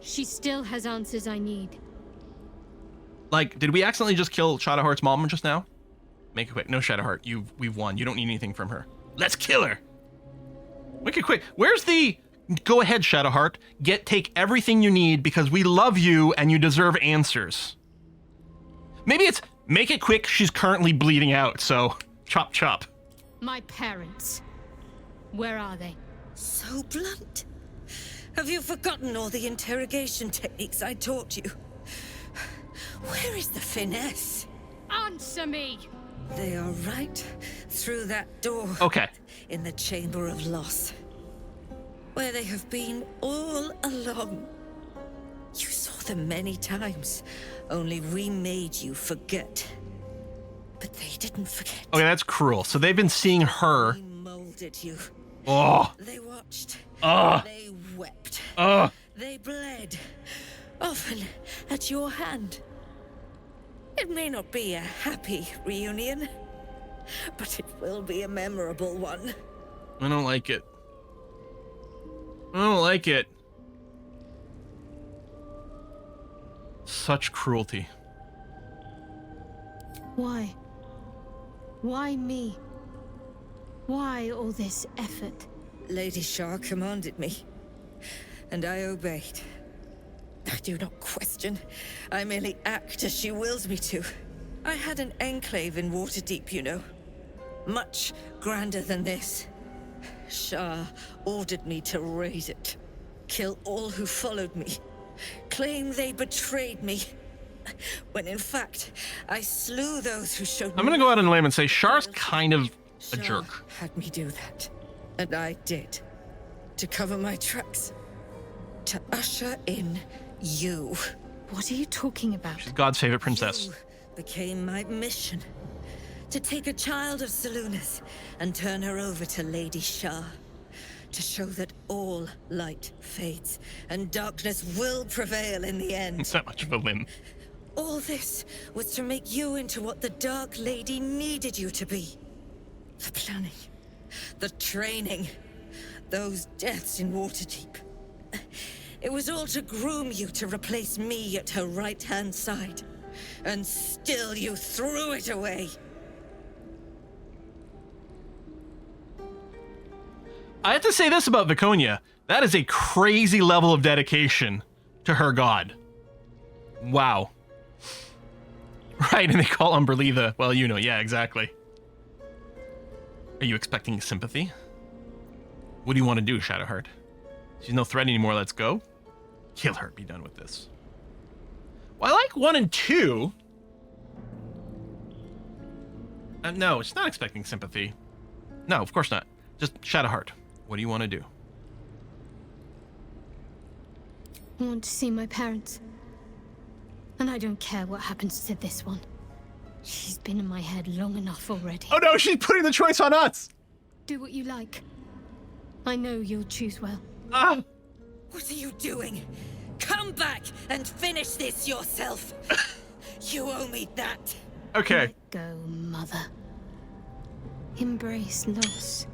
She still has answers I need. Like, did we accidentally just kill Shadowheart's mom just now? Make it quick. No, Shadowheart, we've won. You don't need anything from her. Let's kill her. Make it quick. Where's the... Go ahead, Shadowheart. Take everything you need because we love you and you deserve answers. Maybe it's make it quick. She's currently bleeding out, so chop chop. My parents. Where are they? So blunt. Have you forgotten all the interrogation techniques I taught you? Where is the finesse? Answer me! They are right through that door. Okay. In the Chamber of Loss. Where they have been all along. You saw them many times. Only we made you forget. But they didn't forget. Okay, that's cruel. So they've been seeing her. We molded you. Oh. They watched. They wept. Ugh. They bled. Often at your hand. It may not be a happy reunion, but it will be a memorable one. I don't like it. I don't like it. Such cruelty. Why? Why me? Why all this effort? Lady Shah commanded me, and I obeyed. I do not question. I merely act as she wills me to. I had an enclave in Waterdeep, you know. Much grander than this. Shah ordered me to raise it. Kill all who followed me. Claim they betrayed me. When in fact, I slew those who showed me. I'm gonna go out on a limb and say Shar's kind of a jerk. Had me do that. And I did. To cover my tracks. To usher in you. What are you talking about? She's God's favorite princess. You became my mission. To take a child of Seluna's and turn her over to Lady Shah. To show that all light fades and darkness will prevail in the end. It's not much of a limb. All this was to make you into what the Dark Lady needed you to be. The planning, the training, those deaths in Waterdeep. It was all to groom you to replace me at her right-hand side. And still you threw it away. I have to say this about Viconia. That is a crazy level of dedication to her god. Wow. Right, and they call Umberlee the... Well, you know, yeah, exactly. Are you expecting sympathy? What do you want to do, Shadowheart? She's no threat anymore, let's go. Kill her, be done with this. Well, I like 1 and 2. No, she's not expecting sympathy. No, of course not. Just Shadowheart. What do you want to do? I want to see my parents. And I don't care what happens to this one. She's been in my head long enough already. Oh no, she's putting the choice on us! Do what you like. I know you'll choose well. Ah! What are you doing? Come back and finish this yourself. You owe me that. Okay. Let go, mother. Embrace loss.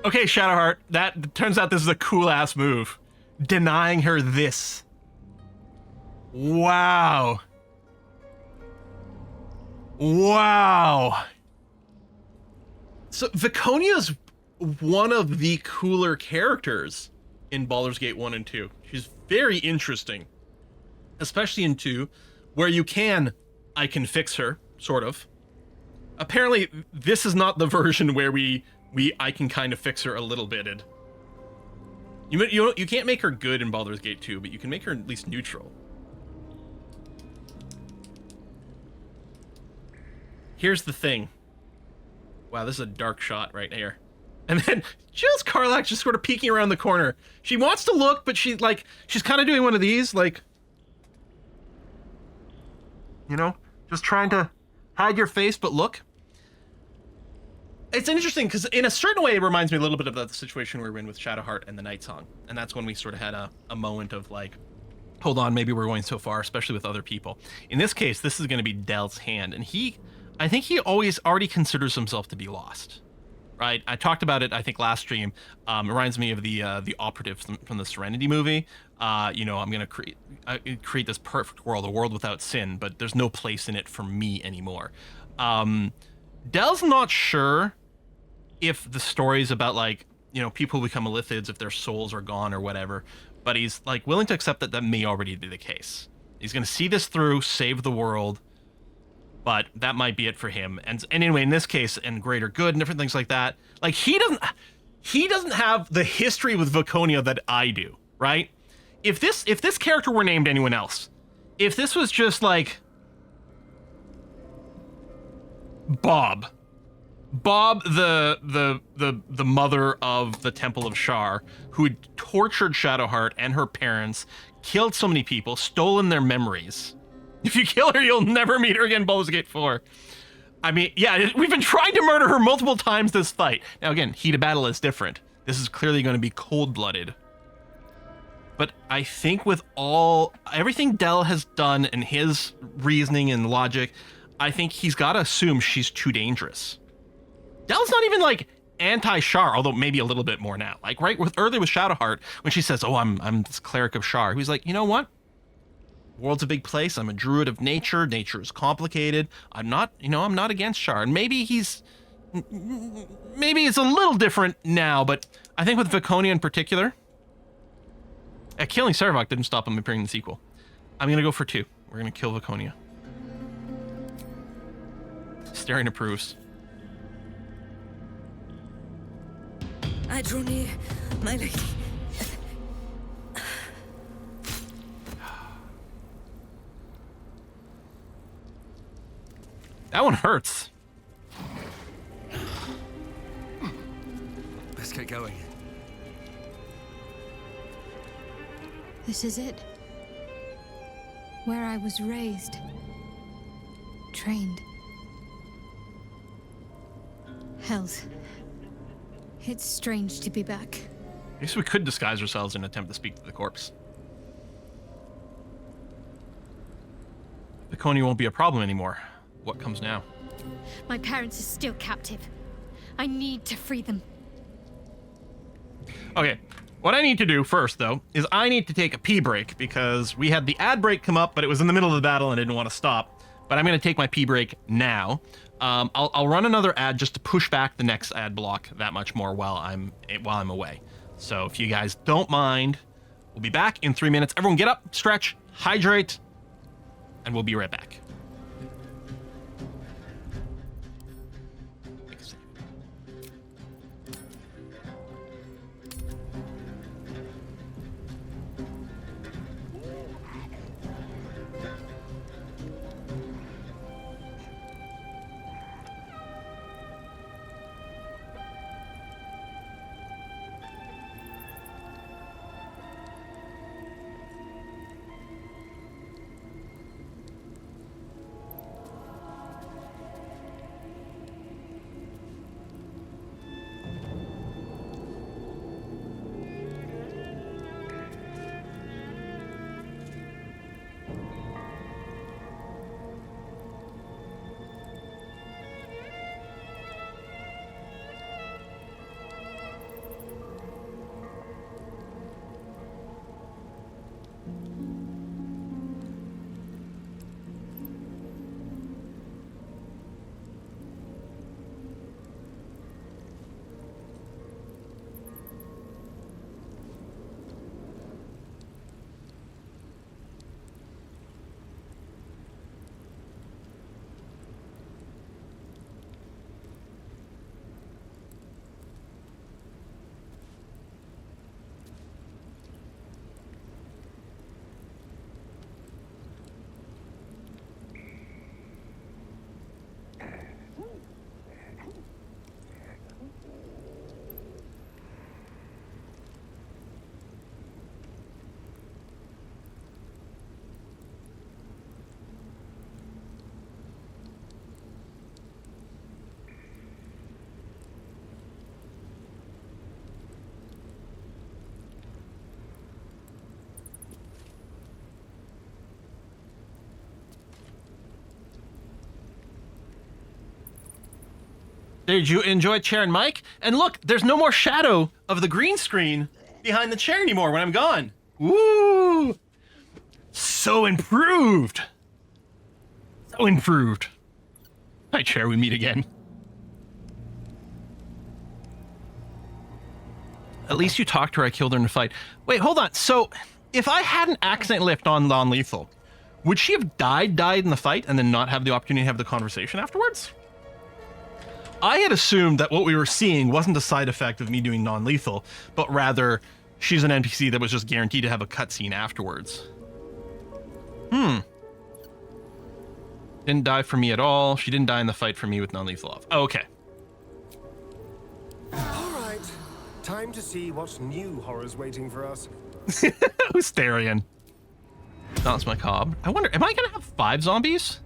Okay, Shadowheart, that turns out this is a cool-ass move. Denying her this. Wow. Wow. So Viconia's one of the cooler characters in Baldur's Gate 1 and 2. She's very interesting. Especially in 2, where you can, I can fix her, sort of. Apparently, this is not the version where I can kind of fix her a little bit. You can't make her good in Baldur's Gate 2, but you can make her at least neutral. Here's the thing. Wow, this is a dark shot right here. And then just Karlach just sort of peeking around the corner. She wants to look, but she's kind of doing one of these, like, you know, just trying to hide your face, but look. It's interesting because in a certain way it reminds me a little bit of the situation we were in with Shadowheart and the Night Song, and that's when we sort of had a moment of like, hold on, maybe we're going so far, especially with other people. In this case, this is going to be Del's hand, and I think he already considers himself to be lost, right? I talked about it, I think, last stream. It reminds me of the operative from the Serenity movie. You know, I'm going to create this perfect world, a world without sin, but there's no place in it for me anymore. Del's not sure if the story's about, like, you know, people who become Illithids, if their souls are gone or whatever, but he's, like, willing to accept that may already be the case. He's going to see this through, save the world, but that might be it for him. And anyway, in this case, and greater good and different things like that, like, he doesn't have the history with Viconia that I do, right? If this character were named anyone else, if this was just, like, Bob, the mother of the Temple of Shar, who had tortured Shadowheart and her parents, killed so many people, stolen their memories. If you kill her, you'll never meet her again, Baldur's Gate 4. I mean, yeah, we've been trying to murder her multiple times this fight. Now again, heat of battle is different. This is clearly going to be cold-blooded. But I think with everything Del has done and his reasoning and logic, I think he's got to assume she's too dangerous. Del's not even, like, anti-Shar, although maybe a little bit more now. Like, right earlier with Shadowheart, when she says, oh, I'm this cleric of Shar, he's like, you know what? The world's a big place. I'm a druid of nature. Nature is complicated. I'm not against Shar. And maybe it's a little different now, but I think with Viconia in particular, killing Sarevok didn't stop him appearing in the sequel. I'm going to go for 2. We're going to kill Viconia. Staring approves. I draw near, my lady. That one hurts. Let's get going. This is it. Where I was raised. Trained. Hells. It's strange to be back. I guess we could disguise ourselves and attempt to speak to the corpse. Viconia won't be a problem anymore. What comes now? My parents are still captive. I need to free them. Okay, what I need to do first, though, is I need to take a pee break, because we had the ad break come up, but it was in the middle of the battle and I didn't want to stop. But I'm going to take my pee break now. I'll run another ad just to push back the next ad block that much more while I'm away. So if you guys don't mind, we'll be back in 3 minutes. Everyone get up, stretch, hydrate, and we'll be right back. Did you enjoy chair and mic? And look, there's no more shadow of the green screen behind the chair anymore when I'm gone. Woo! So improved. So improved. Hi, chair, we meet again. At least you talked to her. I killed her in a fight. Wait, hold on. So, if I hadn't accidentally left on non-lethal, would she have died in the fight and then not have the opportunity to have the conversation afterwards? I had assumed that what we were seeing wasn't a side effect of me doing non-lethal, but rather she's an NPC that was just guaranteed to have a cutscene afterwards. Didn't die for me at all. She didn't die in the fight for me with non-lethal off. Oh, okay. All right. Time to see what's new horrors waiting for us. Hysterian. That's my cob. I wonder, am I gonna have 5 zombies?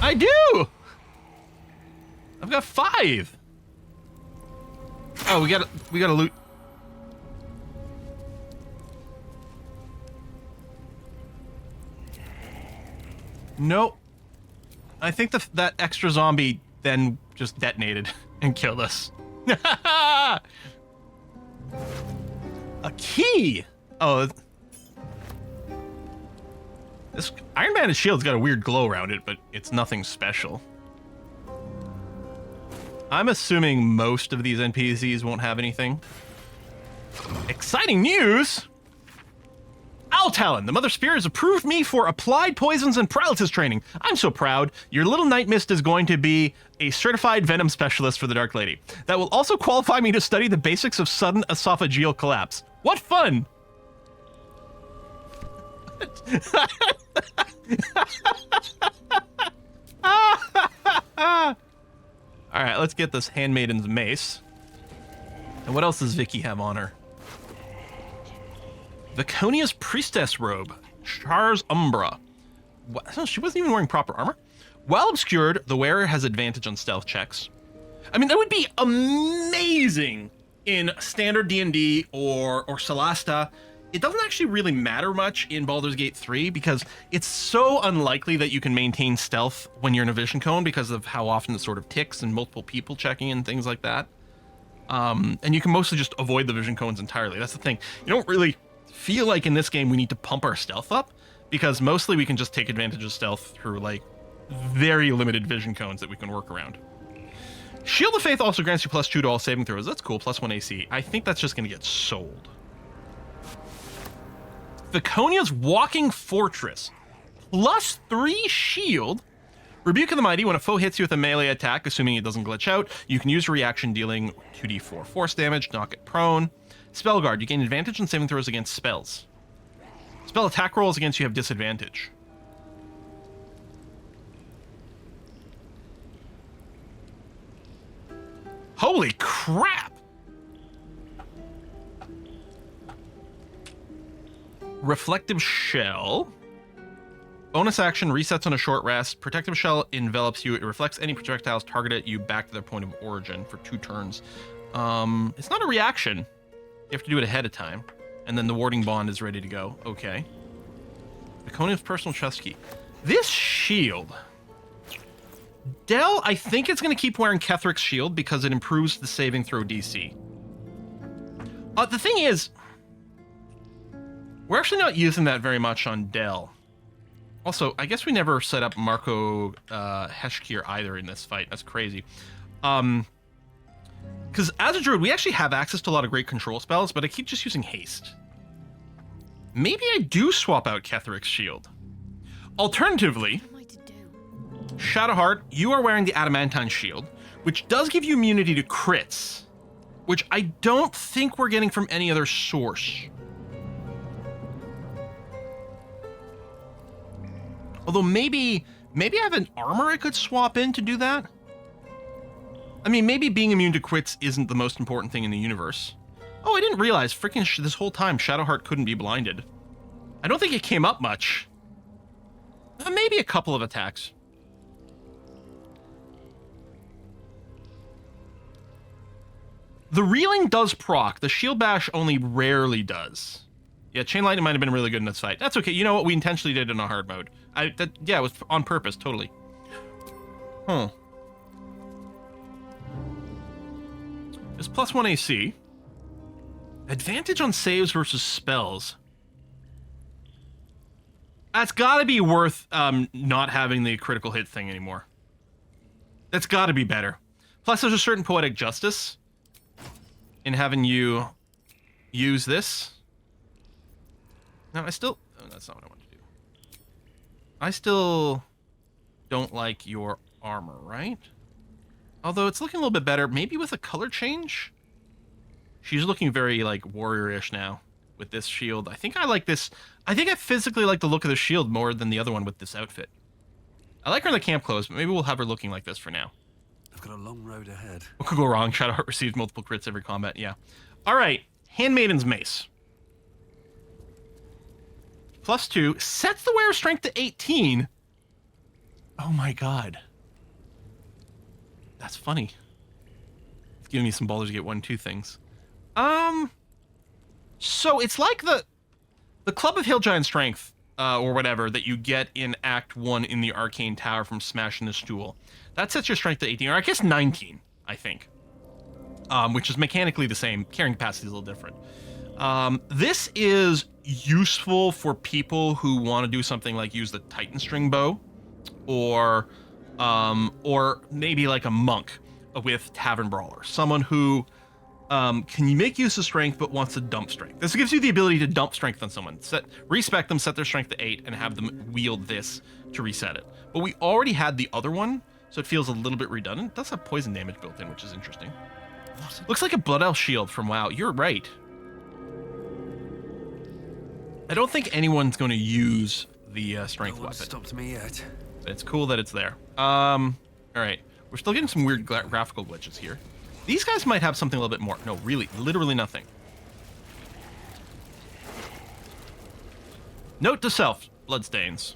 I do! I've got 5! Oh, we gotta loot. Nope. I think that extra zombie then just detonated and killed us. A key! Oh. This Iron Band's shield's got a weird glow around it, but it's nothing special. I'm assuming most of these NPCs won't have anything. Exciting news! Altalon, the Mother Spear has approved me for applied poisons and paralysis training. I'm so proud. Your little Night Mist is going to be a certified venom specialist for the Dark Lady. That will also qualify me to study the basics of sudden esophageal collapse. What fun! Alright, let's get this Handmaiden's Mace. And what else does Vicky have on her? Viconia's Priestess Robe. Char's Umbra. What? She wasn't even wearing proper armor? While obscured, the wearer has advantage on stealth checks. I mean, that would be amazing in standard D&D or Celasta. It doesn't actually really matter much in Baldur's Gate 3 because it's so unlikely that you can maintain stealth when you're in a vision cone because of how often it sort of ticks and multiple people checking and things like that. And you can mostly just avoid the vision cones entirely. That's the thing. You don't really feel like in this game we need to pump our stealth up because mostly we can just take advantage of stealth through like very limited vision cones that we can work around. Shield of Faith also grants you +2 to all saving throws. That's cool. +1 AC. I think that's just going to get sold. Viconia's Walking Fortress. +3 shield. Rebuke of the Mighty. When a foe hits you with a melee attack, assuming it doesn't glitch out, you can use a reaction dealing 2d4 force damage, knock it prone. Spell Guard. You gain advantage on saving throws against spells. Spell attack rolls against you have disadvantage. Holy crap! Reflective Shell. Bonus action, resets on a short rest. Protective Shell envelops you. It reflects any projectiles targeted at you back to their point of origin for 2 turns. It's not a reaction. You have to do it ahead of time. And then the warding bond is ready to go. Okay. Viconia's personal chest key. This shield. Del, I think it's going to keep wearing Kethric's shield because it improves the saving throw DC. The thing is, we're actually not using that very much on Del. Also, I guess we never set up Marco Heshkir either in this fight. That's crazy. Because as a druid, we actually have access to a lot of great control spells, but I keep just using haste. Maybe I do swap out Kethric's shield. Alternatively, Shadowheart, you are wearing the Adamantine shield, which does give you immunity to crits, which I don't think we're getting from any other source. Although maybe I have an armor I could swap in to do that. I mean, maybe being immune to crits isn't the most important thing in the universe. Oh, I didn't realize freaking this whole time Shadowheart couldn't be blinded. I don't think it came up much. Maybe a couple of attacks. The Reeling does proc. The Shield Bash only rarely does. Yeah, Chain Lightning might have been really good in this fight. That's okay. You know what? We intentionally did it in a hard mode. Yeah, it was on purpose, totally. Huh. It's +1 AC. Advantage on saves versus spells. That's gotta be worth not having the critical hit thing anymore. That's gotta be better. Plus, there's a certain poetic justice in having you use this. No, I still... Oh, that's not what I want to do. I still don't like your armor, right? Although it's looking a little bit better. Maybe with a color change? She's looking very, like, warrior-ish now with this shield. I think I like this... I think I physically like the look of the shield more than the other one with this outfit. I like her in the camp clothes, but maybe we'll have her looking like this for now. I've got a long road ahead. What could go wrong? Shadowheart receives multiple crits every combat. Yeah. All right. Handmaiden's Mace. +2. Sets the wearer's strength to 18. Oh my god. That's funny. It's giving me some Baldur's Gate 1-2 things. So it's like the Club of Hill Giant Strength, or whatever, that you get in Act 1 in the Arcane Tower from smashing the stool. That sets your strength to 18, or I guess 19, I think. Which is mechanically the same. Carrying capacity is a little different. This is useful for people who want to do something like use the Titan String Bow, or maybe like a monk with Tavern Brawler. Someone who can make use of strength but wants to dump strength. This gives you the ability to dump strength on someone. Respec them, set their strength to 8, and have them wield this to reset it. But we already had the other one, so it feels a little bit redundant. It does have poison damage built in, which is interesting. Looks like a Blood Elf shield from WoW. You're right. I don't think anyone's going to use the strength weapon. Stopped me yet. But it's cool that it's there. All right. We're still getting some weird graphical glitches here. These guys might have something a little bit more. No, really, literally nothing. Note to self, bloodstains.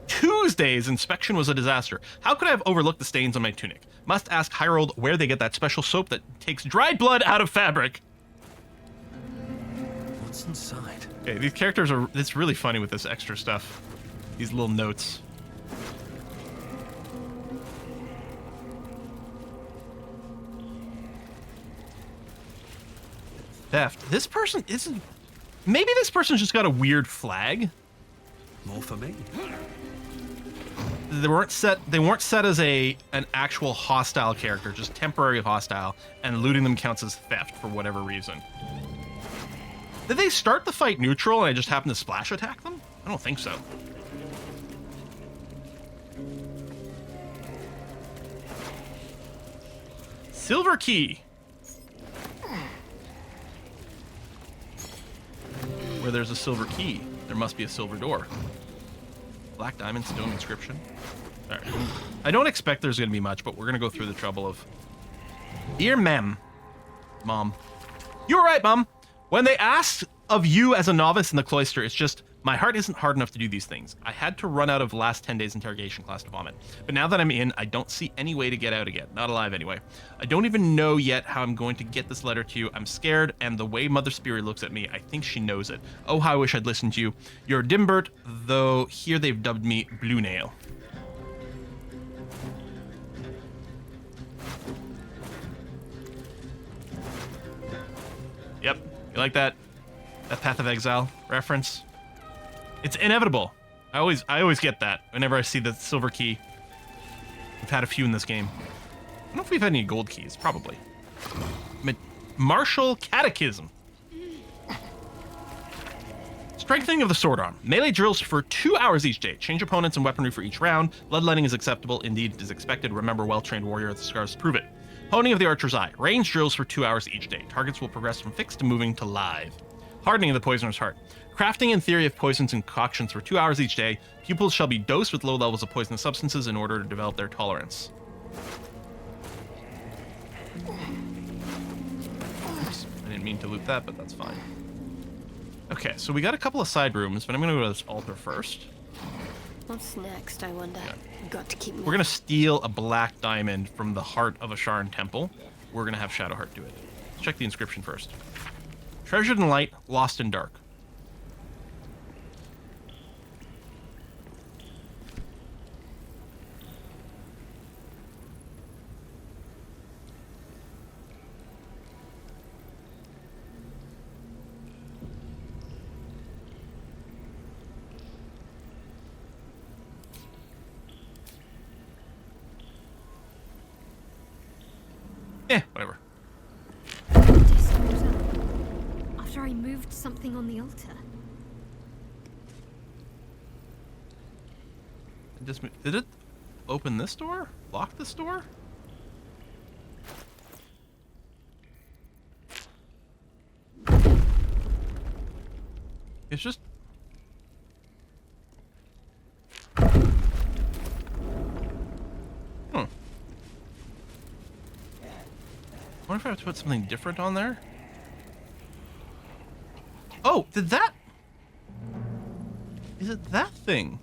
Tuesday's inspection was a disaster. How could I have overlooked the stains on my tunic? Must ask Hirold where they get that special soap that takes dried blood out of fabric. What's inside? Okay, these characters are... It's really funny with this extra stuff. These little notes. Theft. This person isn't... Maybe this person's just got a weird flag. More for me. They weren't set as an actual hostile character, just temporary hostile, and looting them counts as theft for whatever reason. Did they start the fight neutral and I just happened to splash attack them? I don't think so. Silver key. Where there's a silver key, there must be a silver door. Black diamond, stone inscription. All right. I don't expect there's going to be much, but we're going to go through the trouble of... Dear Mem. Mom. You were right, Mom. When they asked of you as a novice in the cloister, it's just, my heart isn't hard enough to do these things. I had to run out of the last 10 days interrogation class to vomit. But now that I'm in, I don't see any way to get out again. Not alive, anyway. I don't even know yet how I'm going to get this letter to you. I'm scared, and the way Mother Spirit looks at me, I think she knows it. Oh, how I wish I'd listened to you. You're Dimbert, though here they've dubbed me Blue Nail. Yep, you like that? That Path of Exile reference? It's inevitable. I always get that whenever I see the silver key. We've had a few in this game. I don't know if we've had any gold keys. Probably. Martial Catechism. Strengthening of the sword arm. Melee drills for 2 hours each day. Change opponents and weaponry for each round. Bloodletting is acceptable. Indeed, it is expected. Remember, well-trained warrior, the scars prove it. Honing of the Archer's Eye. Range drills for 2 hours each day. Targets will progress from fixed to moving to live. Hardening of the Poisoner's Heart. Crafting in theory of poisons and concoctions for 2 hours each day. Pupils shall be dosed with low levels of poisonous substances in order to develop their tolerance. Oops, I didn't mean to loot that, but that's fine. Okay, so we got a couple of side rooms, but I'm going to go to this altar first. What's next, I wonder? I've got to keep moving. We're going to steal a black diamond from the heart of a Sharn temple. We're going to have Shadowheart do it. Let's check the inscription first. Treasured in light, lost in dark. Whatever. After I moved something on the altar. Did it open this door? Lock this door? It's just... I wonder if I have to put something different on there. Oh, did that... Is it that thing?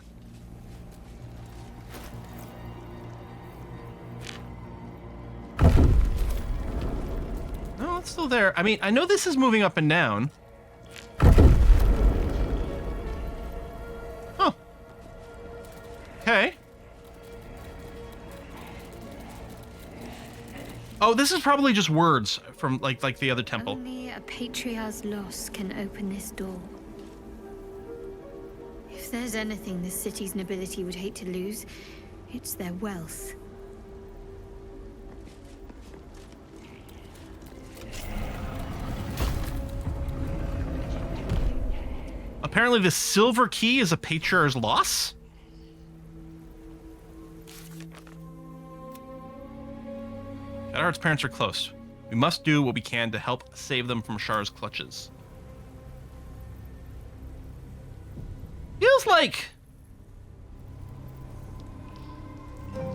No, it's still there. I mean, I know this is moving up and down. Oh. Okay. Oh, this is probably just words from like the other temple. Only a patriarch's loss can open this door. If there's anything this city's nobility would hate to lose, it's their wealth. Apparently the silver key is a patriarch's loss? Shadowheart's parents are close. We must do what we can to help save them from Shar's clutches. Feels like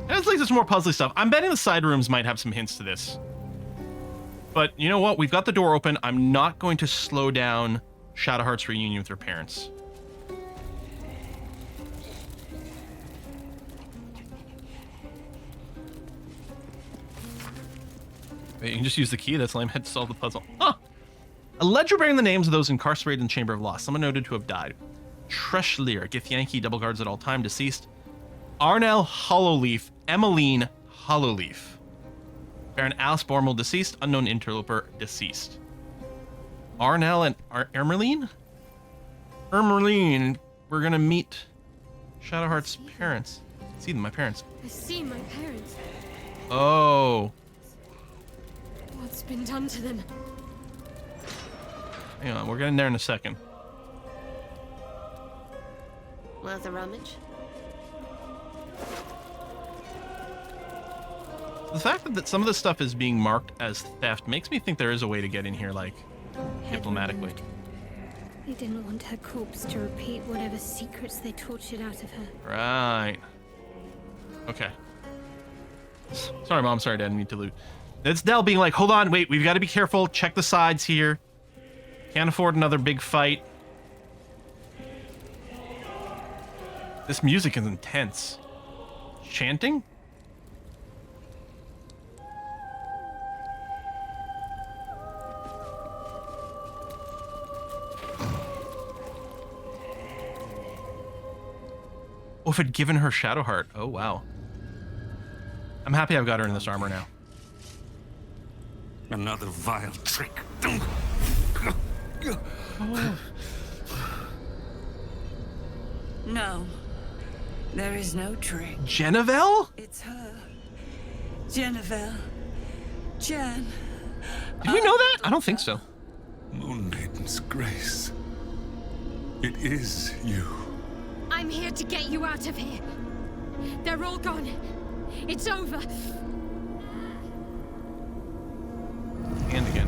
there's more puzzly stuff. I'm betting the side rooms might have some hints to this. But you know what? We've got the door open. I'm not going to slow down Shadowheart's reunion with her parents. Wait, you can just use the key? That's lame. Had to solve the puzzle. Huh! A ledger bearing the names of those incarcerated in the Chamber of Loss. Someone noted to have died. Treshlir, Githyanki, double guards at all time, deceased. Arnell Hollowleaf, Emmeline Hollowleaf. Baron Alice Bormel, deceased. Unknown interloper, deceased. Arnell and Ermeline? Ermeline. We're gonna meet Shadowheart's parents. See them, my parents. I've seen my parents. Oh. What's been done to them? Hang on, we're getting there in a second. Worth a rummage? The fact that some of this stuff is being marked as theft makes me think there is a way to get in here, like, diplomatically. They didn't want her corpse to repeat whatever secrets they tortured out of her. Right. Okay. Sorry, Mom. Sorry, Dad. I didn't mean to loot. That's Dell being like, hold on, wait, we've got to be careful. Check the sides here. Can't afford another big fight. This music is intense. Chanting? Oh, if it had given her Shadowheart. Oh, wow. I'm happy I've got her in this armor now. Another vile trick. No. There is no trick. Genevieve? It's her. Genevieve. Jan. Did we know that? I don't think so. Moon Maiden's grace. It is you. I'm here to get you out of here. They're all gone. It's over. And again.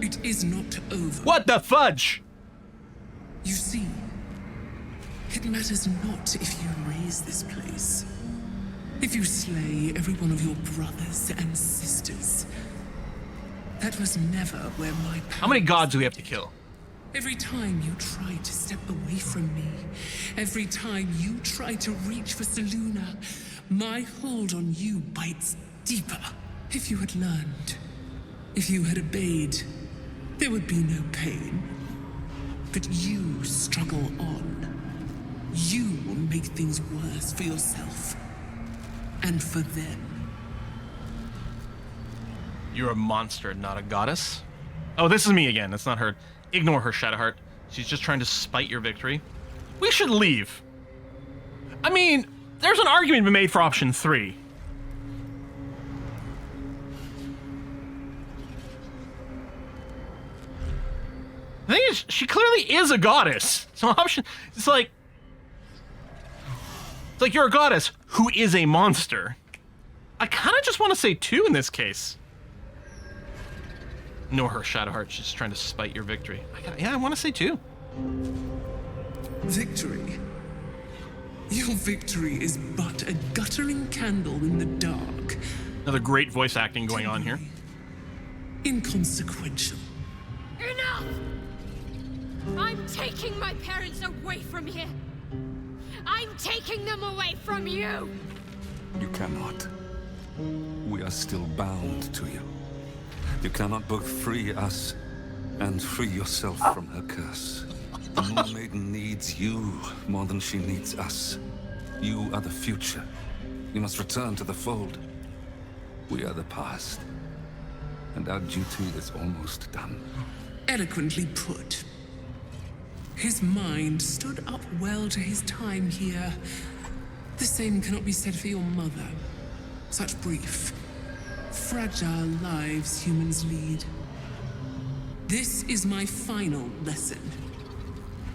It is not over. What the fudge? You see, it matters not if you raise this place. If you slay every one of your brothers and sisters. That was never where my power... How many gods do we have to kill? Every time you try to step away from me, every time you try to reach for Selûne, my hold on you bites deeper. If you had learned, if you had obeyed, there would be no pain. But you struggle on. You make things worse for yourself. And for them. You're a monster, not a goddess. Oh, this is me again. That's not her. Ignore her, Shadowheart. She's just trying to spite your victory. We should leave. I mean, there's an argument to be made for option 3. The thing is, she clearly is a goddess. So option, it's like you're a goddess who is a monster. I kind of just want to say 2 in this case. Ignore her, Shadowheart. She's trying to spite your victory. I want to say 2. Victory? Your victory is but a guttering candle in the dark. Another great voice acting going on here. Inconsequential. Enough! I'm taking my parents away from here. I'm taking them away from you. You cannot. We are still bound to you. You cannot both free us and free yourself from her curse. The Moon Maiden needs you more than she needs us. You are the future. You must return to the fold. We are the past. And our duty is almost done. Eloquently put. His mind stood up well to his time here. The same cannot be said for your mother. Such brief, fragile lives humans lead. This is my final lesson.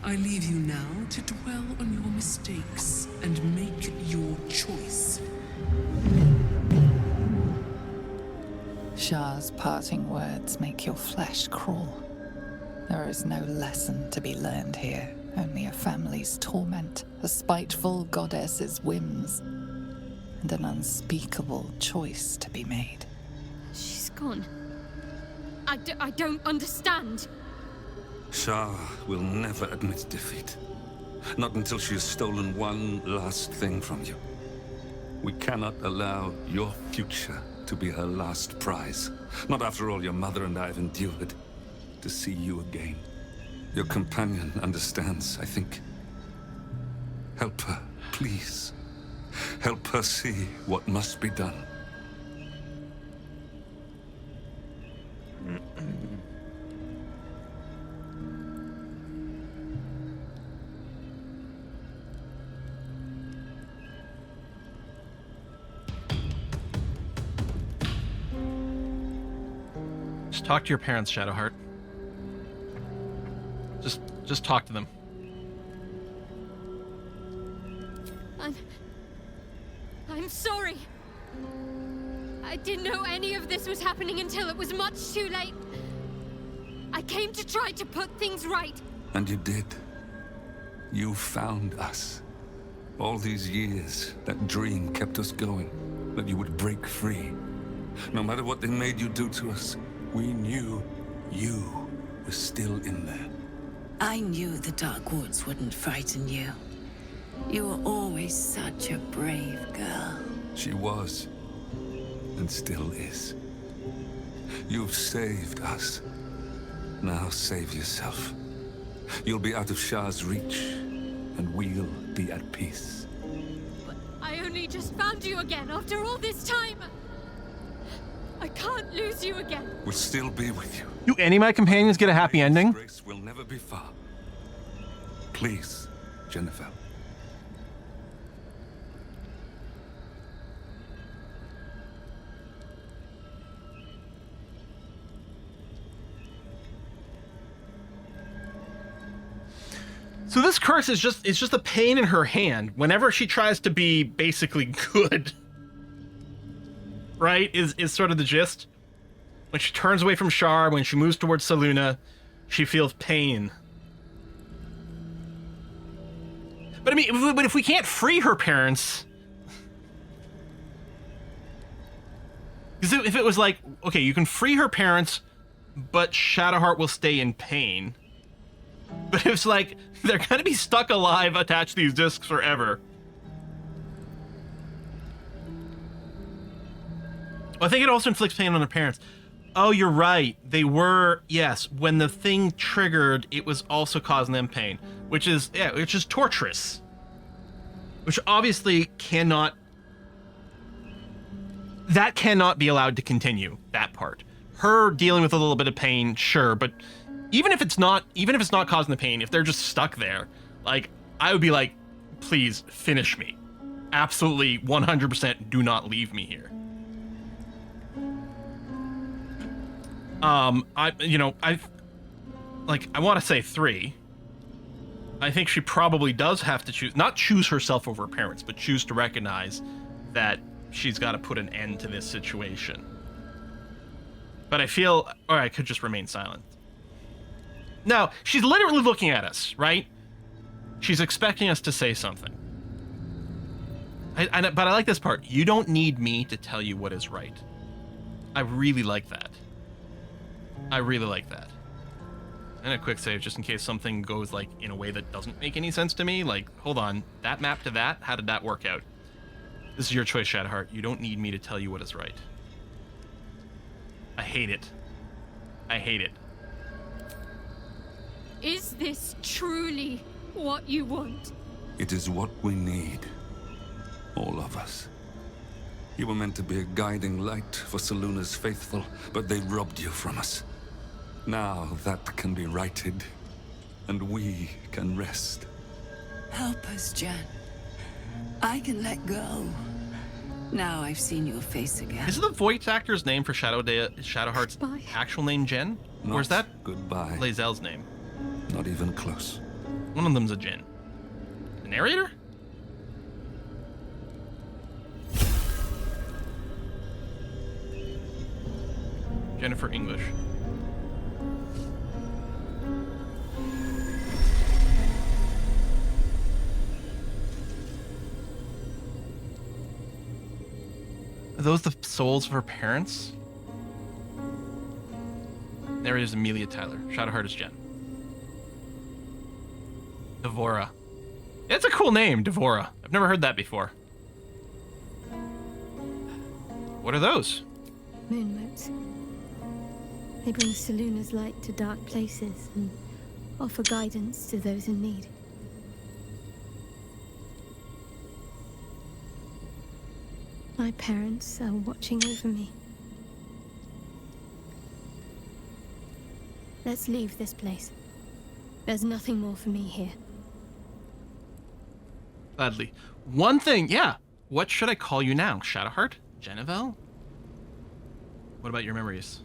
I leave you now to dwell on your mistakes and make your choice. Shah's parting words make your flesh crawl. There is no lesson to be learned here, only a family's torment, a spiteful goddess's whims, and an unspeakable choice to be made. She's gone. I don't understand. Shah will never admit defeat. Not until she has stolen one last thing from you. We cannot allow your future to be her last prize. Not after all your mother and I have endured. To see you again. Your companion understands, I think. Help her, please. Help her see what must be done. Just talk to your parents, Shadowheart. Just talk to them. I'm sorry. I didn't know any of this was happening until it was much too late. I came to try to put things right. And you did. You found us. All these years, that dream kept us going. That you would break free. No matter what they made you do to us, we knew you were still in there. I knew the Dark Woods wouldn't frighten you. You were always such a brave girl. She was, and still is. You've saved us. Now save yourself. You'll be out of Shah's reach, and we'll be at peace. But I only just found you again after all this time. I can't lose you again. We'll still be with you. Do any of my companions get a happy ending? Grace will never be far. Please, Jennifer. So this curse is just a pain in her hand whenever she tries to be basically good. Right? Is sort of the gist. When she turns away from Shar, when she moves towards Selûne, she feels pain. But I mean, if we can't free her parents, because if it was like, okay, you can free her parents, but Shadowheart will stay in pain. But it's like they're gonna be stuck alive, attached to these discs forever. Well, I think it also inflicts pain on their parents. Oh, you're right. They were, yes, when the thing triggered, it was also causing them pain, which is torturous. Which obviously cannot be allowed to continue, that part. her dealing with a little bit of pain, sure, but even if it's not causing the pain, if they're just stuck there, like, I would be like, please finish me. Absolutely 100% do not leave me here. I want to say 3. I think she probably does have to not choose herself over her parents, but choose to recognize that she's got to put an end to this situation. But I feel, or I could just remain silent. Now, she's literally looking at us, right? She's expecting us to say something. But I like this part. You don't need me to tell you what is right. I really like that. I really like that. And a quick save, just in case something goes, like, in a way that doesn't make any sense to me. Like, hold on, that map to that? How did that work out? This is your choice, Shadowheart. You don't need me to tell you what is right. I hate it. I hate it. Is this truly what you want? It is what we need. All of us. You were meant to be a guiding light for Selûne's faithful, but they robbed you from us. Now that can be righted, and we can rest. Help us, Jen. I can let go. Now I've seen your face again. Is the voice actor's name for Shadowheart's actual name Jen? Or is that goodbye. Lae'zel's name? Not even close. One of them's a Jen. The narrator? Jennifer English. Are those the souls of her parents? Narrator's Amelia Tyler. Shadowheart is Jen. Devora. It's a cool name, Devora. I've never heard that before. What are those? Moonmotes. They bring Selûne's light to dark places and offer guidance to those in need. My parents are watching over me. Let's leave this place. There's nothing more for me here. Gladly. One thing, yeah. What should I call you now? Shadowheart? Genevieve? What about your memories?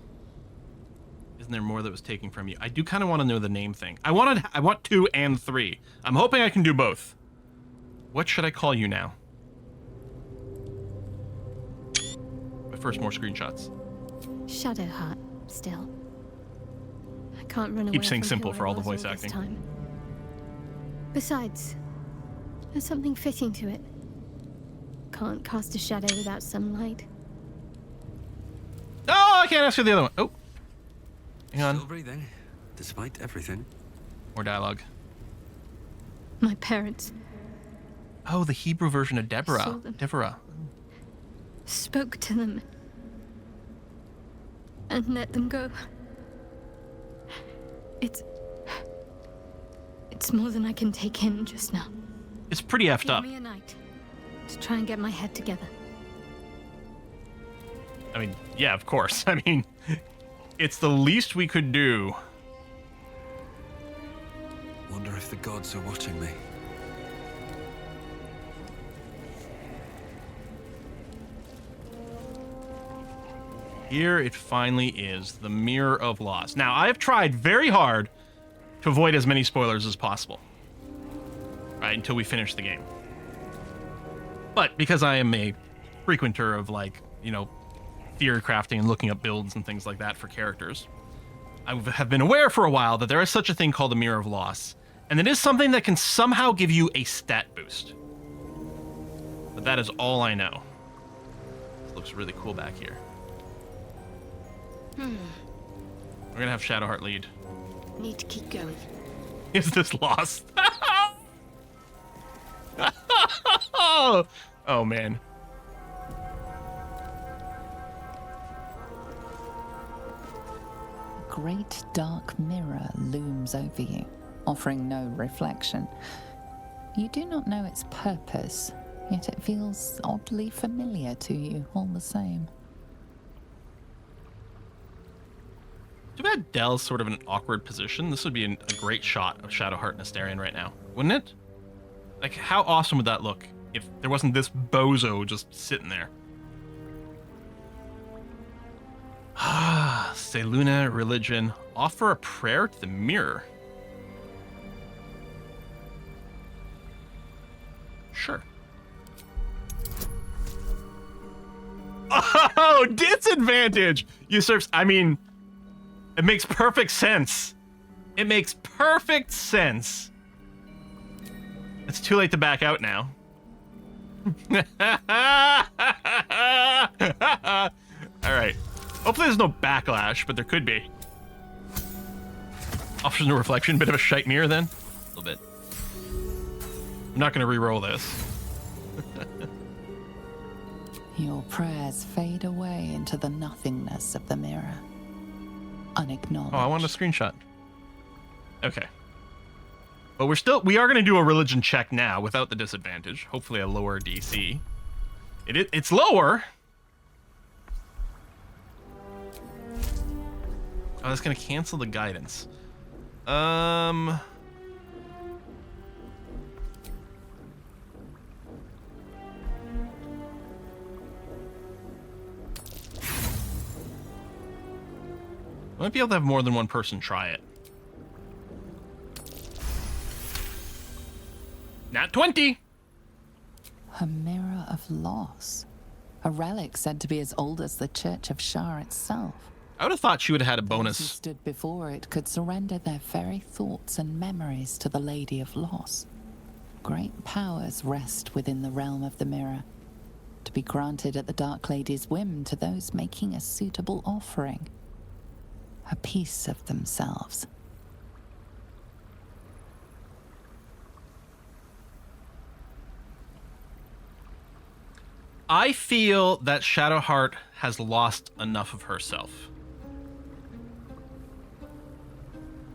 Isn't there more that was taken from you? I do kind of want to know the name thing. I want 2 and 3. I'm hoping I can do both. What should I call you now? But first, more screenshots. Shadowheart, still. I can't run away. Keep saying from simple who for I all the was voice acting. this time. Besides, there's something fitting to it. Can't cast a shadow without sunlight. Oh, I can't ask you the other one. Oh. Hang on. Still breathing, despite everything. More dialogue. My parents Oh, the Hebrew version of saw Deborah. them. Deborah. Spoke to them and let them go. It's more than I can take in just now. It's pretty effed up. Give me a night to try and get my head together. I mean, yeah, of course. I mean, it's the least we could do. Wonder if the gods are watching me. Here it finally is, the Mirror of Loss. Now, I have tried very hard to avoid as many spoilers as possible, right, until we finish the game. But because I am a frequenter of, like, you know, theory crafting and looking up builds and things like that for characters, I have been aware for a while that there is such a thing called the Mirror of Loss, and it is something that can somehow give you a stat boost. But that is all I know. This looks really cool back here. We're gonna have Shadowheart lead. Need to keep going. Is this lost? Oh man. A great dark mirror looms over you, offering no reflection. You do not know its purpose, yet it feels oddly familiar to you all the same. Too bad Dell's sort of in an awkward position. This would be a great shot of Shadowheart and Astarion right now, wouldn't it? Like, how awesome would that look if there wasn't this bozo just sitting there? Seluna, religion. Offer a prayer to the mirror. Sure. Oh, disadvantage! Usurps. I mean, it makes perfect sense. It makes perfect sense. It's too late to back out now. All right. Hopefully there's no backlash, but there could be. Offers no reflection. Bit of a shite mirror then. A little bit. I'm not going to re-roll this. Your prayers fade away into the nothingness of the mirror. Unacknowledged. Oh, I want a screenshot. Okay. But we are going to do a religion check now without the disadvantage. Hopefully a lower DC. It's lower. Oh, that's going to cancel the guidance. I might be able to have more than one person try it. Nat 20! A mirror of loss. A relic said to be as old as the Church of Shar itself. I would have thought she would have had a Those bonus. who stood before it could surrender their very thoughts and memories to the Lady of Loss. Great powers rest within the realm of the mirror, to be granted at the Dark Lady's whim to those making a suitable offering. A piece of themselves. I feel that Shadowheart has lost enough of herself.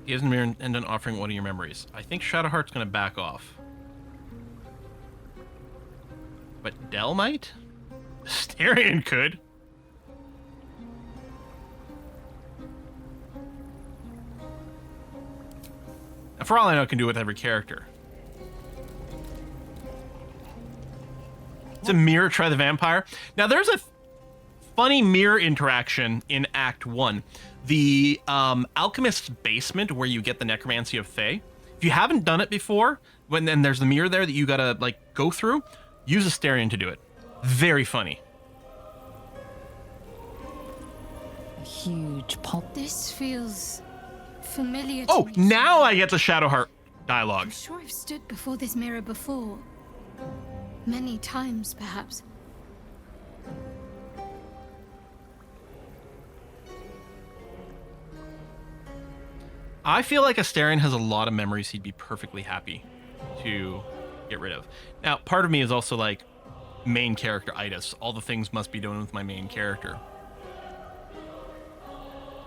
He has a mirror and an offering one of your memories. I think Shadowheart's going to back off. But Dell might? Astarion could. And for all I know, it can do it with every character. It's a mirror, try the vampire. Now, there's a funny mirror interaction in Act 1. The alchemist's basement, where you get the necromancy of Fae. If you haven't done it before, then there's the mirror there that you gotta like go through. Use Astarion to do it. Very funny. A huge pop. This feels familiar. Oh, now I get the Shadowheart dialogue. I'm sure I've stood before this mirror before. Many times, perhaps. I feel like Astarion has a lot of memories he'd be perfectly happy to get rid of. Now, part of me is also like, main character itis. All the things must be done with my main character.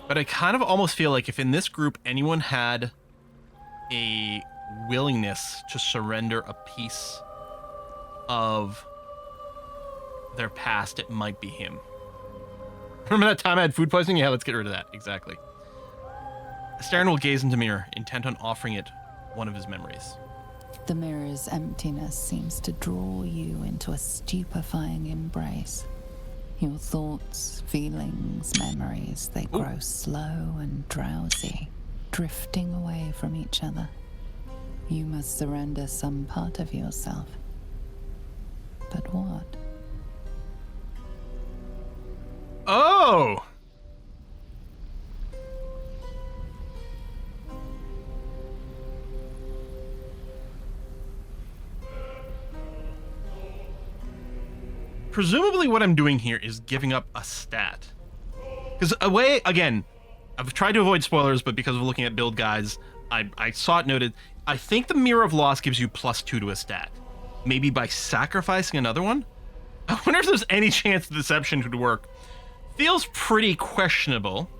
But I kind of almost feel like if in this group anyone had a willingness to surrender a piece of their past, it might be him. Remember that time I had food poisoning? Yeah, let's get rid of that. Exactly. Astarion will gaze into mirror, intent on offering it one of his memories. The mirror's emptiness seems to draw you into a stupefying embrace. Your thoughts, feelings, memories, they grow slow and drowsy, drifting away from each other. You must surrender some part of yourself. But what? Oh! Presumably what I'm doing here is giving up a stat. Because again, I've tried to avoid spoilers, but because of looking at build guides, I saw it noted. I think the Mirror of Loss gives you +2 to a stat. Maybe by sacrificing another one? I wonder if there's any chance the deception could work. Feels pretty questionable.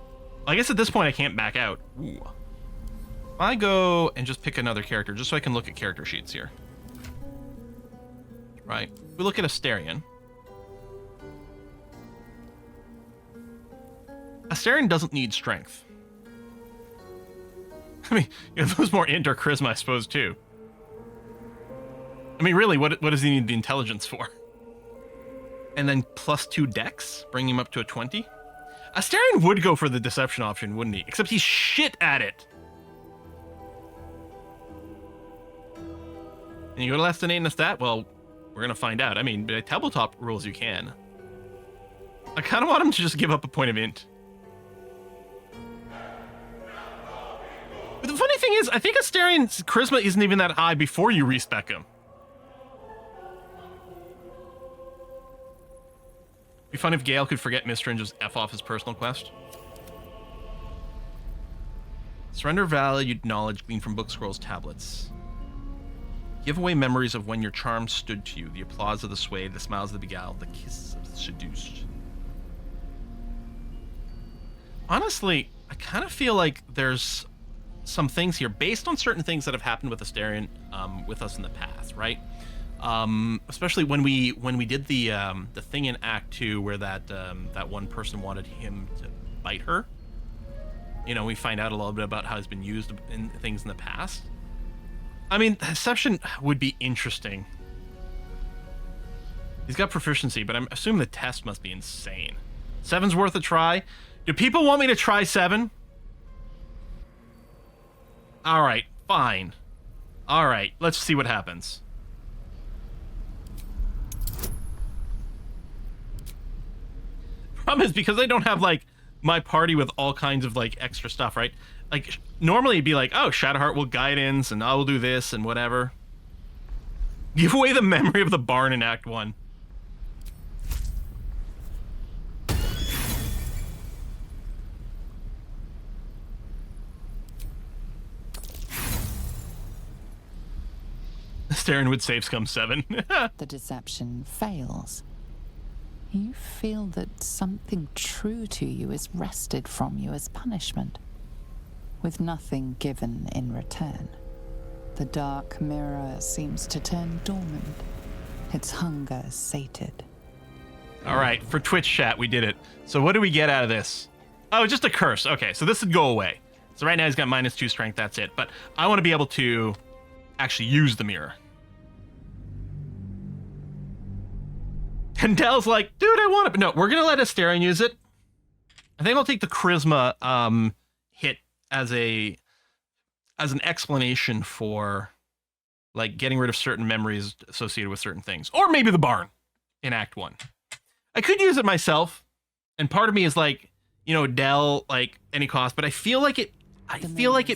I guess at this point I can't back out. Ooh. I go and just pick another character, just so I can look at character sheets here. Right. We look at Astarion. Astarion doesn't need strength. I mean, it was more int or charisma, I suppose, too. I mean, really, what does he need the intelligence for? And then +2 dex, bring him up to a 20. Astarion would go for the deception option, wouldn't he? Except he's shit at it. And you go to less than 8 in a stat? Well, we're going to find out. I mean, by tabletop rules, you can. I kind of want him to just give up a point of int. But the funny thing is, I think Astarion's charisma isn't even that high before you respec him. It'd be fun if Gale could forget Mr. and just F off his personal quest. Surrender valued knowledge gleaned from book scrolls tablets. Give away memories of when your charm stood to you, the applause of the swayed, the smiles of the beguiled, the kisses of the seduced. Honestly, I kind of feel like there's some things here based on certain things that have happened with Astarion with us in the past, right? Especially when we did the thing in Act 2 where that one person wanted him to bite her. You know, we find out a little bit about how it's been used in things in the past. I mean, deception would be interesting. He's got proficiency, but I'm assuming the test must be insane. 7's worth a try. Do people want me to try 7? All right, fine. All right, let's see what happens. Problem is, because I don't have, like, my party with all kinds of, like, extra stuff, right? Like, normally it'd be like, oh, Shadowheart will guidance, and I will do this, and whatever. Give away the memory of the barn in Act 1. Astarion would save scum 7. The deception fails. You feel that something true to you is wrested from you as punishment, with nothing given in return. The dark mirror seems to turn dormant, its hunger sated. All right, for Twitch chat, we did it. So what do we get out of this? Oh, just a curse. Okay, so this would go away. So right now he's got -2 strength, that's it. But I want to be able to actually use the mirror. And Dell's like, dude, I want it. But no, we're going to let Astarion use it. I think I'll take the charisma hit as an explanation for, like, getting rid of certain memories associated with certain things. Or maybe the barn in Act 1. I could use it myself. And part of me is like, you know, Dell, like, any cost. But I feel like it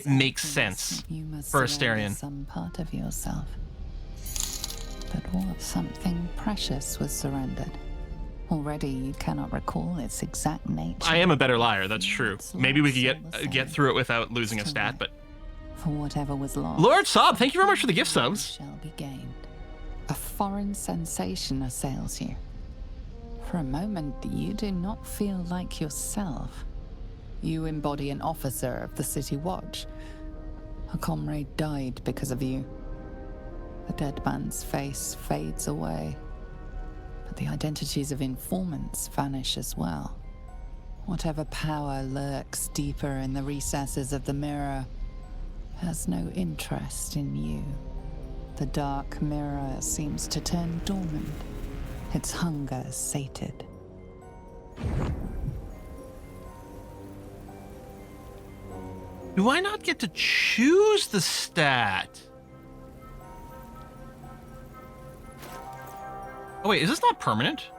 makes sense for Astarion. Some part of yourself. But what? Something precious was surrendered. Already you cannot recall its exact nature. I am a better liar, that's true. Maybe we could get through it without losing a stat, but... For whatever was lost... Lord Sob, thank you very much for the gift subs. ...shall be gained. A foreign sensation assails you. For a moment, you do not feel like yourself. You embody an officer of the City Watch. A comrade died because of you. The dead man's face fades away, but the identities of informants vanish as well. Whatever power lurks deeper in the recesses of the mirror has no interest in you. The dark mirror seems to turn dormant, its hunger sated. Do I not get to choose the stat? Oh wait, is this not permanent?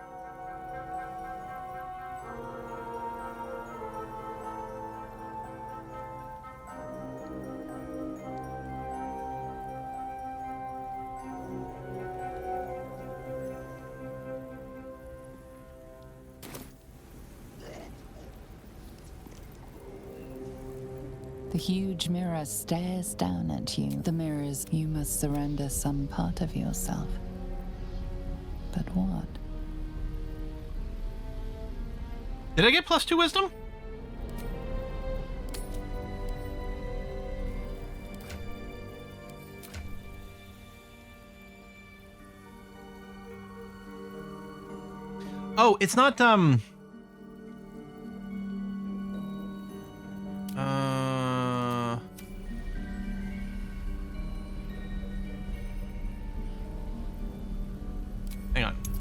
The huge mirror stares down at you. The mirrors, you must surrender some part of yourself. But what? Did I get +2 wisdom? Oh, it's not,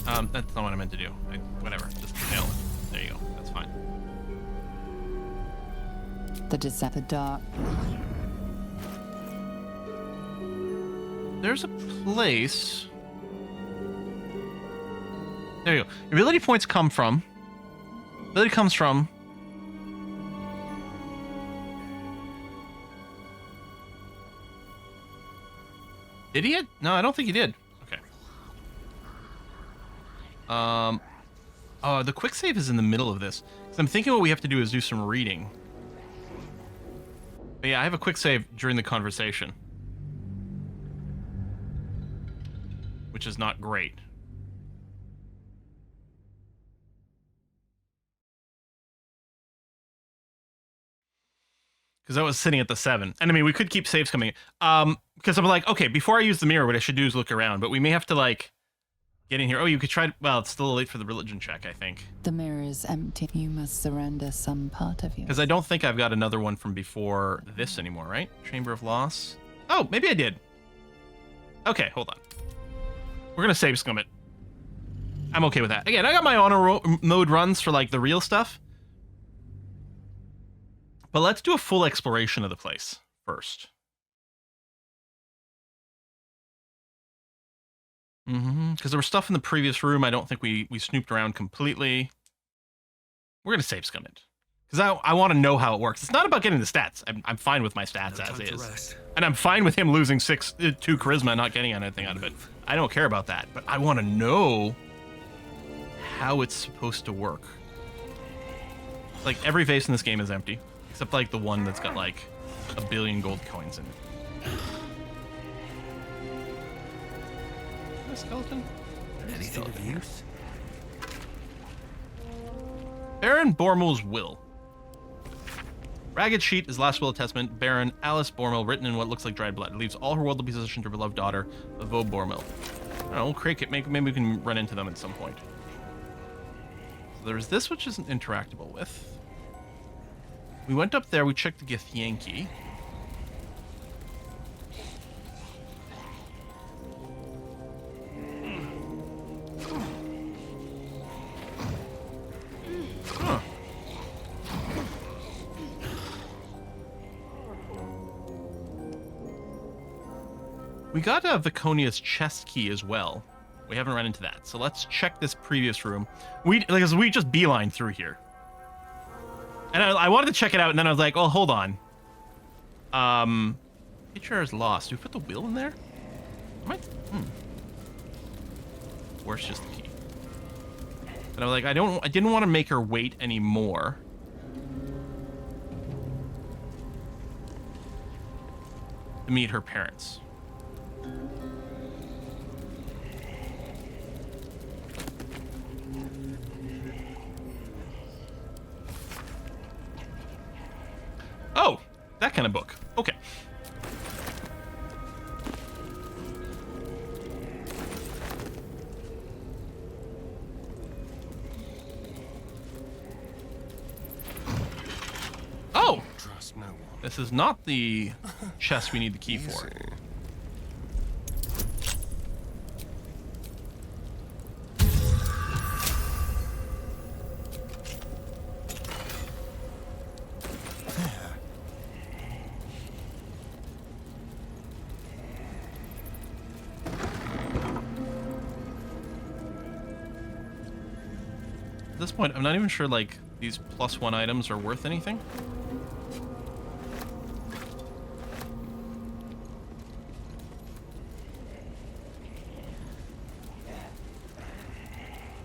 That's not what I meant to do. Whatever. Just nail it. There you go. That's fine. The descent, the dark. There's a place. There you go. Ability points come from. Ability comes from. Did he? No, I don't think he did. Okay. The quick save is in the middle of this. So I'm thinking what we have to do is do some reading. But yeah, I have a quick save during the conversation, which is not great. Because I was sitting at the 7. And I mean, we could keep saves coming. Because I'm like, okay, before I use the mirror, what I should do is look around. But we may have to, like, get in here. Oh, you could try... Well, it's still late for the religion check, I think. The mirror is empty. You must surrender some part of you. Because I don't think I've got another one from before this anymore, right? Chamber of Loss. Oh, maybe I did. Okay, hold on. We're going to save scum it. I'm okay with that. Again, I got my honor mode runs for, like, the real stuff. But let's do a full exploration of the place first. Because there was stuff in the previous room I don't think we snooped around completely. We're going to save scum it. Because I want to know how it works. It's not about getting the stats. I'm fine with my stats as is. And I'm fine with him losing 2 charisma and not getting anything out of it. I don't care about that. But I want to know how it's supposed to work. Like, every vase in this game is empty. Except, like, the one that's got, like, 1 billion gold coins in it. A skeleton? Anything of use? Baron Bormel's will. Ragged sheet is last will of testament. Baron Alice Bormel, written in what looks like dried blood. Leaves all her worldly possession to her beloved daughter, Vo Bormel. I don't know, we'll crank it. Maybe we can run into them at some point. So there's this, which isn't interactable with. We went up there, we checked the Githyanki. Huh. We got Viconia's chest key as well. We haven't run into that. So let's check this previous room. We just beeline through here. And I wanted to check it out, and then I was like, oh, hold on. Picture is lost. Do we put the wheel in there? Or it's just the key. But I was like, I didn't want to make her wait anymore. To meet her parents. Oh, that kind of book. Okay. Oh! Trust no one. This is not the chest we need the key for. At this point, I'm not even sure, like, these +1 items are worth anything.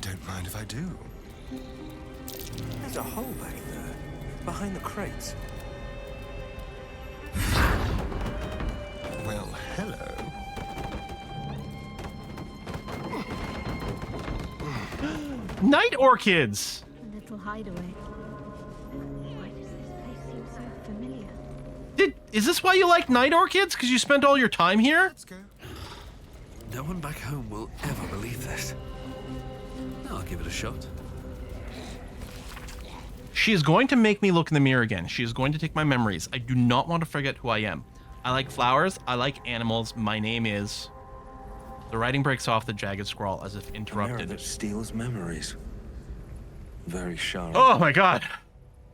Don't mind if I do. There's a hole back there, behind the crates. Well, hello. Night orchids! A little hideaway. Why does this place seem so familiar? Is this why you like night orchids? Because you spent all your time here? Let's go. No one back home will ever believe this. I'll give it a shot. She is going to make me look in the mirror again. She is going to take my memories. I do not want to forget who I am. I like flowers. I like animals. My name is... The writing breaks off the jagged scrawl as if A mirror interrupted. that steals memories. Very sharp. Oh my god.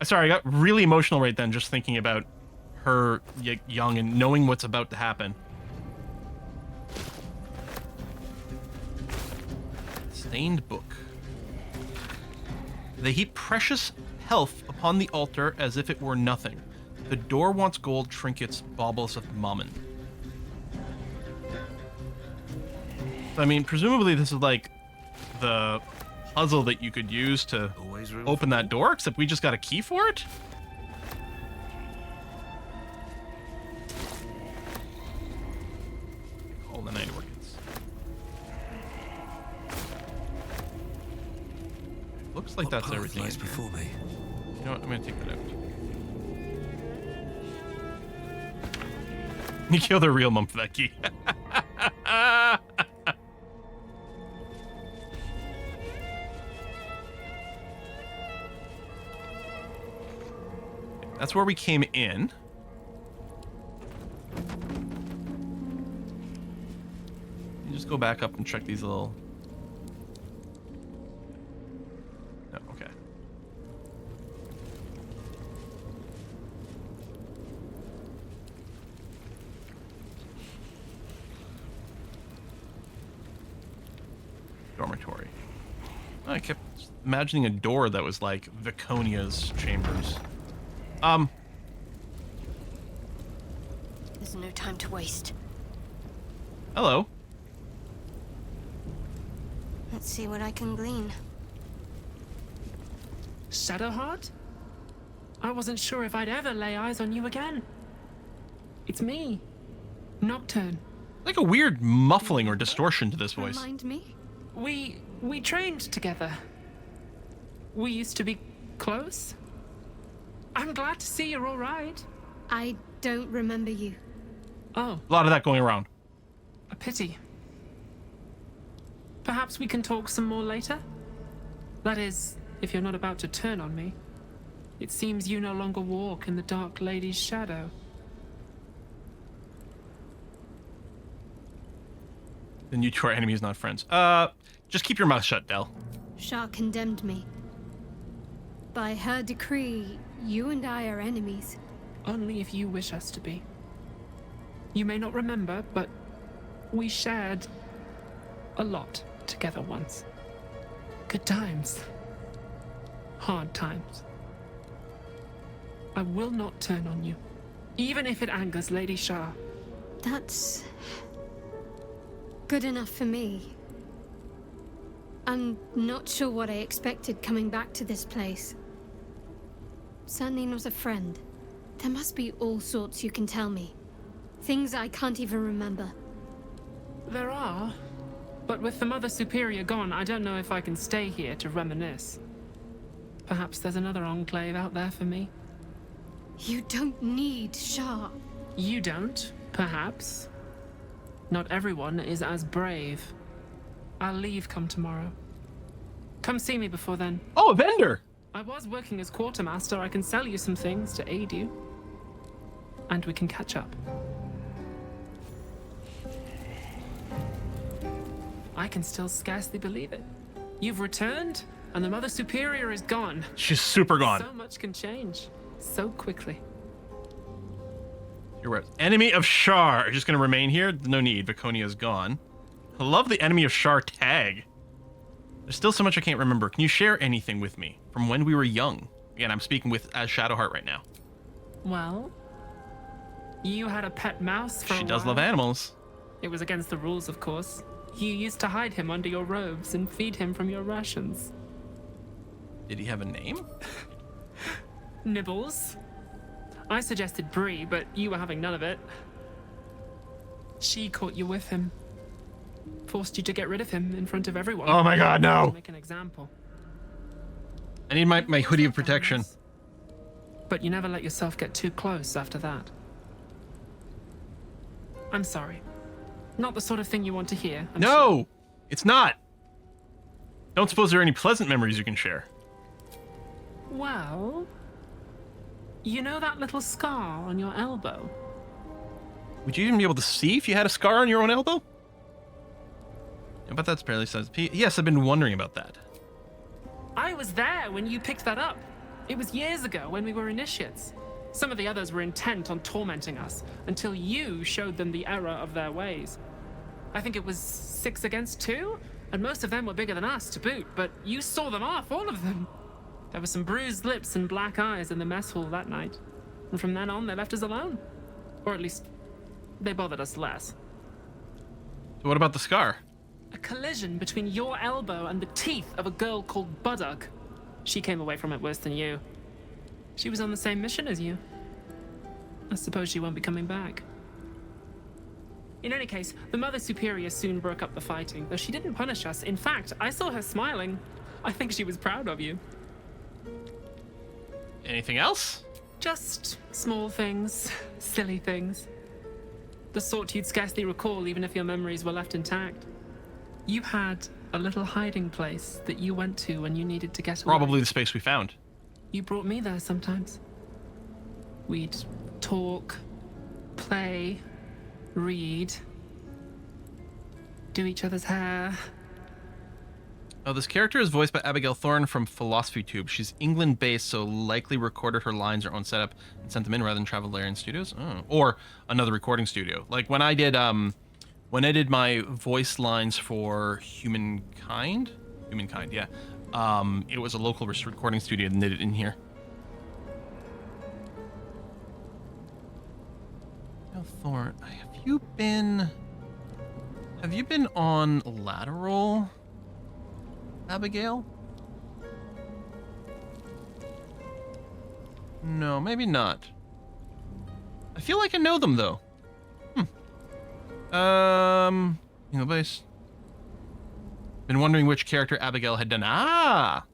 Sorry, I got really emotional right then just thinking about her young and knowing what's about to happen. Stained book. They heap precious health upon the altar as if it were nothing. The door wants gold trinkets, baubles of mammon. I mean, presumably this is like the puzzle that you could use to open that door, except we just got a key for it? All the night orchids. Looks like that's everything. Lies before me. You know what? I'm gonna take that out. You killed a real mum for that key. That's where we came in. You just go back up and check these little... No, okay. Dormitory. I kept imagining a door that was like Viconia's chambers. There's no time to waste. Hello. Let's see what I can glean. Shadowheart? I wasn't sure if I'd ever lay eyes on you again. It's me, Nocturne. Like a weird muffling or distortion to this voice. Remind me? We trained together. We used to be close. I'm glad to see you're all right. I don't remember you. Oh. A lot of that going around. A pity. Perhaps we can talk some more later? That is, if you're not about to turn on me. It seems you no longer walk in the Dark Lady's shadow. Then you two are enemies, not friends. Just keep your mouth shut, Del. Shah condemned me. By her decree, you and I are enemies. Only if you wish us to be. You may not remember, but we shared a lot together once. Good times. Hard times. I will not turn on you, even if it angers Lady Shah. That's good enough for me. I'm not sure what I expected coming back to this place. Certainly not a friend. There must be all sorts you can tell me. Things I can't even remember. There are, but with the Mother Superior gone, I don't know if I can stay here to reminisce. Perhaps there's another enclave out there for me. You don't need Shah. You don't, perhaps. Not everyone is as brave. I'll leave come tomorrow. Come see me before then. Oh, a vendor! I was working as quartermaster. I can sell you some things to aid you. And we can catch up. I can still scarcely believe it. You've returned, and the Mother Superior is gone. She's super gone. So much can change so quickly. You're right. Enemy of Shar are just going to remain here? No need. Viconia is gone. I love the Enemy of Shar tag. There's still so much I can't remember. Can you share anything with me from when we were young? Again, I'm speaking as Shadowheart right now. Well, you had a pet mouse for a She does while. love animals. It was against the rules, of course. You used to hide him under your robes and feed him from your rations. Did he have a name? Nibbles. I suggested Bree, but you were having none of it. She caught you with him. Forced you to get rid of him in front of everyone. Oh my god, no! To make an example. I need my hoodie of protection. But you never let yourself get too close after that. I'm sorry. Not the sort of thing you want to hear. I'm No! sure. It's not! Don't suppose there are any pleasant memories you can share. Well, you know that little scar on your elbow? Would you even be able to see if you had a scar on your own elbow? But that's barely says. Yes, I've been wondering about that. I was there when you picked that up. It was years ago when we were initiates. Some of the others were intent on tormenting us until you showed them the error of their ways. I think it was 6 against 2, and most of them were bigger than us to boot, but you saw them off, all of them. There were some bruised lips and black eyes in the mess hall that night, and from then on they left us alone. Or at least, they bothered us less. So what about the scar? A collision between your elbow and the teeth of a girl called Budug. She came away from it worse than you. She was on the same mission as you. I suppose she won't be coming back. In any case, the Mother Superior soon broke up the fighting, though she didn't punish us. In fact, I saw her smiling. I think she was proud of you. Anything else? Just small things, silly things. The sort you'd scarcely recall even if your memories were left intact. You had a little hiding place that you went to when you needed to get away. Probably the space we found. You brought me there sometimes. We'd talk, play, read, do each other's hair. Oh, this character is voiced by Abigail Thorne from Philosophy Tube. She's England-based, so likely recorded her lines her own setup and sent them in rather than travel Larian Studios. Oh. Or another recording studio. Like when I did my voice lines for Humankind, yeah. It was a local recording studio and did it in here. Thorne, have you been on Lateral, Abigail? No, maybe not. I feel like I know them though. Base. Been wondering which character Abigail had done. Ah!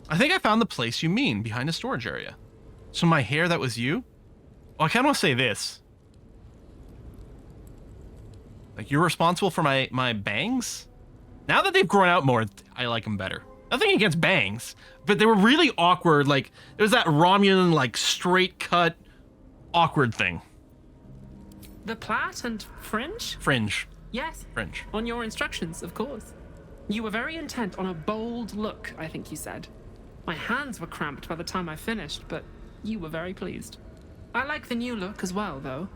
I think I found the place you mean, behind the storage area. So my hair, that was you? Well, I kind of want to say this. Like, you're responsible for my bangs? Now that they've grown out more, I like them better. Nothing against bangs, but they were really awkward. Like, there was that Romulan, like, straight cut, awkward thing. The plait and fringe? Fringe. Yes. Fringe. On your instructions, of course. You were very intent on a bold look, I think you said. My hands were cramped by the time I finished, but you were very pleased. I like the new look as well, though.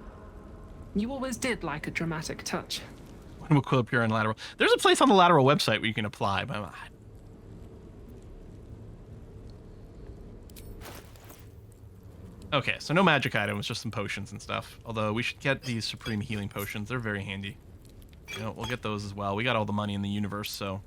You always did like a dramatic touch. When will Quill appear on Lateral? There's a place on the Lateral website where you can apply, but okay, so no magic items, just some potions and stuff. Although we should get these Supreme Healing Potions. They're very handy. You know, we'll get those as well. We got all the money in the universe, so...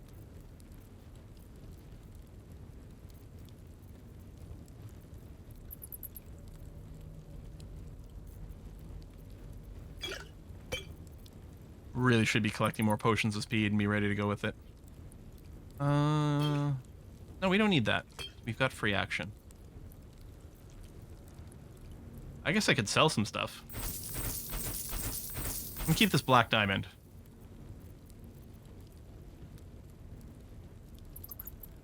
Really should be collecting more potions of speed and be ready to go with it. No, we don't need that. We've got free action. I guess I could sell some stuff. And keep this black diamond.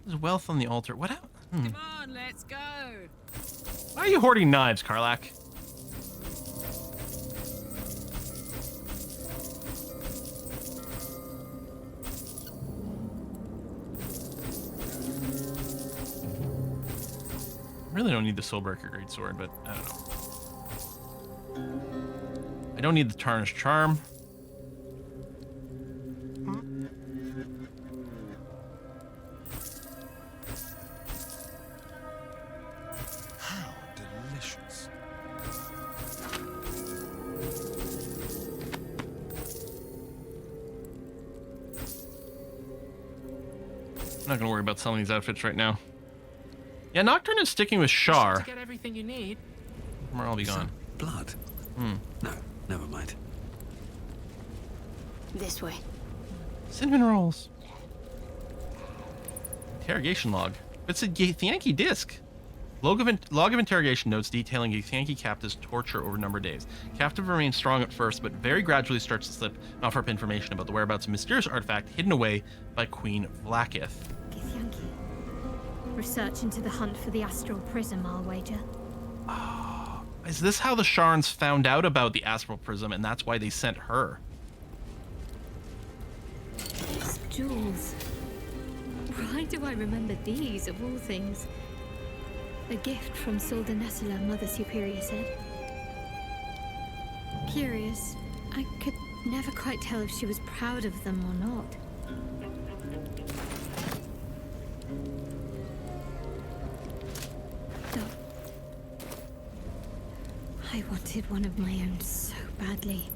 There's wealth on the altar. What? Come on, let's go. Why are you hoarding knives, Karlach? Really don't need the Soulbreaker Greatsword, but I don't know. I don't need the Tarnished Charm. How delicious. I'm not gonna worry about selling these outfits right now. Yeah, Nocturne is sticking with Shar. To get everything you need. Or I'll be gone. Blood? No, never mind. This way. Cinnamon rolls. Interrogation log. It's a Yankee disc. Log of interrogation notes detailing Yankee captive's torture over a number of days. Captive remains strong at first, but very gradually starts to slip and offer up information about the whereabouts of a mysterious artifact hidden away by Queen Vlaakith. Research into the hunt for the astral prism, I'll wager. Is this how the Sharns found out about the astral prism and that's why they sent her? jewels. Why do I remember these, of all things? A gift from Soldanessala, Mother Superior said. Curious. I could never quite tell if she was proud of them or not. I wanted one of my own so badly.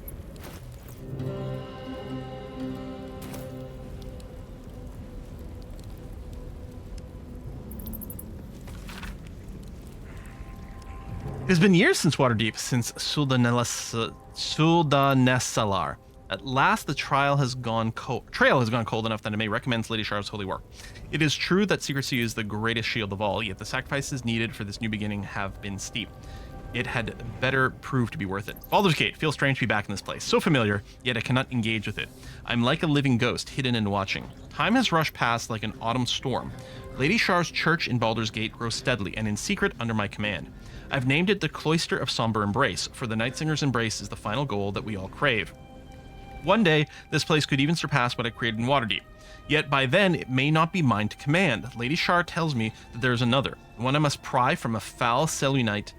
It has been years since Waterdeep, since Suldanesalar. At last, the trail has gone cold enough that it may recommend Lady Shar's holy work. It is true that secrecy is the greatest shield of all, yet the sacrifices needed for this new beginning have been steep. It had better prove to be worth it. Baldur's Gate feels strange to be back in this place. So familiar, yet I cannot engage with it. I'm like a living ghost, hidden and watching. Time has rushed past like an autumn storm. Lady Shar's church in Baldur's Gate grows steadily and in secret under my command. I've named it the Cloister of Somber Embrace, for the Night Singer's embrace is the final goal that we all crave. One day, this place could even surpass what I created in Waterdeep. Yet by then, it may not be mine to command. Lady Shar tells me that there is another, one I must pry from a foul Selûnite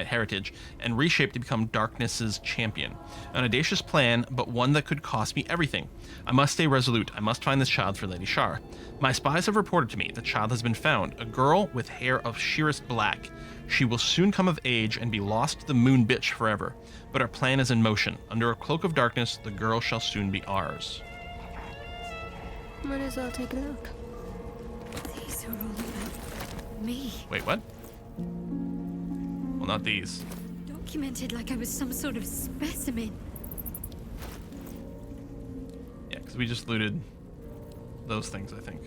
heritage and reshape to become darkness's champion. An audacious plan, but one that could cost me everything. I must stay resolute. I must find this child for Lady Shar. My spies have reported to me the child has been found, a girl with hair of sheerest black. She will soon come of age and be lost to the moon bitch forever. But our plan is in motion. Under a cloak of darkness, the girl shall soon be ours. Might as well take a look. These are all about me. Wait, what? Well, not these. Documented like I was some sort of specimen. Yeah, because we just looted those things, I think.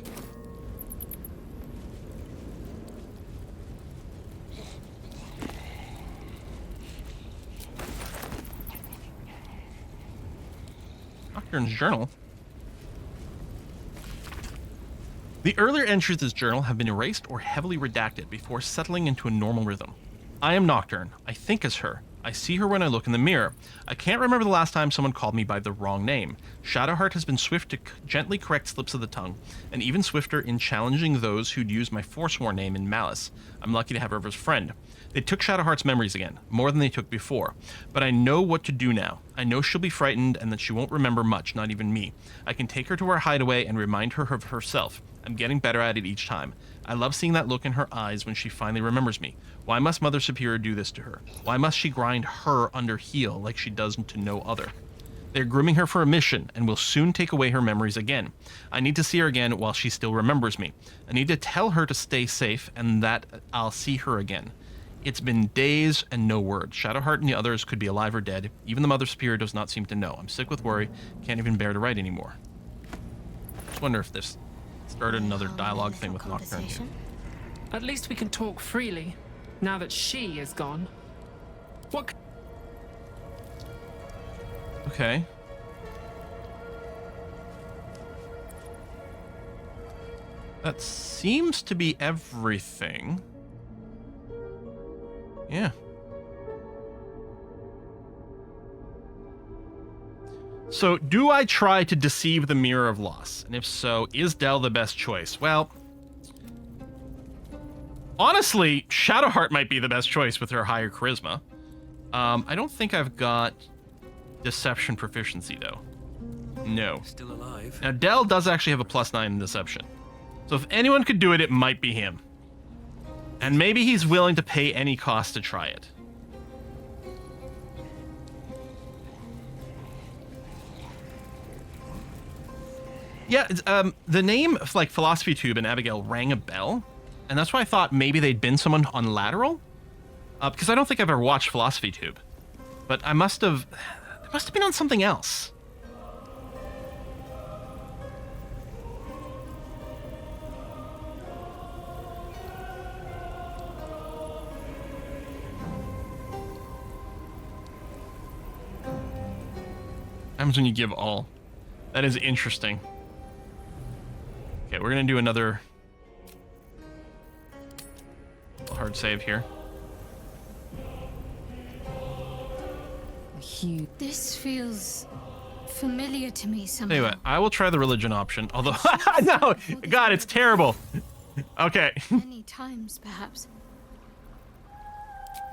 Nocturne's journal. The earlier entries of this journal have been erased or heavily redacted before settling into a normal rhythm. I am Nocturne. I think as her. I see her when I look in the mirror. I can't remember the last time someone called me by the wrong name. Shadowheart has been swift to gently correct slips of the tongue, and even swifter in challenging those who'd use my Forsworn name in malice. I'm lucky to have her as a friend. They took Shadowheart's memories again, more than they took before. But I know what to do now. I know she'll be frightened and that she won't remember much, not even me. I can take her to her hideaway and remind her of herself. I'm getting better at it each time. I love seeing that look in her eyes when she finally remembers me. Why must Mother Superior do this to her? Why must she grind her under heel like she does to no other? They're grooming her for a mission and will soon take away her memories again. I need to see her again while she still remembers me. I need to tell her to stay safe and that I'll see her again. It's been days and no word. Shadowheart and the others could be alive or dead. Even the Mother Superior does not seem to know. I'm sick with worry. Can't even bear to write anymore. Just wonder if this started another dialogue thing with Nocturne. At least we can talk freely, now that she is gone. What? Okay. That seems to be everything. Yeah. So, do I try to deceive the Mirror of Loss? And if so, is Dell the best choice? Well, honestly, Shadowheart might be the best choice with her higher charisma. I don't think I've got deception proficiency, though. No. Still alive. Now, Dell does actually have a +9 in deception. So if anyone could do it, it might be him. And maybe he's willing to pay any cost to try it. Yeah, the name of, like, Philosophy Tube and Abigail rang a bell, and that's why I thought maybe they'd been someone on Lateral, because I don't think I've ever watched Philosophy Tube, but they must have been on something else. What happens when you give all? That is interesting. Okay, we're gonna do another hard save here. This feels familiar to me somehow. Anyway, I will try the religion option. Although, no, God, it's terrible. Okay. Many times, perhaps.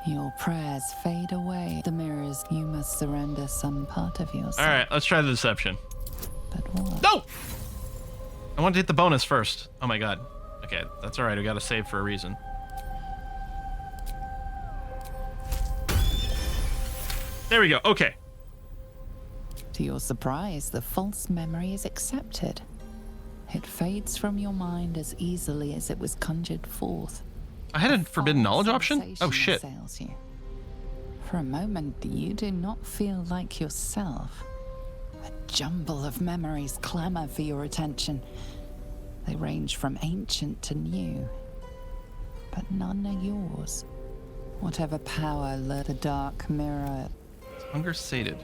Your prayers fade away. The mirrors, you must surrender some part of yourself. All right, let's try the deception. But what? No! I want to hit the bonus first. Oh my God. Okay, that's all right. We got to save for a reason. There we go. Okay. To your surprise, the false memory is accepted. It fades from your mind as easily as it was conjured forth. I had a forbidden knowledge option? Oh shit. Assails you. For a moment, you do not feel like yourself. A jumble of memories clamor for your attention. They range from ancient to new, but none are yours. Whatever power led the dark mirror. Hunger sated.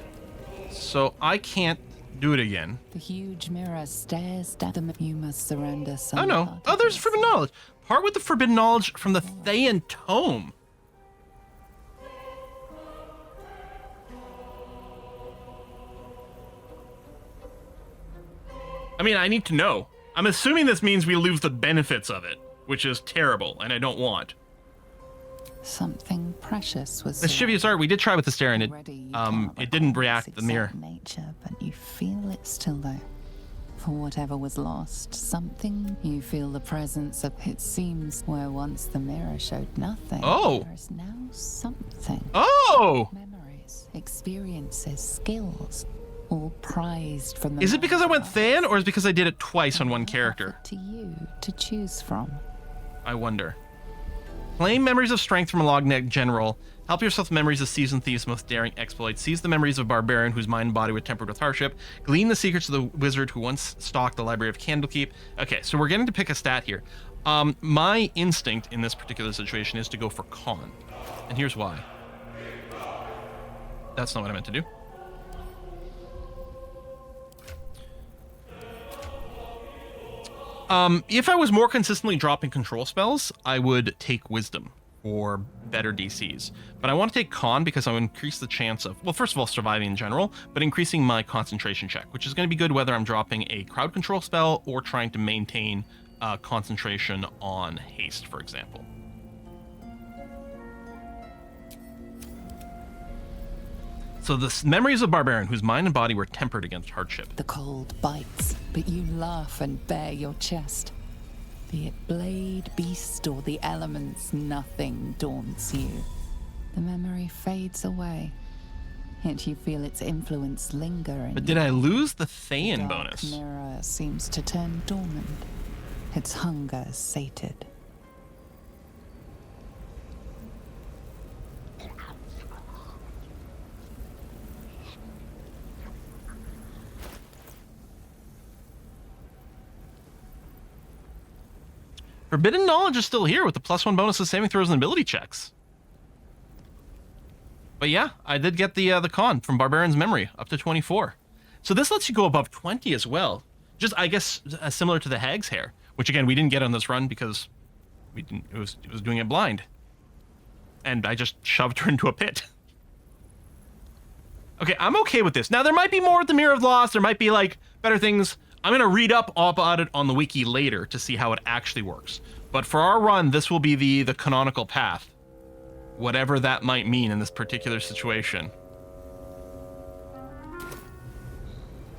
So I can't do it again. The huge mirror stares down them. You must surrender some. Oh no. Oh, there's forbidden knowledge. Part with the forbidden knowledge from the Thayan Tome. I mean, I need to know. I'm assuming this means we lose the benefits of it, which is terrible, and I don't want. Something precious was. Mischievous art. We did try with the stare, and it didn't react to the mirror. Nature, but you feel it still though. For whatever was lost, something you feel the presence of. It seems where once the mirror showed nothing. Oh. There is now something. Oh. Memories, experiences, skills, all prized from the. Is it because I went Than, or is it because I did it twice on one character? To you to choose from. I wonder. Claim memories of strength from a Logneck general. Help yourself with memories of seasoned thieves' most daring exploits. Seize the memories of a barbarian whose mind and body were tempered with hardship. Glean the secrets of the wizard who once stalked the library of Candlekeep. Okay, so we're getting to pick a stat here. My instinct in this particular situation is to go for con. And here's why. That's not what I meant to do. If I was more consistently dropping control spells, I would take Wisdom for better DCs. But I want to take Con because I will increase the chance of, well, first of all, surviving in general, but increasing my concentration check, which is going to be good whether I'm dropping a crowd control spell or trying to maintain concentration on haste, for example. So the memories of barbarian whose mind and body were tempered against hardship. The cold bites, but you laugh and bare your chest. Be it blade, beast, or the elements, nothing daunts you. The memory fades away, yet you feel its influence linger in But did I lose the Thayan the dark bonus? mirror seems to turn dormant, its hunger sated. Forbidden knowledge is still here with the +1 bonus to saving throws and ability checks. But yeah, I did get the con from Barbarian's Memory up to 24. So this lets you go above 20 as well. Just, I guess, similar to the Hag's Hair, which again we didn't get on this run because we didn't. It was doing it blind, and I just shoved her into a pit. Okay, I'm okay with this. Now there might be more with the Mirror of Loss. There might be like better things. I'm gonna read up about it on the wiki later to see how it actually works. But for our run, this will be the canonical path, whatever that might mean in this particular situation.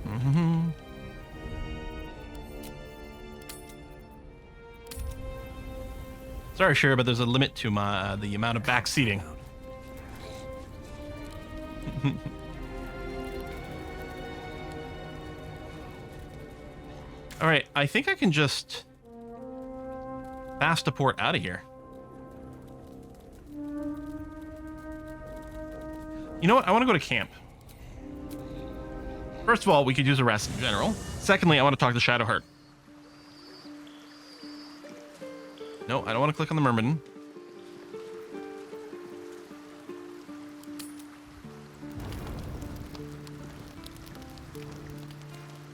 Mm-hmm. Sorry, Shira, but there's a limit to my the amount of back seating. All right, I think I can just fast deport out of here. You know what? I want to go to camp. First of all, we could use a rest in general. Secondly, I want to talk to Shadowheart. No, I don't want to click on the Myrmidon.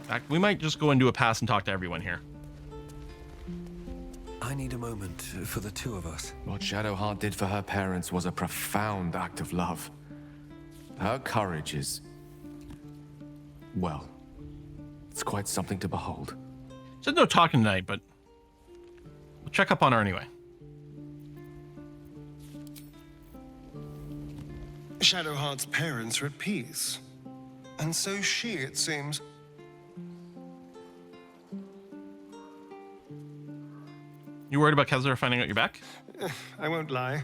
In fact, we might just go and do a pass and talk to everyone here. I need a moment for the two of us. What Shadowheart did for her parents was a profound act of love. Her courage is Well, it's quite something to behold. Said no talking tonight, but we'll check up on her anyway. Shadowheart's parents are at peace. And so she, it seems. You worried about Kessler finding out you're back? I won't lie.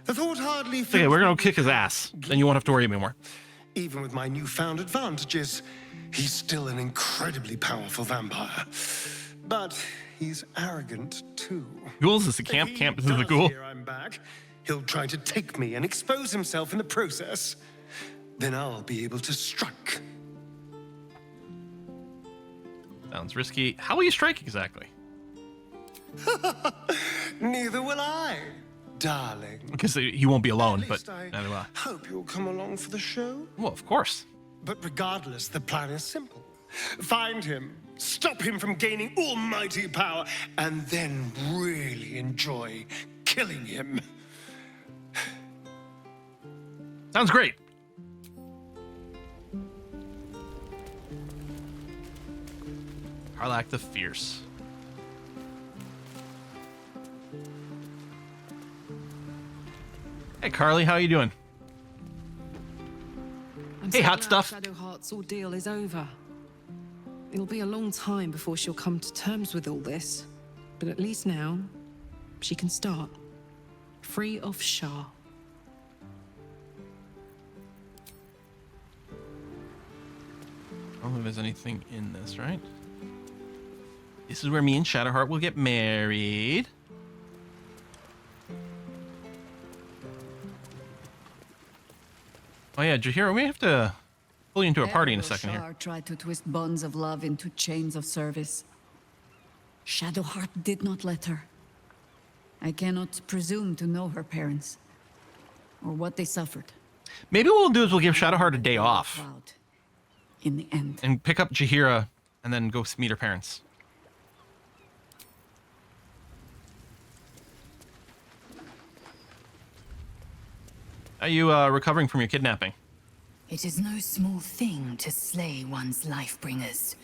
The thought hardly Okay, we're gonna kick his ass. Then you won't have to worry anymore. Even with my newfound advantages, he's still an incredibly powerful vampire. But he's arrogant too. Ghouls is the camp. Camp is the ghoul. I'm back. He'll try to take me and expose himself in the process. Then I'll be able to strike. Sounds risky. How will you strike exactly? Neither will I, darling. Because he won't be alone, but neither will I. Hope you'll come along for the show. Well, of course. But regardless, the plan is simple. Find him, stop him from gaining almighty power, and then really enjoy killing him. Sounds great. Harlack the Fierce. Hey, Carly, how you doing? Hey, hot stuff. Shadowheart's ordeal is over. It'll be a long time before she'll come to terms with all this, but at least now she can start. Free of Shah. I don't know if there's anything in this, right? This is where me and Shadowheart will get married. Oh yeah, Jahira, we have to pull you into a party in a second here. Shah tried to twist bonds of love into chains of service. Shadowheart did not let her. I cannot presume to know her parents, or what they suffered. Maybe what we'll do is we'll give Shadowheart a day off. In the end. And pick up Jahira and then go meet her parents. Are you recovering from your kidnapping? It is no small thing to slay one's life-bringers.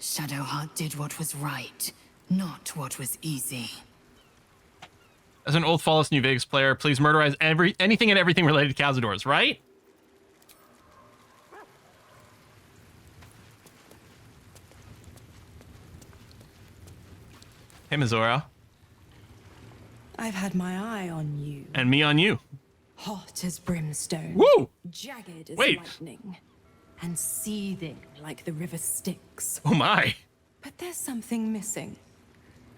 Shadowheart did what was right, not what was easy. As an old Fallout New Vegas player, please murderize anything and everything related to Cazadors, right? Hey, Mizora. I've had my eye on you. And me on you. Hot as brimstone. Woo! Jagged as Wait. lightning. And seething like the river Styx. Oh my. But there's something missing,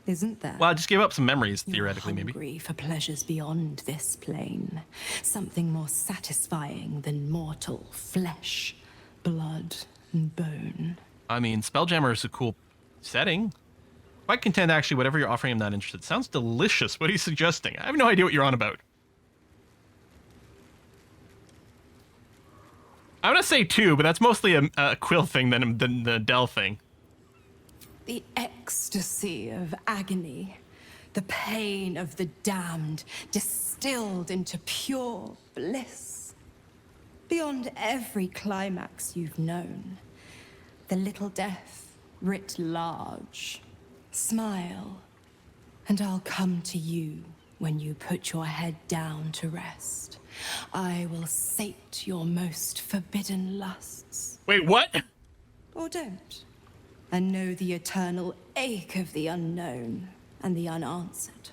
isn't there? Well, I just gave up some memories, theoretically, maybe. Hungry for pleasures beyond this plane. Something more satisfying than mortal flesh, blood, and bone. I mean, Spelljammer is a cool setting. Quite content, actually, whatever you're offering, I'm not interested. Sounds delicious. What are you suggesting? I have no idea what you're on about. I'm gonna say 2, but that's mostly a Quill thing than the Dell thing. The ecstasy of agony, the pain of the damned, distilled into pure bliss. Beyond every climax you've known, the little death writ large. Smile, and I'll come to you when you put your head down to rest. I will sate your most forbidden lusts. Wait, what? Or don't. And know the eternal ache of the unknown and the unanswered.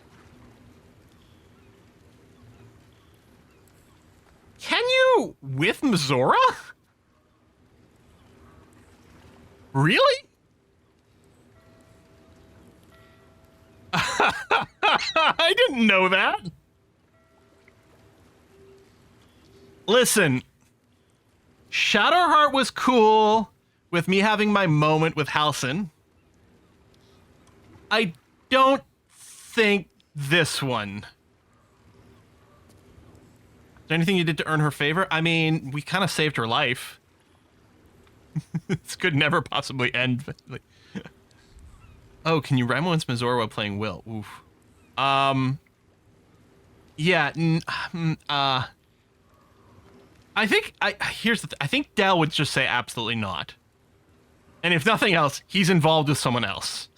Can you with Mizora? Really? I didn't know that. Listen, Shadowheart was cool with me having my moment with Halsin. I don't think this one. Is there anything you did to earn her favor? I mean, we kind of saved her life. This could never possibly end. Oh, can you Ramon's Mizora while playing Will? Oof. Yeah. I think here's the I think Dell would just say absolutely not. And if nothing else, he's involved with someone else.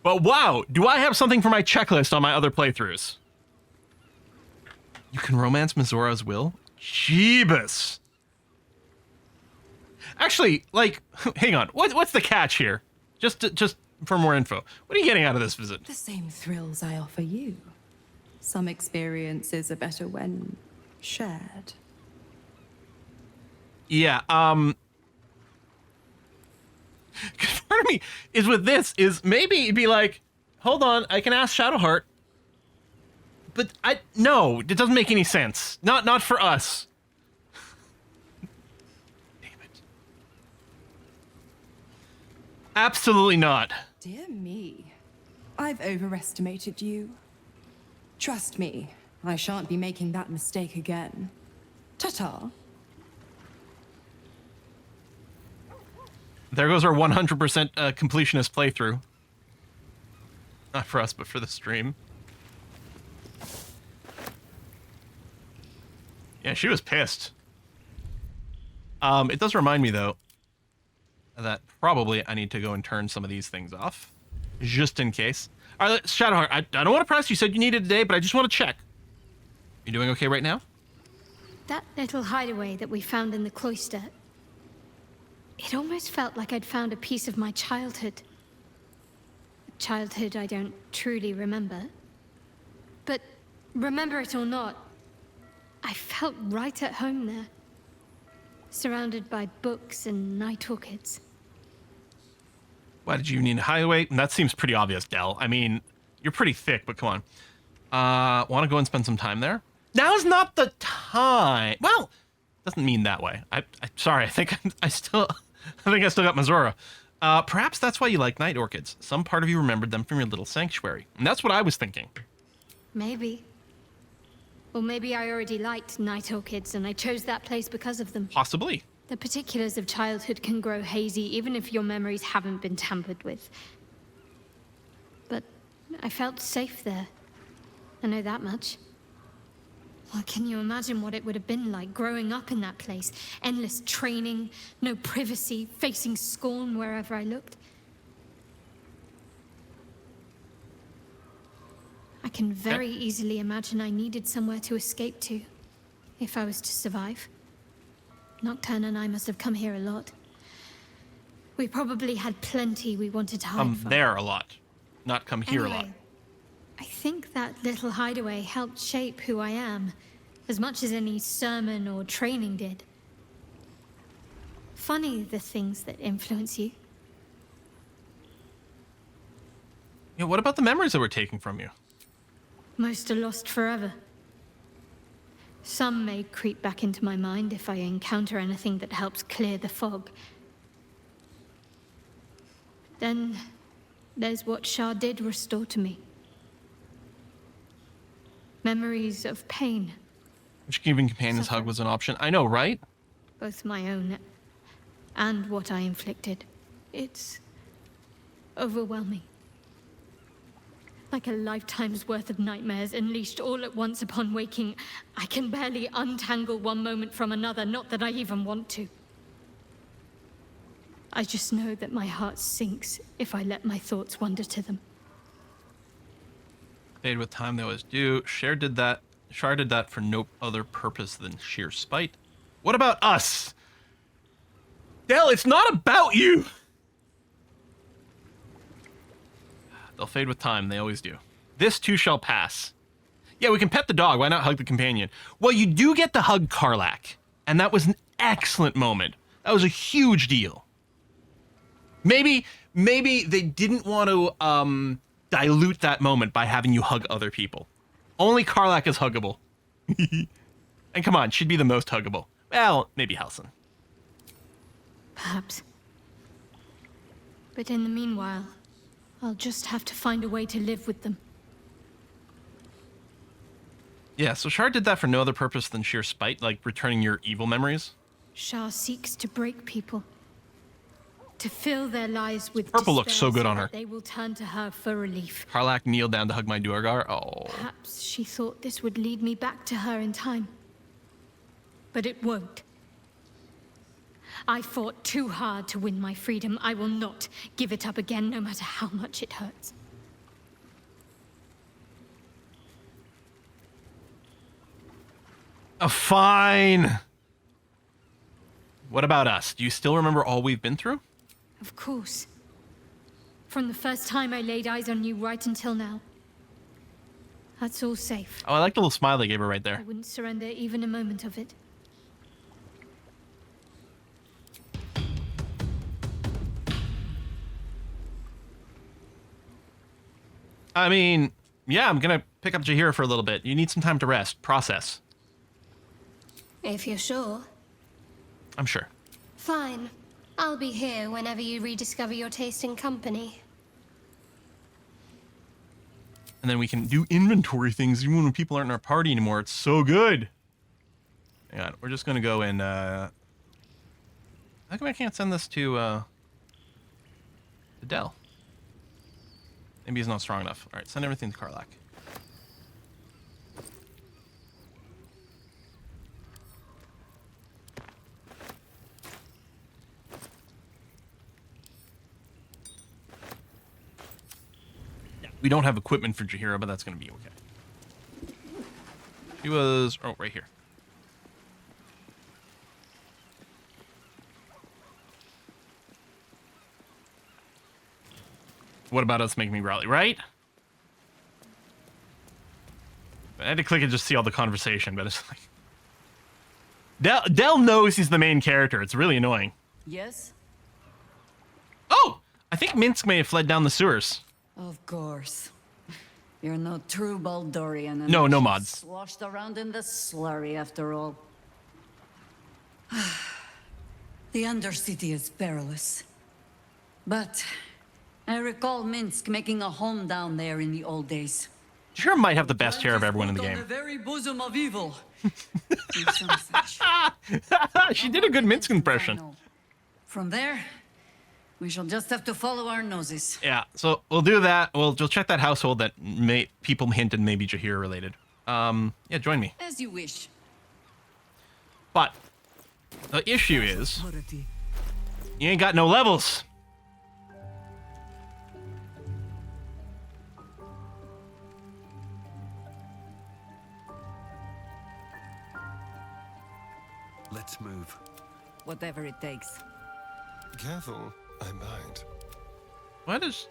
But wow, do I have something for my checklist on my other playthroughs? You can romance Mizora's will? Jeebus. Actually, like, hang on. What's the catch here? Just for more info. What are you getting out of this visit? The same thrills I offer you. Some experiences are better when shared. Yeah, part of me is with this is maybe it'd be like, hold on, I can ask Shadowheart. But no, it doesn't make any sense. Not for us. Damn it. Absolutely not. Dear me, I've overestimated you. Trust me, I shan't be making that mistake again. Ta-ta. There goes our 100% completionist playthrough. Not for us, but for the stream. Yeah, she was pissed. It does remind me, though, that probably I need to go and turn some of these things off. Just in case. All right, Shadowheart, I don't want to press. You said you needed a day, but I just want to check. You doing okay right now? That little hideaway that we found in the cloister, it almost felt like I'd found a piece of my childhood. Childhood I don't truly remember. But remember it or not, I felt right at home there. Surrounded by books and night orchids. Why did you need a hideaway? That seems pretty obvious, Del. I mean, you're pretty thick, but come on. Want to go and spend some time there? Now's not the time. Well, doesn't mean that way. Sorry, I think I still got Mizora. Perhaps that's why you like night orchids. Some part of you remembered them from your little sanctuary. And that's what I was thinking. Maybe. Or maybe I already liked night orchids and I chose that place because of them. Possibly. The particulars of childhood can grow hazy even if your memories haven't been tampered with. But I felt safe there. I know that much. Well, can you imagine what it would have been like growing up in that place? Endless training, no privacy, facing scorn wherever I looked. I can very easily imagine I needed somewhere to escape to, if I was to survive. Nocturne and I must have come here a lot. We probably had plenty we wanted to hide from. There a lot, not come here a lot. I think that little hideaway helped shape who I am, as much as any sermon or training did. Funny the things that influence you. Yeah, what about the memories that were taken from you? Most are lost forever. Some may creep back into my mind if I encounter anything that helps clear the fog. Then there's what Shah did restore to me. Memories of pain. Which giving companions hug was an option. I know, right? Both my own and what I inflicted. It's overwhelming. Like a lifetime's worth of nightmares unleashed all at once upon waking. I can barely untangle one moment from another, not that I even want to. I just know that my heart sinks if I let my thoughts wander to them. Fade with time, they always do. Shar did that for no other purpose than sheer spite. What about us? Del, it's not about you! They'll fade with time, they always do. This too shall pass. Yeah, we can pet the dog, why not hug the companion? Well, you do get to hug Karlach, and that was an excellent moment. That was a huge deal. Maybe they didn't want to dilute that moment by having you hug other people. Only Karlach is huggable. And come on, she'd be the most huggable. Well, maybe Halsin. Perhaps. But in the meanwhile, I'll just have to find a way to live with them. Yeah, so Shar did that for no other purpose than sheer spite, like returning your evil memories. Shah seeks to break people. To fill their lives with Purple looks so good on her. They will turn to her for relief. Karlach kneeled down to hug my Duergar. Oh. Perhaps she thought this would lead me back to her in time. But it won't. I fought too hard to win my freedom. I will not give it up again, no matter how much it hurts. Oh, fine. What about us? Do you still remember all we've been through? Of course. From the first time I laid eyes on you right until now. That's all safe. Oh, I like the little smile they gave her right there. I wouldn't surrender even a moment of it. I mean, yeah, I'm gonna pick up Jaheira for a little bit. You need some time to rest, process. If you're sure. I'm sure. Fine. I'll be here whenever you rediscover your taste in company. And then we can do inventory things even when people aren't in our party anymore. It's so good. Hang on, we're just gonna go and how come I can't send this to Dell? Maybe he's not strong enough. Alright, send everything to Karlach. We don't have equipment for Jaheira, but that's going to be okay. She was... Oh, right here. What about us making me rally, right? I had to click and just see all the conversation, but it's like... Dell knows he's the main character. It's really annoying. Yes? Oh! I think Minsk may have fled down the sewers. Of course. You're no true Baldurian. And No mods. Sloshed around in the slurry after all. The Undercity is perilous. But I recall Minsk making a home down there in the old days. Jaheira might have the best hair of everyone in the On game. the very bosom of evil. She did a good Minsk impression. From there, we shall just have to follow our noses. Yeah, so we'll do that. We'll check that household that people hinted maybe Jaheira related. Yeah, join me. As you wish. But the issue is, you ain't got no levels. Let's move. Whatever it takes. Careful, I might. What is...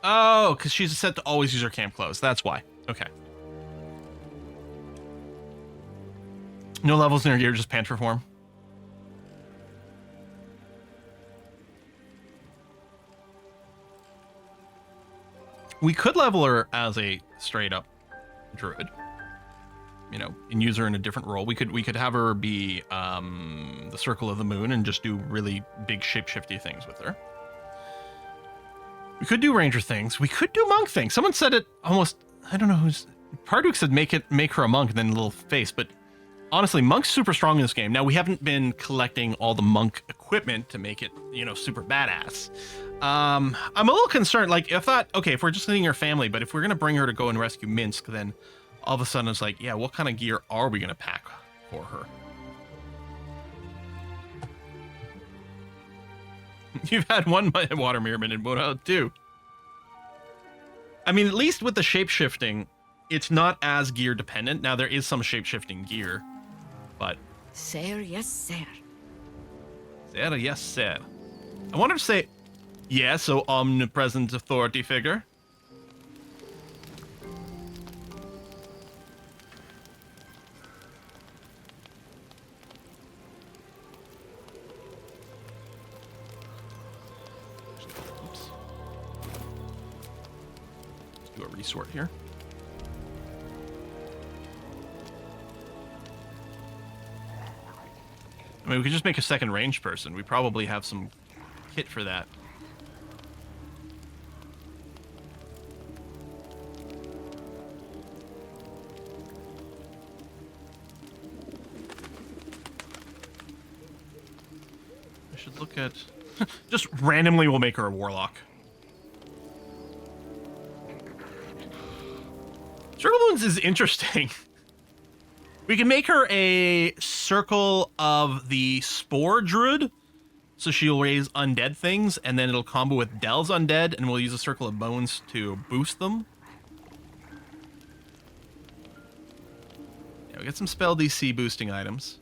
Oh, because she's set to always use her camp clothes. That's why. Okay. No levels in her gear, just panther form. We could level her as a straight up druid. You know, and use her in a different role. We could have her be the Circle of the Moon and just do really big shapeshifty things with her. We could do ranger things. We could do monk things. Someone said it almost, I don't know who's... Parduk said make her a monk and then a little face, but honestly, monk's super strong in this game. Now, we haven't been collecting all the monk equipment to make it, you know, super badass. I'm a little concerned, like, if we're just leading her family, but if we're gonna bring her to go and rescue Minsk, then all of a sudden it's like, yeah, what kind of gear are we gonna pack for her? You've had one water mirror and what out too. I mean, at least with the shape-shifting, it's not as gear dependent. Now there is some shape-shifting gear, but... Sir, yes, sir. Sir, yes, sir. I wanted to say, yeah, so omnipresent authority figure. Do a resort here. I mean, we could just make a second range person. We probably have some kit for that. I should look at... just randomly we'll make her a warlock. Circle Bones is interesting. We can make her a Circle of the Spore Druid. So she'll raise undead things, and then it'll combo with Del's undead, and we'll use a Circle of Bones to boost them. Yeah, we get some spell DC boosting items.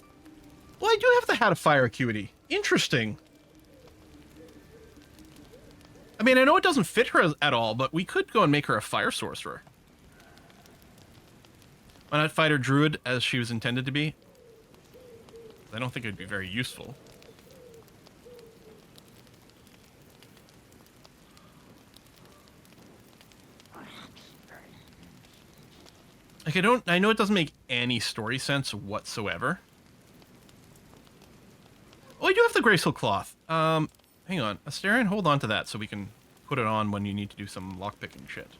Well, I do have the Hat of Fire Acuity. Interesting. I mean, I know it doesn't fit her at all, but we could go and make her a Fire Sorcerer. Why not fight her Druid as she was intended to be? I don't think it would be very useful. Like, I know it doesn't make any story sense whatsoever. Oh, I do have the Graceful Cloth. Hang on. Astarion, hold on to that so we can put it on when you need to do some lockpicking shit.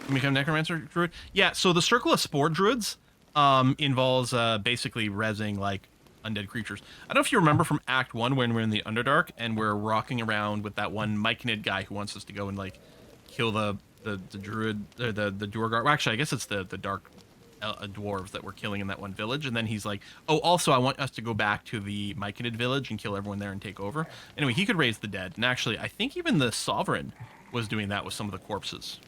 Can we become Necromancer Druid? Yeah, so the Circle of Spore Druids involves basically rezzing, like, undead creatures. I don't know if you remember from Act 1 when we're in the Underdark and we're rocking around with that one Myconid guy who wants us to go and, like, kill the Druid, or the Duergar. Well, actually, I guess it's the Dark dwarves that we're killing in that one village. And then he's like, oh, also, I want us to go back to the Myconid village and kill everyone there and take over. Anyway, he could raise the dead. And actually, I think even the Sovereign was doing that with some of the corpses.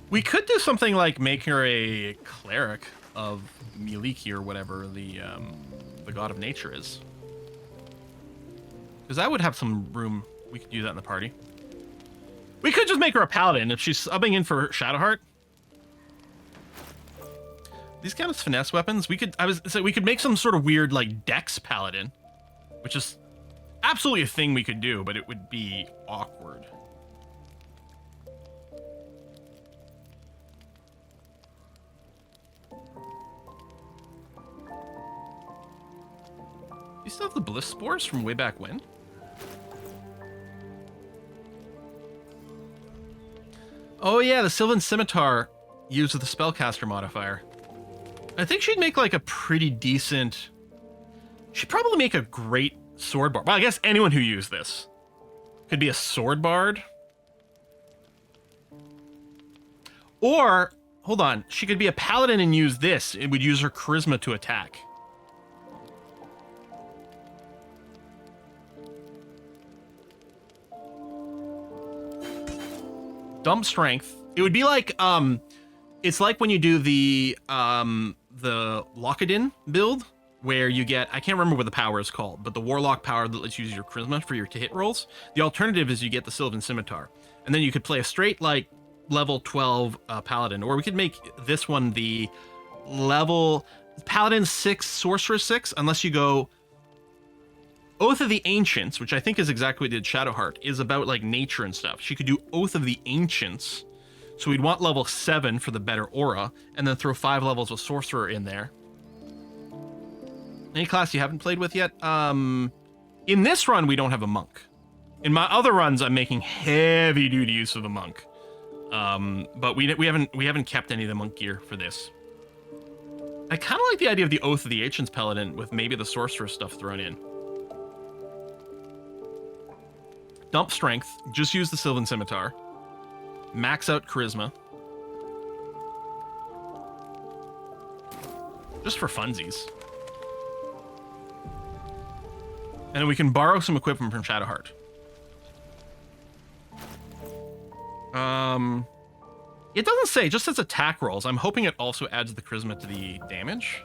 We could do something like make her a cleric of Miliki or whatever the god of nature is. Because that would have some room. We could use that in the party. We could just make her a paladin if she's subbing in for Shadowheart. These count as finesse weapons. We could we could make some sort of weird like dex paladin, which is absolutely a thing we could do, but it would be awkward. You still have the Bliss Spores from way back when? Oh yeah, the Sylvan Scimitar used with the Spellcaster modifier. I think she'd make like a pretty decent... She'd probably make a great sword bard. Well, I guess anyone who used this could be a sword bard. Or, hold on, she could be a paladin and use this. It would use her charisma to attack. Dump strength. It would be like it's like when you do the Lockadin build where you get, I can't remember what the power is called, but the warlock power that lets you use your charisma for your to hit rolls. The alternative is you get the Sylvan Scimitar, and then you could play a straight like level 12 paladin, or we could make this one the level paladin 6 sorcerer 6, unless you go Oath of the Ancients, which I think is exactly what did Shadowheart, is about like nature and stuff. She could do Oath of the Ancients, so we'd want level 7 for the better aura, and then throw 5 levels of sorcerer in there. Any class you haven't played with yet? In this run, we don't have a monk. In my other runs, I'm making heavy duty use of the monk, but we haven't kept any of the monk gear for this. I kind of like the idea of the Oath of the Ancients paladin with maybe the sorcerer stuff thrown in. Dump strength, just use the Sylvan Scimitar. Max out charisma. Just for funsies. And then we can borrow some equipment from Shadowheart. It doesn't say, it just says attack rolls. I'm hoping it also adds the charisma to the damage.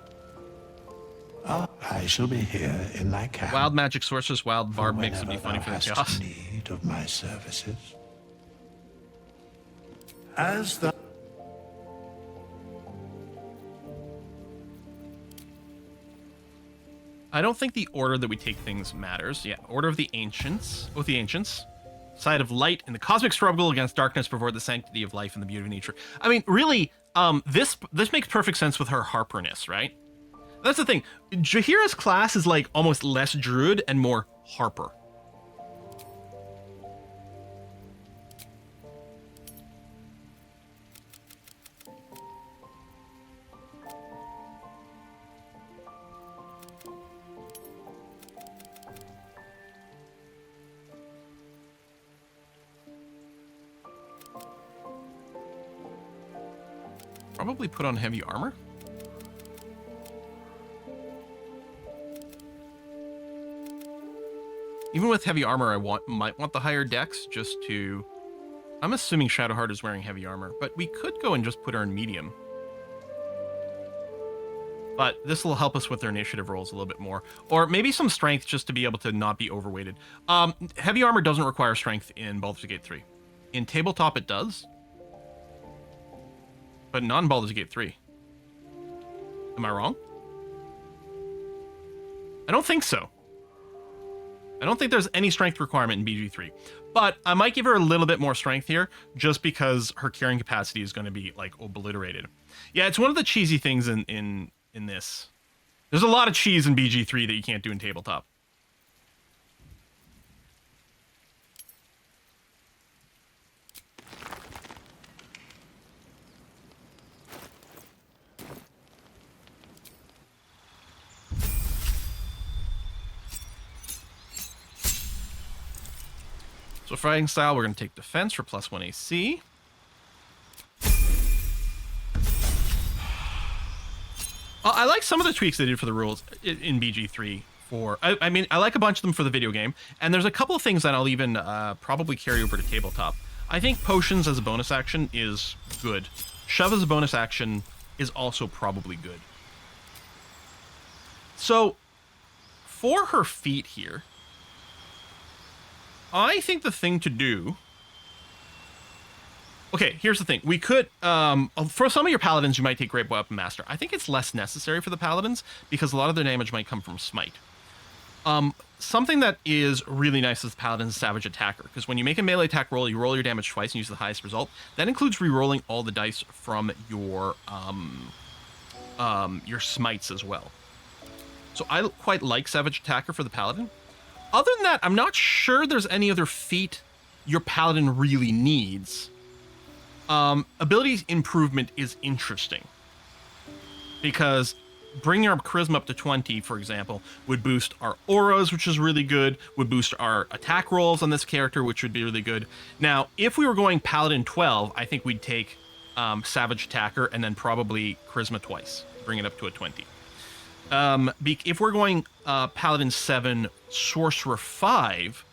I shall be here in thy camp. Wild magic sorceress, wild barb makes it be funny for the chaos. Need of my services. As the I don't think the order that we take things matters. Yeah, Order of the Ancients. Oath of the Ancients. Side of light in the cosmic struggle against darkness before the sanctity of life and the beauty of nature. I mean, really, this makes perfect sense with her harperness, right? That's the thing. Jaheira's class is like almost less Druid and more Harper. Probably put on heavy armor. Even with heavy armor, might want the higher dex just to... I'm assuming Shadowheart is wearing heavy armor, but we could go and just put her in medium. But this will help us with their initiative rolls a little bit more. Or maybe some strength just to be able to not be overweighted. Heavy armor doesn't require strength in Baldur's Gate 3. In Tabletop it does. But not in Baldur's Gate 3. Am I wrong? I don't think so. I don't think there's any strength requirement in BG3. But I might give her a little bit more strength here, just because her carrying capacity is going to be, like, obliterated. Yeah, it's one of the cheesy things in this. There's a lot of cheese in BG3 that you can't do in Tabletop. So fighting style, we're going to take defense for +1 AC. I like some of the tweaks they did for the rules in BG3. I mean, I like a bunch of them for the video game, and there's a couple of things that I'll even probably carry over to Tabletop. I think potions as a bonus action is good. Shove as a bonus action is also probably good. So, for her feat here, I think the thing to do... Okay, here's the thing. We could... for some of your paladins, you might take Great Weapon Master. I think it's less necessary for the paladins, because a lot of their damage might come from Smite. Something that is really nice as Paladin's Savage Attacker, because when you make a melee attack roll, you roll your damage twice and use the highest result. That includes re-rolling all the dice from your Smites as well. So I quite like Savage Attacker for the Paladin. Other than that, I'm not sure there's any other feat your Paladin really needs. Ability improvement is interesting, because bringing our charisma up to 20, for example, would boost our auras, which is really good, would boost our attack rolls on this character, which would be really good. Now, if we were going Paladin 12, I think we'd take Savage Attacker and then probably charisma twice, bring it up to a 20. If we're going Paladin 7, Sorcerer 5,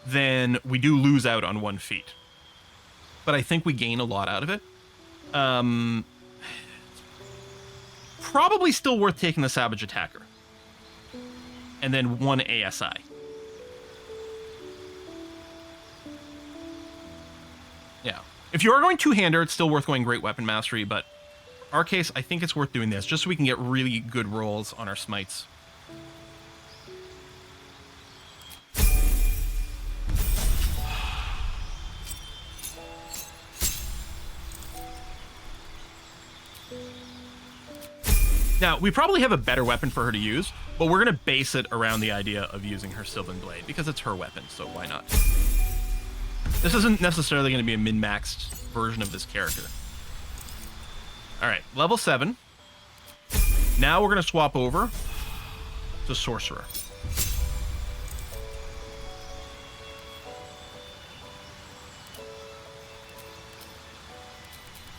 then we do lose out on one feat. But I think we gain a lot out of it. Probably still worth taking the Savage Attacker. And then one ASI. Yeah. If you are going two-hander, it's still worth going Great Weapon Mastery, but in our case, I think it's worth doing this, just so we can get really good rolls on our Smites. Now, we probably have a better weapon for her to use, but we're going to base it around the idea of using her Sylvan Blade, because it's her weapon, so why not? This isn't necessarily going to be a min-maxed version of this character. Alright, level 7. Now we're going to swap over to Sorcerer.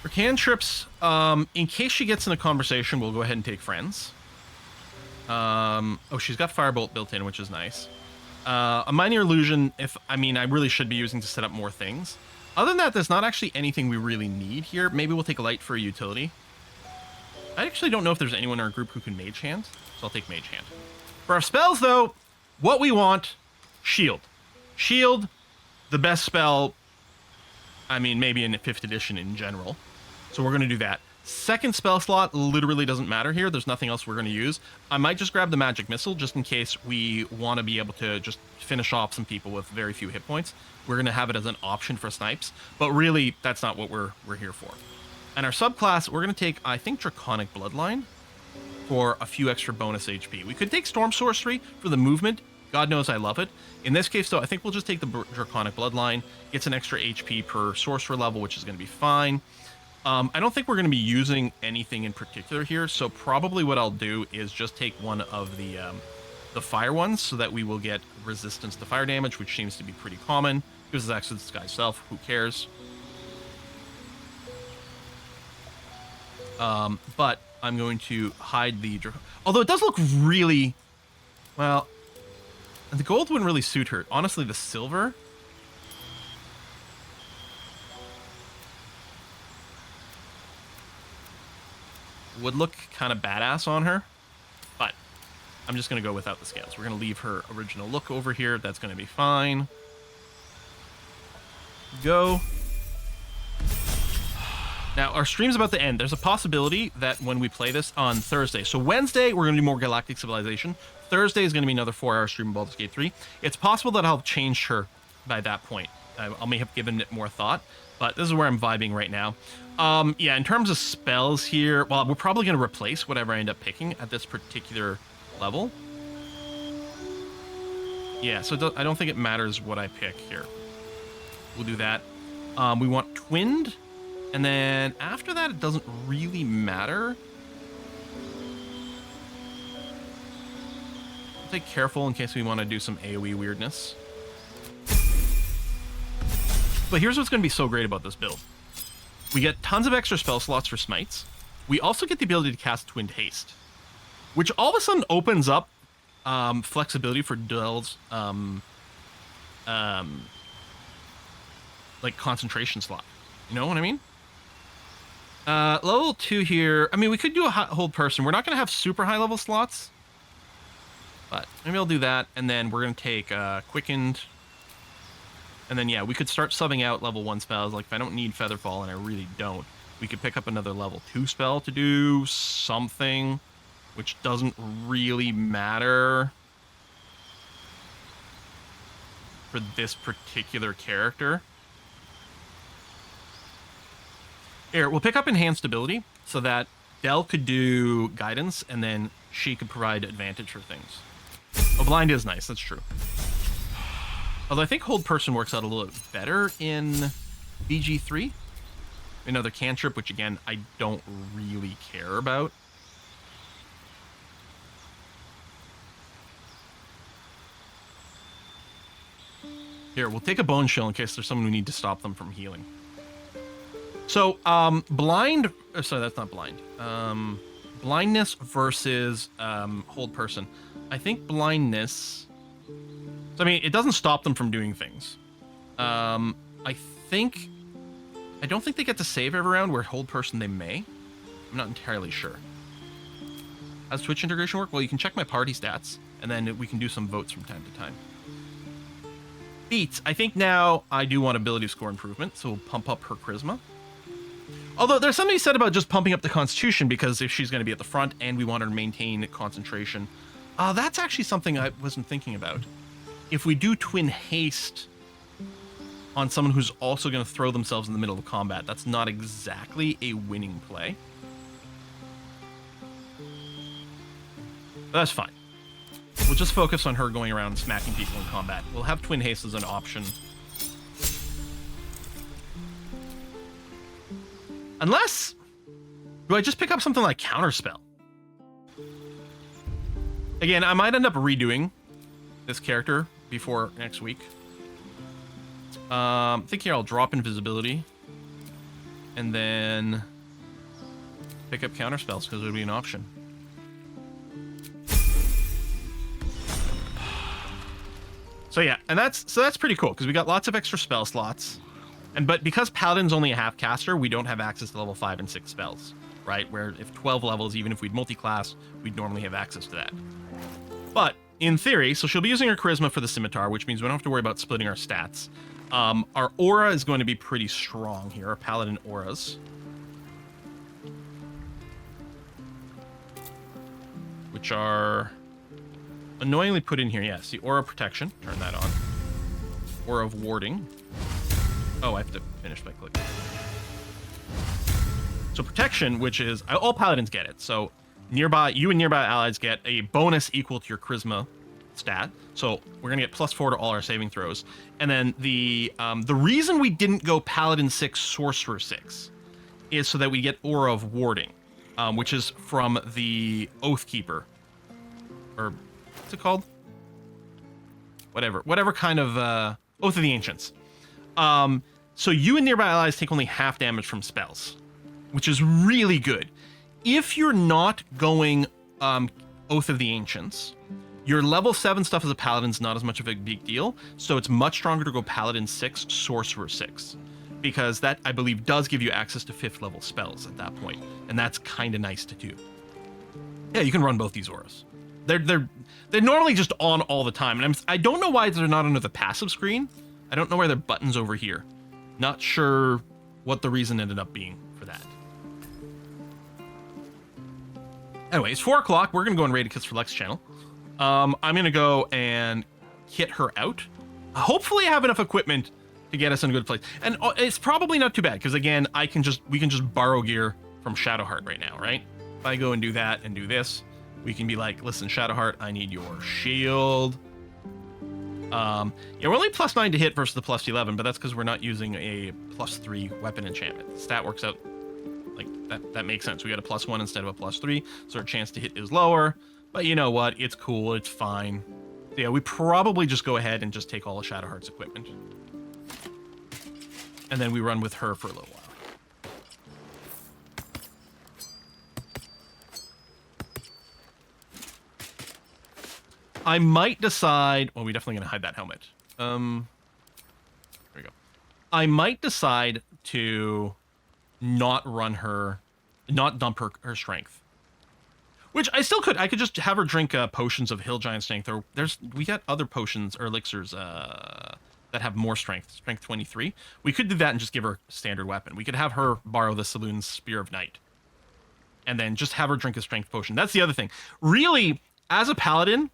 For cantrips, in case she gets in a conversation, we'll go ahead and take Friends. Oh, she's got Firebolt built in, which is nice. A Minor Illusion, I really should be using to set up more things. Other than that, there's not actually anything we really need here. Maybe we'll take a Light for a utility. I actually don't know if there's anyone in our group who can Mage Hand, so I'll take Mage Hand. For our spells, though, what we want, Shield. Shield, the best spell, maybe in 5th edition in general. So we're going to do that. Second spell slot literally doesn't matter here. There's nothing else we're going to use. I might just grab the Magic Missile just in case we want to be able to just finish off some people with very few hit points. We're going to have it as an option for snipes, but really that's not what we're here for. And our subclass, we're going to take, I think, Draconic Bloodline for a few extra bonus HP. We could take Storm Sorcery for the movement. God knows I love it. In this case, though, I think we'll just take the Draconic Bloodline. Gets an extra HP per sorcerer level, which is going to be fine. I don't think we're going to be using anything in particular here, so probably what I'll do is just take one of the fire ones so that we will get resistance to fire damage, which seems to be pretty common. Gives us access to the Sky Self. Who cares? But I'm going to hide the... Although it does look really... Well, the gold wouldn't really suit her. Honestly, the silver... would look kind of badass on her. But I'm just going to go without the scales. We're going to leave her original look over here. That's going to be fine. Go. Now, our stream's about to end. There's a possibility that when we play this on Thursday, so Wednesday, we're going to do more Galactic Civilization. Thursday is going to be another 4-hour stream of Baldur's Gate 3. It's possible that I'll have changed her by that point. I may have given it more thought, but this is where I'm vibing right now. Yeah, in terms of spells here, well, we're probably going to replace whatever I end up picking at this particular level. Yeah, so I don't think it matters what I pick here. We'll do that. We want Twinned. And then after that, it doesn't really matter. I'll take Careful in case we want to do some AoE weirdness. But here's what's going to be so great about this build. We get tons of extra spell slots for smites. We also get the ability to cast Twinned Haste, which all of a sudden opens up flexibility for Dell's like concentration slot. You know what I mean? Level 2 here. I mean, we could do a hold person. We're not going to have super high level slots, but maybe I'll do that. And then we're going to take Quickened. And then, yeah, we could start subbing out level 1 spells. Like, if I don't need Featherfall, and I really don't, we could pick up another level 2 spell to do something, which doesn't really matter for this particular character. Here, we'll pick up Enhanced Ability so that Dell could do Guidance, and then she could provide advantage for things. Oh, Blind is nice, that's true. Although I think Hold Person works out a little bit better in BG3. Another cantrip, which again, I don't really care about. Here, we'll take a Bone Chill in case there's someone we need to stop them from healing. So, blind... sorry, that's not blind. Blindness versus Hold Person. I think blindness... So, I mean, it doesn't stop them from doing things. I don't think they get to save every round, where Hold Person they may. I'm not entirely sure. How does Twitch integration work? Well, you can check my party stats, and then we can do some votes from time to time. Beats. I think now I do want ability score improvement, so we'll pump up her charisma. Although there's something said about just pumping up the constitution, because if she's going to be at the front and we want her to maintain concentration, that's actually something I wasn't thinking about. If we do Twin Haste on someone who's also going to throw themselves in the middle of combat, that's not exactly a winning play. But that's fine. We'll just focus on her going around and smacking people in combat. We'll have Twin Haste as an option. Unless... do I just pick up something like Counterspell? Again, I might end up redoing this character before next week. I think here I'll drop Invisibility. And then... pick up Counterspells, because it would be an option. So yeah, and that's pretty cool, because we got lots of extra spell slots. But because Paladin's only a half caster, we don't have access to level 5 and 6 spells, right? Where if 12 levels, even if we'd multi-class, we'd normally have access to that. But in theory, so she'll be using her charisma for the scimitar, which means we don't have to worry about splitting our stats. Our aura is going to be pretty strong here, our Paladin auras. Which are annoyingly put in here. Yes, the aura protection, turn that on. Aura of warding. Oh, I have to finish by clicking. So protection, which is... all paladins get it. So you and nearby allies get a bonus equal to your charisma stat. So we're gonna get +4 to all our saving throws. And then the reason we didn't go Paladin 6, Sorcerer 6 is so that we get Aura of Warding, which is from the Oathkeeper. Or what's it called? Whatever kind of Oath of the Ancients. So you and nearby allies take only half damage from spells, which is really good. If you're not going Oath of the Ancients, your level 7 stuff as a Paladin's not as much of a big deal, so it's much stronger to go Paladin 6, Sorcerer 6, because that, I believe, does give you access to 5th level spells at that point, and that's kind of nice to do. Yeah, you can run both these auras. They're normally just on all the time, and I don't know why they're not under the passive screen. I don't know why they're buttons over here. Not sure what the reason ended up being for that. Anyway, it's 4 o'clock. We're going to go and raid a Kiss for Luck's channel. I'm going to go and kit her out. Hopefully I have enough equipment to get us in a good place. And it's probably not too bad, because again, we can just borrow gear from Shadowheart right now, right? If I go and do that and do this, we can be like, listen, Shadowheart, I need your shield. Yeah, we're only +9 to hit versus the +11, but that's because we're not using a +3 weapon enchantment. Stat works out like that makes sense. We got a +1 instead of a +3, so our chance to hit is lower. But you know what? It's cool. It's fine. So yeah, we probably just go ahead and just take all of Shadowheart's equipment. And then we run with her for a little while. I might decide... Well, we're definitely going to hide that helmet. There we go. I might decide to not run her... Not dump her strength. Which I still could. I could just have her drink potions of Hill Giant Strength. Or we got other potions or elixirs that have more strength. Strength 23. We could do that and just give her a standard weapon. We could have her borrow the Saloon's Spear of Night. And then just have her drink a strength potion. That's the other thing. Really, as a paladin...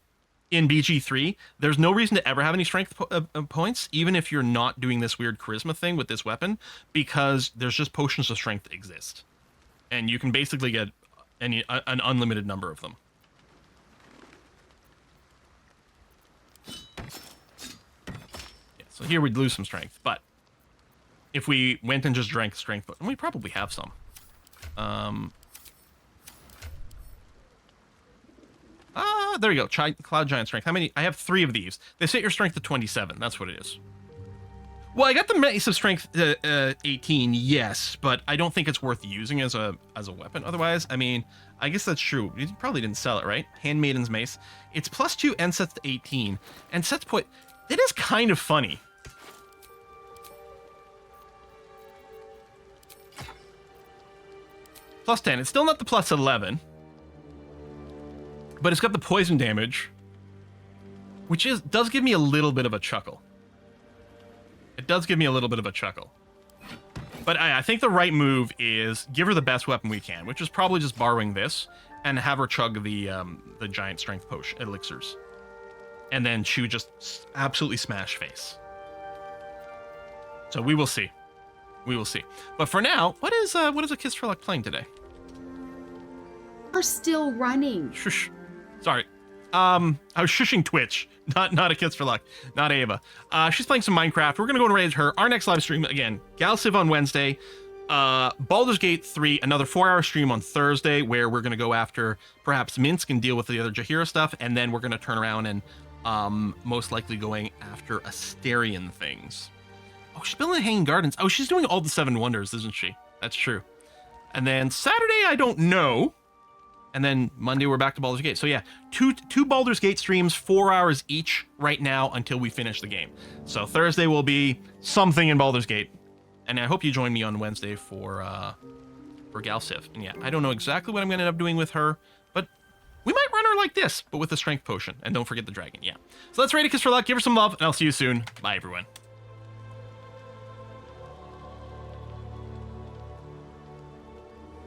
In BG3, there's no reason to ever have any strength points, even if you're not doing this weird charisma thing with this weapon, because there's just potions of strength that exist. And you can basically get an unlimited number of them. Yeah, so here we'd lose some strength, but if we went and just drank strength, and we probably have some. There we go. Cloud Giant Strength. How many? I have 3 of these. They set your strength to 27. That's what it is. Well, I got the Mace of Strength 18, yes, but I don't think it's worth using as a weapon. Otherwise, I mean, I guess that's true. You probably didn't sell it, right? Handmaiden's Mace. It's +2 and sets to 18. And sets point... It is kind of funny. +10. It's still not the +11. But it's got the poison damage, which does give me a little bit of a chuckle. It does give me a little bit of a chuckle. But I think the right move is give her the best weapon we can, which is probably just borrowing this, and have her chug the giant strength potion elixirs. And then she would just absolutely smash face. So we will see. We will see. But for now, what is a Kiss for Luck playing today? We're still running. Shush. Sorry. I was shushing Twitch, not a Kiss for Luck, not Ava. She's playing some Minecraft. We're gonna go and raid her. Our next live stream, again, Galciv on Wednesday. Baldur's Gate 3, another 4-hour stream on Thursday, where we're gonna go after perhaps Minsk and deal with the other Jaheira stuff, and then we're gonna turn around and most likely going after Asterian things. Oh, she's building Hanging Gardens. Oh, she's doing all the 7 wonders, isn't she? That's true. And then Saturday, I don't know. And then Monday, we're back to Baldur's Gate. So yeah, two Baldur's Gate streams, 4 hours each right now until we finish the game. So Thursday will be something in Baldur's Gate. And I hope you join me on Wednesday for Galciv. And yeah, I don't know exactly what I'm going to end up doing with her, but we might run her like this, but with a strength potion. And don't forget the dragon, yeah. So let's raid a Kiss for Luck, give her some love, and I'll see you soon. Bye, everyone.